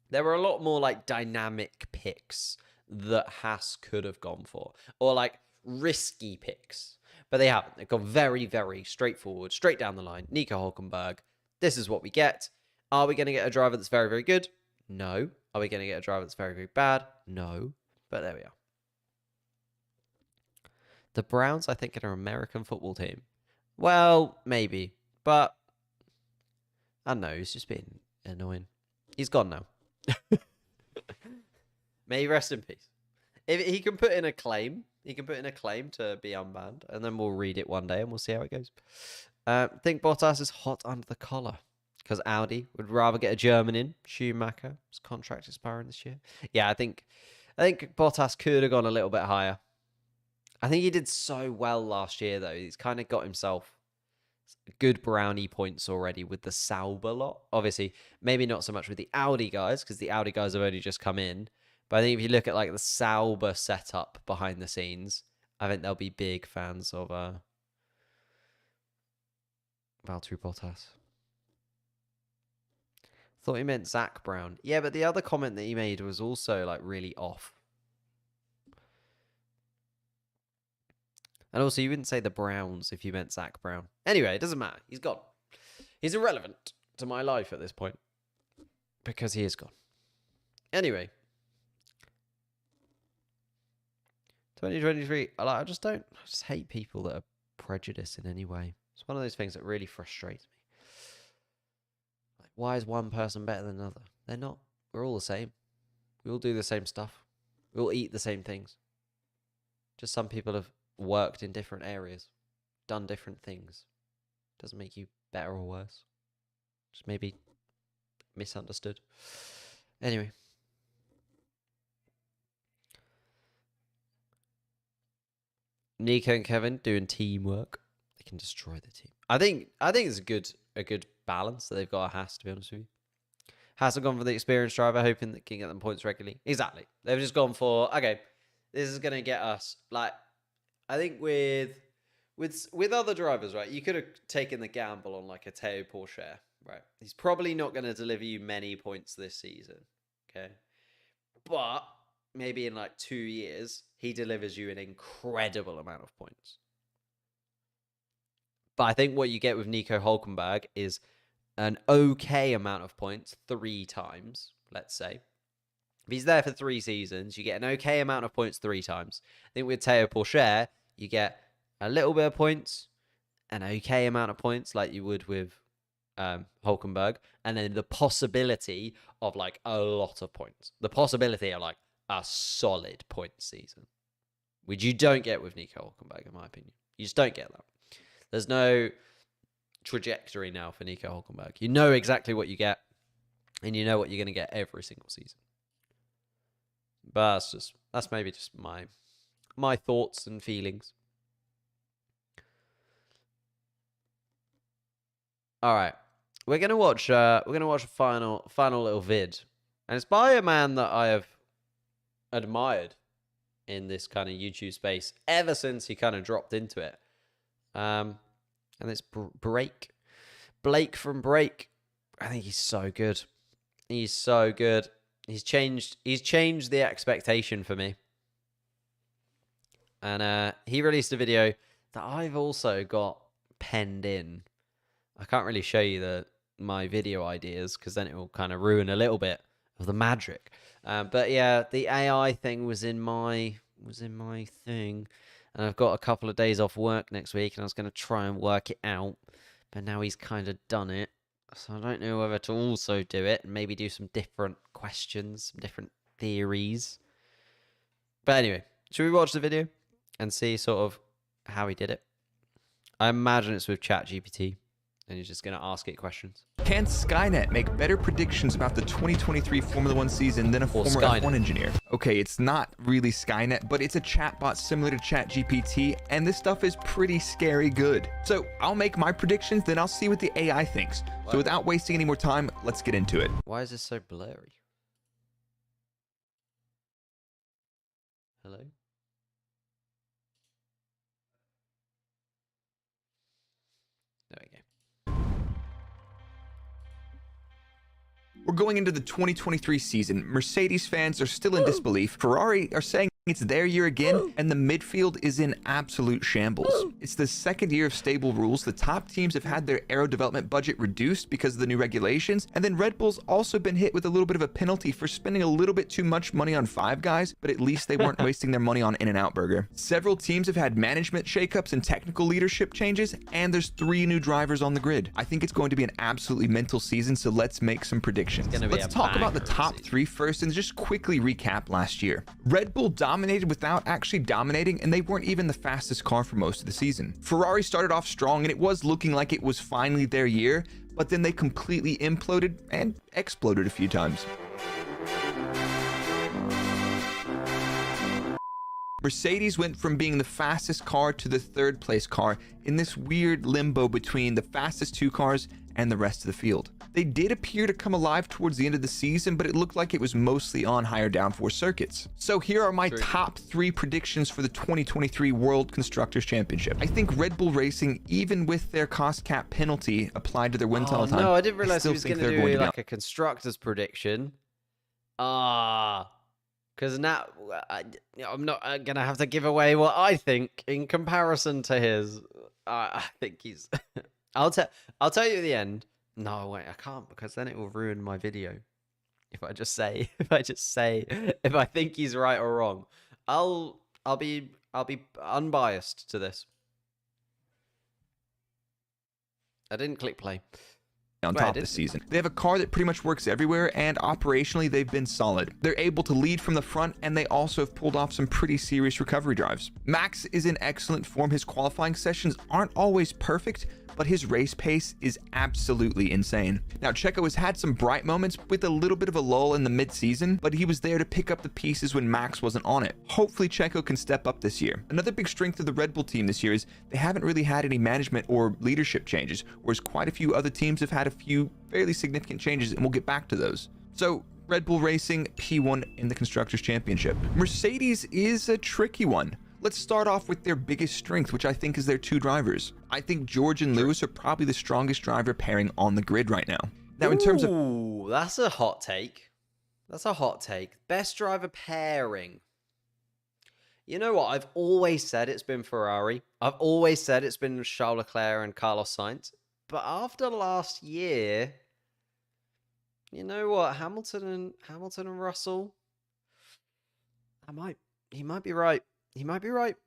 there were a lot more like dynamic picks that Haas could have gone for, or like risky picks, but they haven't. They've gone very, very straightforward, straight down the line. Nico Hulkenberg. This is what we get. Are we going to get a driver that's very, very good? No. Are we going to get a driver that's very, very bad? No. But there we are. The Browns, I think, are an American football team. Well, maybe. But I don't know. He's just been annoying. He's gone now. May he rest in peace. If he can put in a claim, to be unbanned, and then we'll read it one day and we'll see how it goes. Think Bottas is hot under the collar because Audi would rather get a German in. Schumacher, his contract expiring this year. Yeah, I think Bottas could have gone a little bit higher. I think he did so well last year, though. He's kind of got himself good brownie points already with the Sauber lot. Obviously, maybe not so much with the Audi guys, because the Audi guys have only just come in. But I think if you look at like the Sauber setup behind the scenes, I think they'll be big fans of Valtteri Bottas. Thought he meant Zach Brown. Yeah, but the other comment that he made was also like really off. And also, you wouldn't say the Browns if you meant Zach Brown. Anyway, it doesn't matter. He's gone. He's irrelevant to my life at this point. Because he is gone. Anyway. 2023. I just hate people that are prejudiced in any way. It's one of those things that really frustrates me. Like, why is one person better than another? They're not. We're all the same. We all do the same stuff. We all eat the same things. Just some people have worked in different areas, done different things. Doesn't make you better or worse. Just maybe misunderstood. Anyway. Nico and Kevin doing teamwork. They can destroy the team. I think it's a good balance that they've got at Haas, to be honest with you. Haas have gone for the experienced driver, hoping that can get them points regularly. Exactly. They've just gone for, okay, this is going to get us, like, I think with other drivers, right, you could have taken the gamble on like a Teo Pourchaire, right? He's probably not going to deliver you many points this season, okay? But maybe in like 2 years, he delivers you an incredible amount of points. But I think what you get with Nico Hulkenberg is an okay amount of points 3 times, let's say. If he's there for 3 seasons, you get an okay amount of points 3 times. I think with Teo Pourchaire, you get a little bit of points, an okay amount of points like you would with Hulkenberg, and then the possibility of like a lot of points. The possibility of like a solid point season, which you don't get with Nico Hulkenberg, in my opinion. You just don't get that. There's no trajectory now for Nico Hulkenberg. You know exactly what you get, and you know what you're going to get every single season. But that's maybe just my thoughts and feelings. All right, we're gonna watch a final little vid, and it's by a man that I have admired in this kind of YouTube space ever since he kind of dropped into it. And it's Blake from Break. I think he's so good. He's so good. He's changed the expectation for me. And he released a video that I've also got penned in. I can't really show you my video ideas because then it will kind of ruin a little bit of the magic. But yeah, the AI thing was in my thing, and I've got a couple of days off work next week, and I was going to try and work it out, but now he's kind of done it, so I don't know whether to also do it and maybe do some different questions, some different theories. But anyway, should we watch the video and see sort of how he did it? I imagine it's with ChatGPT. And he's just going to ask it questions. Can Skynet make better predictions about the 2023 Formula One season than a former F1 engineer? Okay, it's not really Skynet, but it's a chatbot similar to ChatGPT, and this stuff is pretty scary good. So I'll make my predictions, then I'll see what the AI thinks. What? So without wasting any more time, let's get into it. Why is this so blurry? Hello? There we go. We're going into the 2023 season. Mercedes fans are still in disbelief. Ferrari are saying it's their year again, and the midfield is in absolute shambles. It's the second year of stable rules. The top teams have had their aero development budget reduced because of the new regulations, and then Red Bull's also been hit with a little bit of a penalty for spending a little bit too much money on Five Guys, but at least they weren't wasting their money on In-N-Out Burger. Several teams have had management shakeups and technical leadership changes, and there's 3 new drivers on the grid. I think it's going to be an absolutely mental season, so let's make some predictions. Let's talk about the top 3 first and just quickly recap last year. Red Bull dominated without actually dominating, and they weren't even the fastest car for most of the season. Ferrari started off strong, and it was looking like it was finally their year, but then they completely imploded and exploded a few times. Mercedes went from being the fastest car to the 3rd place car in this weird limbo between the fastest 2 cars and the rest of the field. They did appear to come alive towards the end of the season, but it looked like it was mostly on higher downforce circuits. So here are my top 3 predictions for the 2023 World Constructors Championship. I think Red Bull Racing, even with their cost cap penalty applied to their win tunnel time, no, I didn't realize he was going to do like a constructor's prediction. Because now I'm not going to have to give away what I think in comparison to his. I think he's. I'll tell you at the end. No, wait, I can't because then it will ruin my video. If I think he's right or wrong, I'll be unbiased to this. I didn't click play. On top this season. They have a car that pretty much works everywhere, and operationally they've been solid. They're able to lead from the front, and they also have pulled off some pretty serious recovery drives. Max is in excellent form. His qualifying sessions aren't always perfect, but his race pace is absolutely insane. Now, Checo has had some bright moments with a little bit of a lull in the mid-season, but he was there to pick up the pieces when Max wasn't on it. Hopefully, Checo can step up this year. Another big strength of the Red Bull team this year is they haven't really had any management or leadership changes, whereas quite a few other teams have had a few fairly significant changes, and we'll get back to those. So, Red Bull Racing, P1 in the Constructors' Championship. Mercedes is a tricky one. Let's start off with their biggest strength, which I think is their 2 drivers. I think George and Lewis are probably the strongest driver pairing on the grid right now. Now, in terms of... Ooh, that's a hot take. That's a hot take. Best driver pairing. You know what? I've always said it's been Ferrari. I've always said it's been Charles Leclerc and Carlos Sainz. But after last year, you know what? Hamilton and Russell. He might be right. He might be right.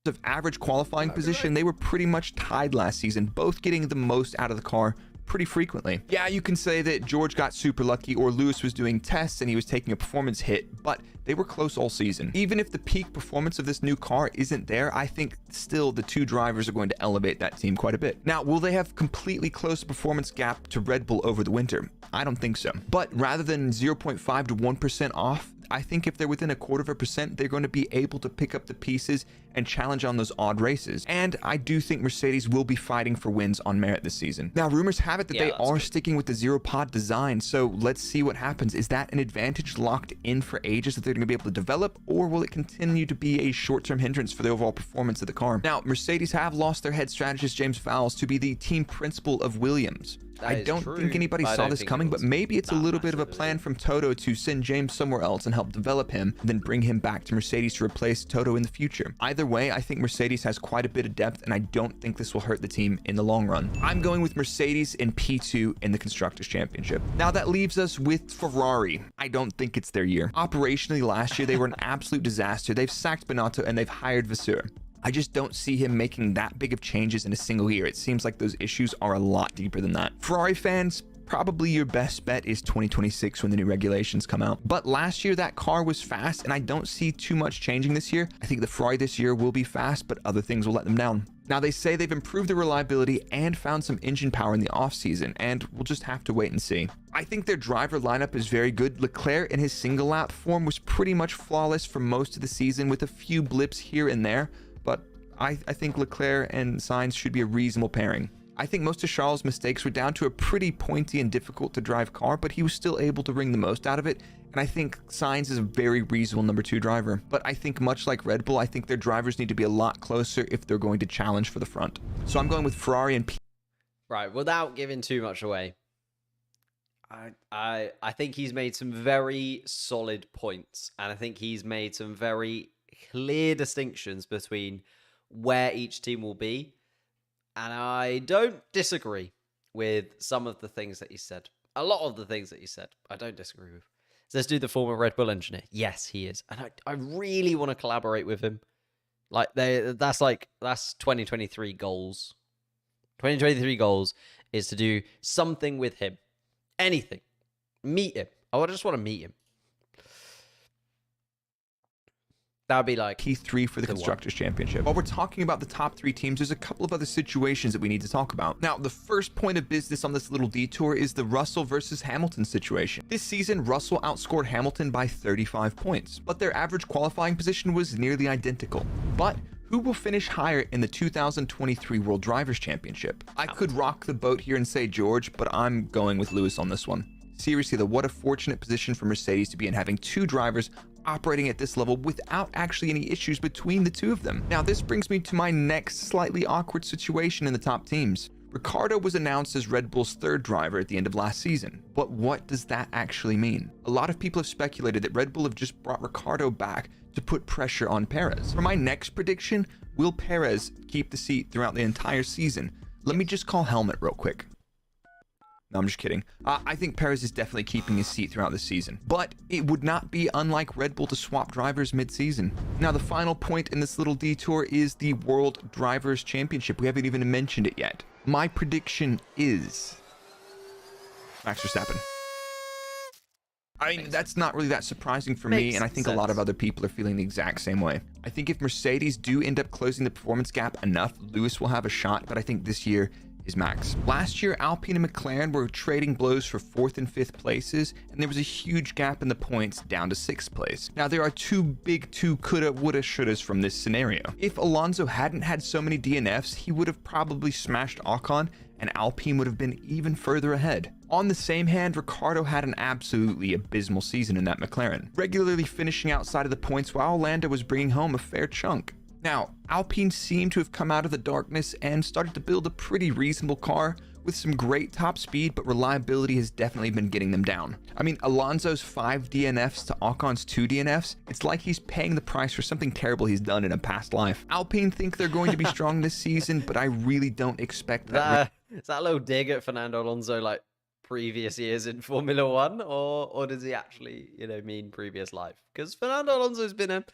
of average qualifying position, they were pretty much tied last season, both getting the most out of the car pretty frequently. Yeah, you can say that George got super lucky or Lewis was doing tests and he was taking a performance hit, but they were close all season. Even if the peak performance of this new car isn't there, I think still the two drivers are going to elevate that team quite a bit. Now, will they have completely closed performance gap to Red Bull over the winter? I don't think so. But rather than 0.5 to 1% off, I think if they're within 0.25%, they're going to be able to pick up the pieces and challenge on those odd races. And I do think Mercedes will be fighting for wins on merit this season. Now, rumors have it that they are sticking with the zero pod design, so let's see what happens. Is that an advantage locked in for ages that they're going to be able to develop, or will it continue to be a short-term hindrance for the overall performance of the car? Now, Mercedes have lost their head strategist, James Vowles, to be the team principal of Williams. I don't think anybody saw this coming, but maybe it's a little bit of a plan from Toto to send James somewhere else and help develop him, and then bring him back to Mercedes to replace Toto in the future. Either way, I think Mercedes has quite a bit of depth, and I don't think this will hurt the team in the long run. I'm going with Mercedes in P2 in the Constructors' Championship. Now that leaves us with Ferrari. I don't think it's their year. Operationally, last year, they were an absolute disaster. They've sacked Binotto and they've hired Vasseur. I just don't see him making that big of changes in a single year. It seems like those issues are a lot deeper than that. Ferrari fans, probably your best bet is 2026 when the new regulations come out. But last year, that car was fast, and I don't see too much changing this year. I think the Ferrari this year will be fast, but other things will let them down. Now, they say they've improved the reliability and found some engine power in the offseason, and we'll just have to wait and see. I think their driver lineup is very good. Leclerc in his single lap form was pretty much flawless for most of the season with a few blips here and there, but I think Leclerc and Sainz should be a reasonable pairing. I think most of Charles' mistakes were down to a pretty pointy and difficult to drive car, but he was still able to wring the most out of it. And I think Sainz is a very reasonable number 2 driver. But I think much like Red Bull, I think their drivers need to be a lot closer if they're going to challenge for the front. So I'm going with Ferrari and P. Right, without giving too much away, I think he's made some very solid points. And I think he's made some very clear distinctions between where each team will be. And I don't disagree with some of the things that he said. A lot of the things that he said, I don't disagree with. So let's do the former Red Bull engineer. Yes, he is. And I really want to collaborate with him. That's 2023 goals. 2023 goals is to do something with him. Anything. Meet him. I just want to meet him. That would be like P3 for the Constructors' Championship. While we're talking about the top 3 teams, there's a couple of other situations that we need to talk about. Now, the first point of business on this little detour is the Russell versus Hamilton situation. This season, Russell outscored Hamilton by 35 points, but their average qualifying position was nearly identical. But who will finish higher in the 2023 World Drivers' Championship? I could rock the boat here and say George, but I'm going with Lewis on this one. Seriously, what a fortunate position for Mercedes to be in, having 2 drivers operating at this level without actually any issues between the 2 of them. Now, this brings me to my next slightly awkward situation in the top teams. Ricciardo was announced as Red Bull's 3rd driver at the end of last season, but what does that actually mean? A lot of people have speculated that Red Bull have just brought Ricciardo back to put pressure on Perez. For my next prediction, will Perez keep the seat throughout the entire season? Let me just call Helmet real quick. No, I'm just kidding. I think Perez is definitely keeping his seat throughout the season, but it would not be unlike Red Bull to swap drivers mid-season. Now, the final point in this little detour is the World Drivers' Championship. We haven't even mentioned it yet. My prediction is Max Verstappen. I mean, that's not really that surprising for me, and I think a lot of other people are feeling the exact same way. I think if Mercedes do end up closing the performance gap enough, Lewis will have a shot, but I think this year is Max. Last year, Alpine and McLaren were trading blows for 4th and 5th places, and there was a huge gap in the points down to 6th place. Now, there are 2 coulda, woulda, shouldas from this scenario. If Alonso hadn't had so many DNFs, he would have probably smashed Ocon, and Alpine would have been even further ahead. On the same hand, Ricciardo had an absolutely abysmal season in that McLaren, regularly finishing outside of the points while Lando was bringing home a fair chunk. Now, Alpine seemed to have come out of the darkness and started to build a pretty reasonable car with some great top speed, but reliability has definitely been getting them down. I mean, Alonso's 5 DNFs to Ocon's 2 DNFs, it's like he's paying the price for something terrible he's done in a past life. Alpine think they're going to be strong this season, but I really don't expect that. Is that a little dig at Fernando Alonso, like previous years in Formula One, or does he actually, mean previous life? Because Fernando Alonso's been a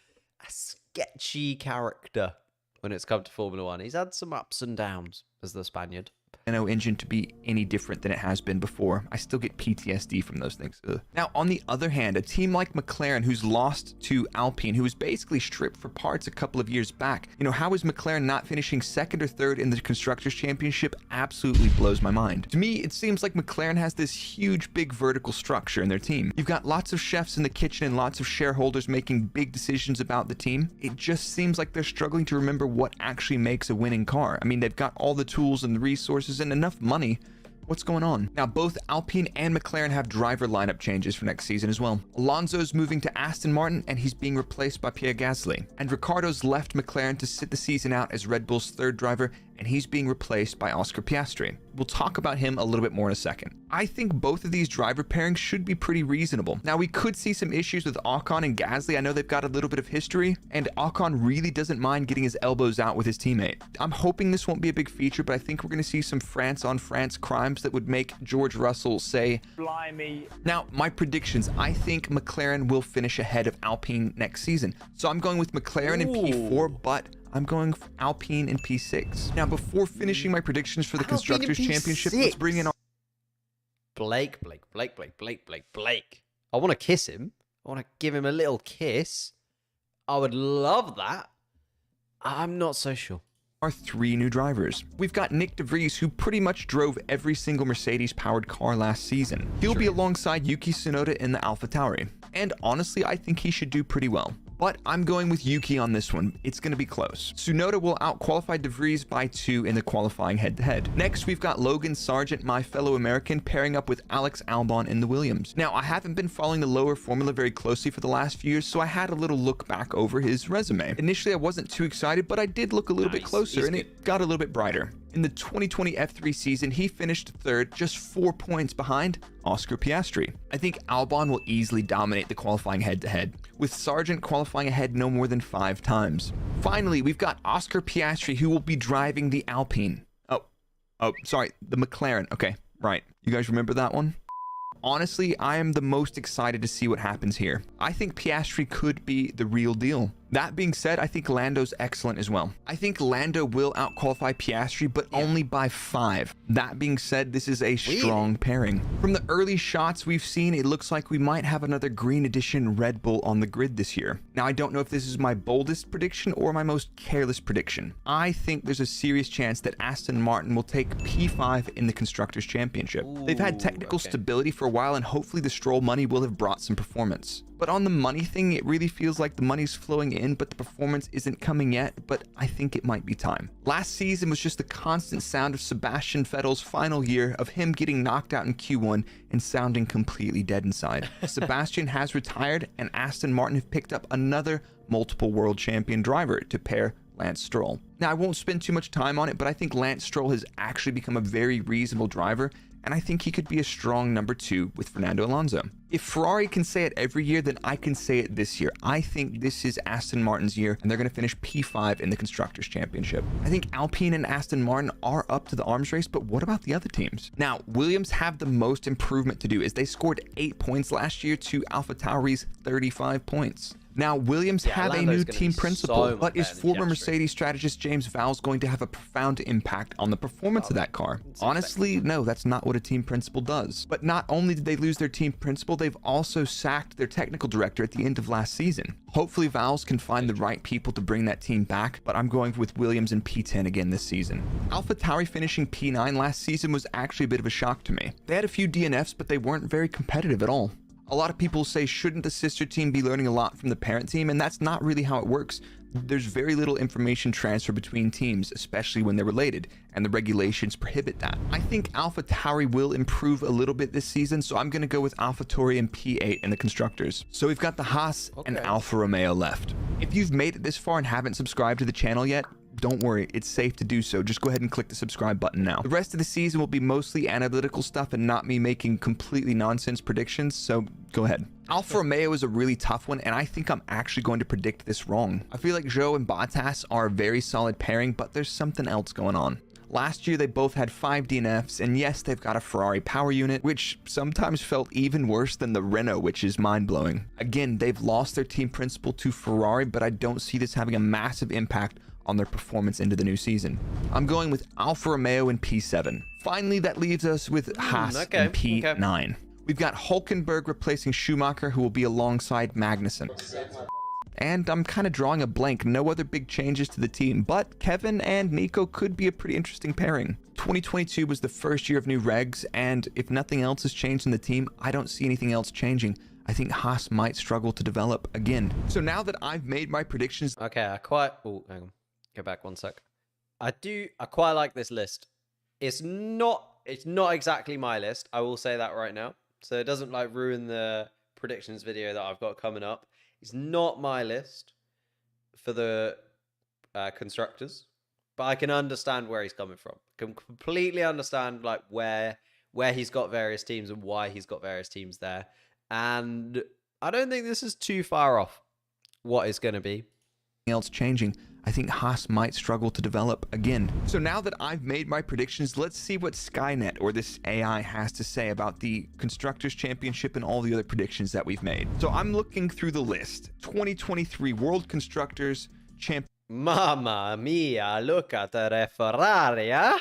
sketchy character when it's come to Formula One. He's had some ups and downs as the Spaniard. Engine to be any different than it has been before. I still get PTSD from those things. Ugh. Now, on the other hand, a team like McLaren, who's lost to Alpine, who was basically stripped for parts a couple of years back, how is McLaren not finishing second or third in the Constructors' Championship absolutely blows my mind. To me, it seems like McLaren has this huge, big vertical structure in their team. You've got lots of chefs in the kitchen and lots of shareholders making big decisions about the team. It just seems like they're struggling to remember what actually makes a winning car. I mean, they've got all the tools and the resources and enough money. What's going on? Now, both Alpine and McLaren have driver lineup changes for next season as well. Alonso's moving to Aston Martin and he's being replaced by Pierre Gasly. And Ricciardo's left McLaren to sit the season out as Red Bull's third driver and he's being replaced by Oscar Piastri. We'll talk about him a little bit more in a second. I think both of these driver pairings should be pretty reasonable. Now, we could see some issues with Ocon and Gasly. I know they've got a little bit of history, and Ocon really doesn't mind getting his elbows out with his teammate. I'm hoping this won't be a big feature, but I think we're going to see some France-on-France crimes that would make George Russell say, "Blimey." Now, my predictions, I think McLaren will finish ahead of Alpine next season. So I'm going with McLaren in P4, but I'm going Alpine in P6. Now, before finishing my predictions for the Constructors' Championship, let's bring in our... Blake. I want to kiss him. I want to give him a little kiss. I would love that. I'm not so sure. Our three new drivers. We've got Nick de Vries, who pretty much drove every single Mercedes-powered car last season. He'll be alongside Yuki Tsunoda in the AlphaTauri. And honestly, I think he should do pretty well. But I'm going with Yuki on this one. It's going to be close. Tsunoda will outqualify de Vries by 2 in the qualifying head-to-head. Next, we've got Logan Sargent, my fellow American, pairing up with Alex Albon in the Williams. Now, I haven't been following the lower formula very closely for the last few years, so I had a little look back over his resume. Initially, I wasn't too excited, but I did look a little bit closer, and it got a little bit brighter. In the 2020 F3 season, he finished third, just 4 points behind Oscar Piastri. I think Albon will easily dominate the qualifying head-to-head, with Sargent qualifying ahead no more than 5 times. Finally, we've got Oscar Piastri, who will be driving the Alpine. Sorry, the McLaren. Okay, right. You guys remember that one? Honestly, I am the most excited to see what happens here. I think Piastri could be the real deal. That being said, I think Lando's excellent as well. I think Lando will outqualify Piastri, but only by 5. That being said, this is a strong pairing. From the early shots we've seen, it looks like we might have another green edition Red Bull on the grid this year. Now, I don't know if this is my boldest prediction or my most careless prediction. I think there's a serious chance that Aston Martin will take P5 in the Constructors' Championship. They've had technical stability for a while, and hopefully the Stroll money will have brought some performance. But on the money thing, it really feels like the money's flowing in, but the performance isn't coming yet, but I think it might be time. Last season was just the constant sound of Sebastian Vettel's final year, of him getting knocked out in Q1 and sounding completely dead inside. Sebastian has retired, and Aston Martin have picked up another multiple world champion driver to pair Lance Stroll. Now, I won't spend too much time on it, but I think Lance Stroll has actually become a very reasonable driver, and I think he could be a strong number 2 with Fernando Alonso. If Ferrari can say it every year, then I can say it this year. I think this is Aston Martin's year, and they're going to finish P5 in the Constructors' Championship. I think Alpine and Aston Martin are up to the arms race, but what about the other teams? Now, Williams have the most improvement to do, as they scored 8 points last year to AlphaTauri's 35 points. Now, Williams have a new team principal, but is former Mercedes strategist James Vowles going to have a profound impact on the performance of that car? Honestly, no, that's not what a team principal does. But not only did they lose their team principal, they've also sacked their technical director at the end of last season. Hopefully, Vowles can find the right people to bring that team back, but I'm going with Williams in P10 again this season. AlphaTauri finishing P9 last season was actually a bit of a shock to me. They had a few DNFs, but they weren't very competitive at all. A lot of people say, shouldn't the sister team be learning a lot from the parent team? And that's not really how it works. There's very little information transfer between teams, especially when they're related, and the regulations prohibit that. I think AlphaTauri will improve a little bit this season, so I'm going to go with AlphaTauri in P8 in the Constructors. So we've got the Haas and Alfa Romeo left. If you've made it this far and haven't subscribed to the channel yet, don't worry, it's safe to do so. Just go ahead and click the subscribe button now. The rest of the season will be mostly analytical stuff and not me making completely nonsense predictions, so go ahead. Alfa Romeo is a really tough one, and I think I'm actually going to predict this wrong. I feel like Zhou and Bottas are a very solid pairing, but there's something else going on. Last year, they both had 5 DNFs, and yes, they've got a Ferrari power unit, which sometimes felt even worse than the Renault, which is mind-blowing. Again, they've lost their team principal to Ferrari, but I don't see this having a massive impact on their performance into the new season. I'm going with Alfa Romeo in P7. Finally, that leaves us with Haas in P9. We've got Hulkenberg replacing Schumacher, who will be alongside Magnussen. And I'm kind of drawing a blank. No other big changes to the team, but Kevin and Nico could be a pretty interesting pairing. 2022 was the first year of new regs, and if nothing else has changed in the team, I don't see anything else changing. I think Haas might struggle to develop again. So now that I've made my predictions... Okay, oh, hang on. Go back one sec. I quite like this list. It's not exactly my list. I will say that right now. So it doesn't like ruin the predictions video that I've got coming up. It's not my list for the constructors, but I can understand where he's coming from. Can completely understand like where he's got various teams and why he's got various teams there. And I don't think this is too far off what it's going to be. Else changing, I think Haas might struggle to develop again. So now that I've made my predictions, let's see what Skynet or this AI has to say about the Constructors Championship and all the other predictions that we've made. So I'm looking through the list. 2023 World Constructors Champion. Mamma mia, look at the Ferrari, huh?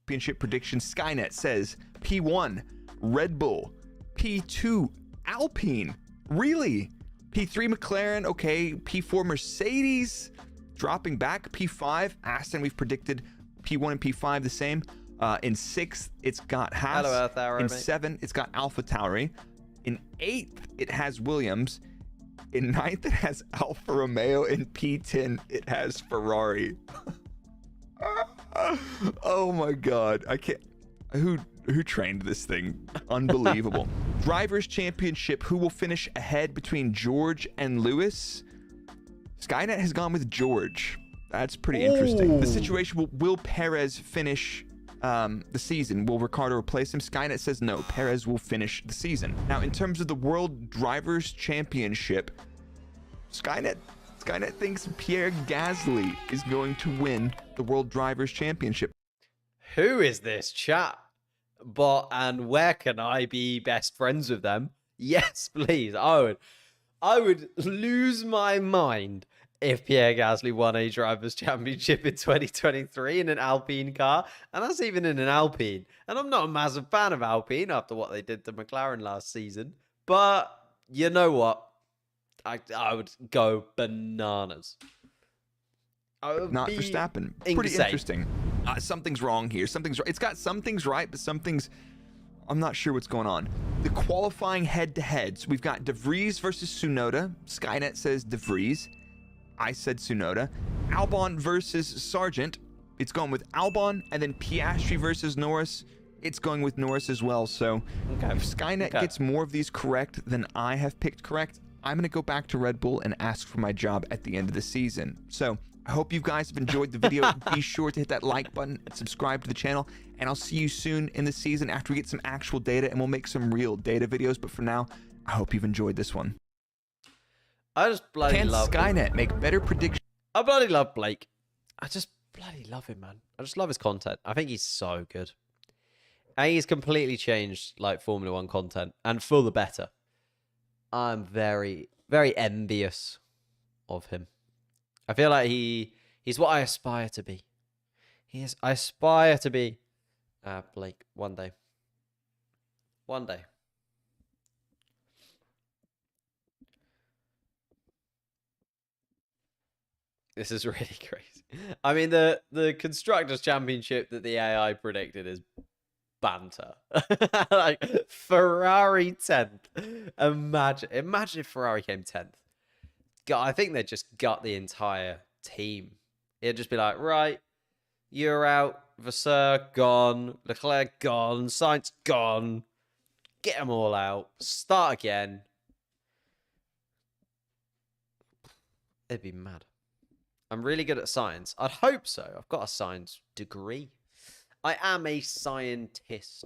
Championship prediction. Skynet says P1 Red Bull, P2 Alpine. Really? P3 McLaren, okay. P4 Mercedes, dropping back. P5 Aston, we've predicted P1 and P5 the same. In 6th, it's got Haas. Hello, Earth Hour, in mate. 7th, it's got AlphaTauri. In 8th, it has Williams. In 9th, it has Alfa Romeo. In P10, it has Ferrari. Oh my God, I can't. Who trained this thing? Unbelievable. Drivers' Championship, who will finish ahead between George and Lewis? Skynet has gone with George. That's pretty interesting. The situation, will Perez finish the season? Will Ricciardo replace him? Skynet says no, Perez will finish the season. Now, in terms of the World Drivers' Championship, Skynet thinks Pierre Gasly is going to win the World Drivers' Championship. Who is this chap? And where can I be best friends with them? Yes, please. I would lose my mind if Pierre Gasly won a Drivers' Championship in 2023 in an Alpine car, and that's even in an Alpine. And I'm not a massive fan of Alpine after what they did to McLaren last season, but you know what? I would go bananas. Not Verstappen. Insane. Pretty interesting. Something's wrong here. It's got some things right, but some things I'm not sure what's going on. The qualifying head-to-heads. We've got De Vries versus Tsunoda. Skynet says De Vries. I said Tsunoda. Albon versus Sargent. It's going with Albon. And then Piastri versus Norris. It's going with Norris as well. So if Skynet gets more of these correct than I have picked correct, I'm going to go back to Red Bull and ask for my job at the end of the season. So I hope you guys have enjoyed the video. Be sure to hit that like button and subscribe to the channel. And I'll see you soon in the season after we get some actual data, and we'll make some real data videos. But for now, I hope you've enjoyed this one. I just bloody love Skynet make better predictions? I bloody love Blake. I just bloody love him, man. I just love his content. I think he's so good. And he's completely changed like Formula One content, and for the better. I'm very, very envious of him. I feel like he's what I aspire to be. I aspire to be Blake one day. One day. This is really crazy. I mean, the Constructors' Championship that the AI predicted is banter. Like, Ferrari 10th. Imagine if Ferrari came 10th. God, I think they'd just gut the entire team. It'd just be like, right, you're out. Vasseur gone. Leclerc gone. Sainz gone. Get them all out. Start again. It'd be mad. I'm really good at science. I'd hope so. I've got a science degree. I am a scientist.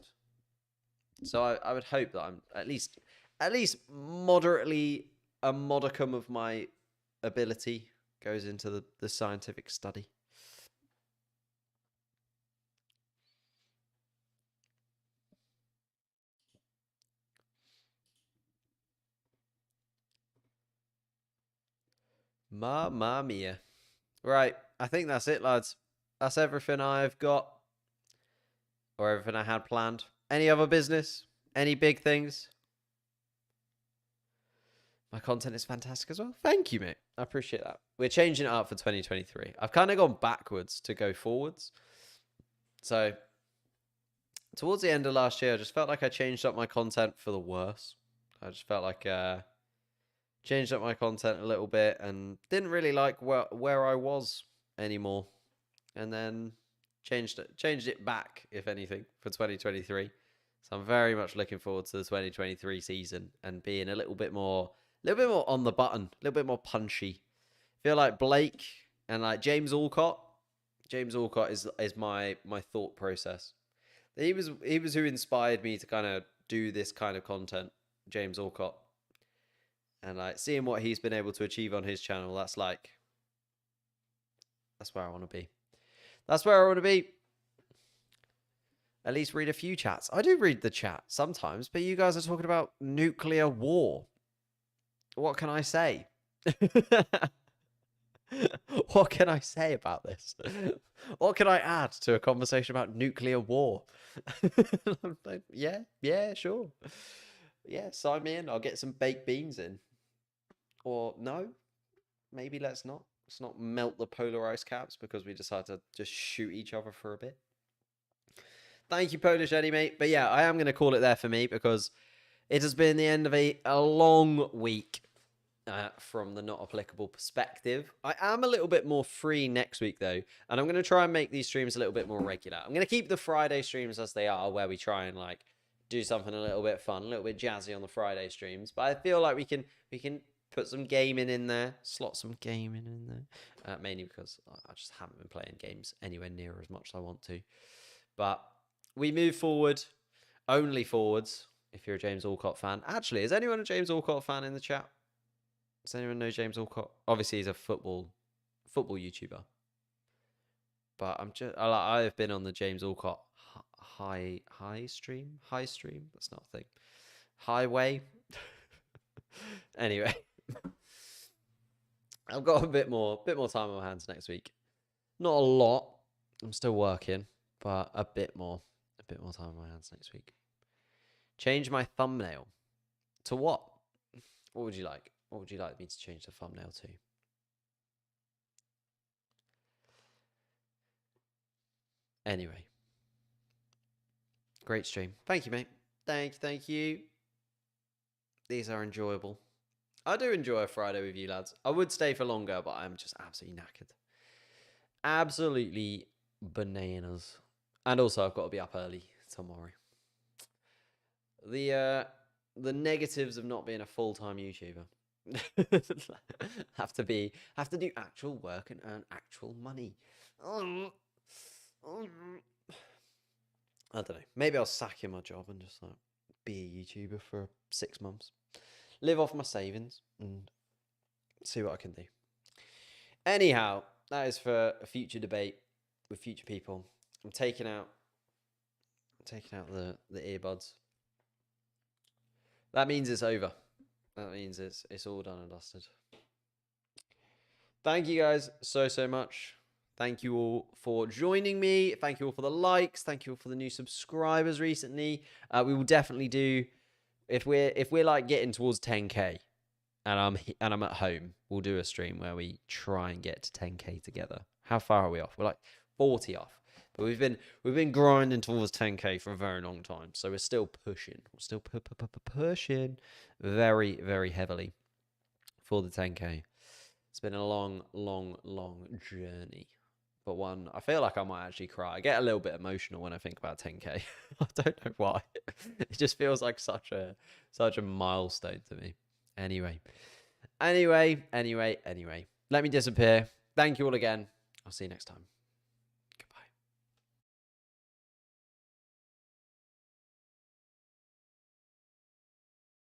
So I would hope that I'm at least moderately, a modicum of my ability goes into the scientific study. Mamma mia. Right, I think that's it, lads. That's everything I've got, or everything I had planned. Any other business? Any big things? My content is fantastic as well. Thank you, mate. I appreciate that. We're changing it up for 2023. I've kind of gone backwards to go forwards. So, towards the end of last year, I just felt like I changed up my content for the worse. I just felt like changed up my content a little bit and didn't really like where I was anymore. And then changed it back, if anything, for 2023. So I'm very much looking forward to the 2023 season and being a little bit more on the button, a little bit more punchy. I feel like Blake and like James Alcott. James Alcott is my thought process. He was who inspired me to kind of do this kind of content, James Alcott. And like seeing what he's been able to achieve on his channel, that's where I want to be. That's where I want to be. At least read a few chats. I do read the chat sometimes, but you guys are talking about nuclear war. What can I say? What can I say about this? What can I add to a conversation about nuclear war? Yeah, sure. Yeah, sign me in. I'll get some baked beans in. Or no, maybe let's not. Let's not melt the polar ice caps because we decide to just shoot each other for a bit. Thank you, Polish Eddie, mate. But yeah, I am going to call it there for me because it has been the end of a long week from the not applicable perspective. I am a little bit more free next week, though, and I'm going to try and make these streams a little bit more regular. I'm going to keep the Friday streams as they are, where we try and like do something a little bit fun, a little bit jazzy on the Friday streams. But I feel like we can put some gaming in there, slot some gaming in there, mainly because I just haven't been playing games anywhere near as much as I want to. But we move forward, only forwards, if you're a James Alcott fan. Actually, is anyone a James Alcott fan in the chat? Does anyone know James Alcott? Obviously, he's a football YouTuber. But I've been on the James Alcott high stream. That's not a thing. Highway. Anyway, I've got a bit more time on my hands next week. Not a lot. I'm still working, but a bit more time on my hands next week. Change my thumbnail to what? What would you like? What would you like me to change the thumbnail to? Anyway, great stream. Thank you, mate. Thank you. These are enjoyable. I do enjoy a Friday with you, lads. I would stay for longer, but I'm just absolutely knackered. Absolutely bananas. And also, I've got to be up early tomorrow. The negatives of not being a full-time YouTuber. have to do actual work and earn actual money. I don't know. Maybe I'll sack in my job and just like be a YouTuber for 6 months. Live off my savings and see what I can do. Anyhow, that is for a future debate with future people. I'm taking out the earbuds. That means it's over. That means it's all done and dusted. Thank you guys so much. Thank you all for joining me. Thank you all for the likes. Thank you all for the new subscribers recently. We will definitely do if we're like getting towards 10k and I'm at home, we'll do a stream where we try and get to 10k together. How far are we off? We're like 40 off. But we've been grinding towards 10k for a very long time. So we're still pushing. We're still pushing very, very heavily for the 10k. It's been a long journey. But one, I feel like I might actually cry. I get a little bit emotional when I think about 10k. I don't know why. It just feels like such a milestone to me. Anyway. Let me disappear. Thank you all again. I'll see you next time.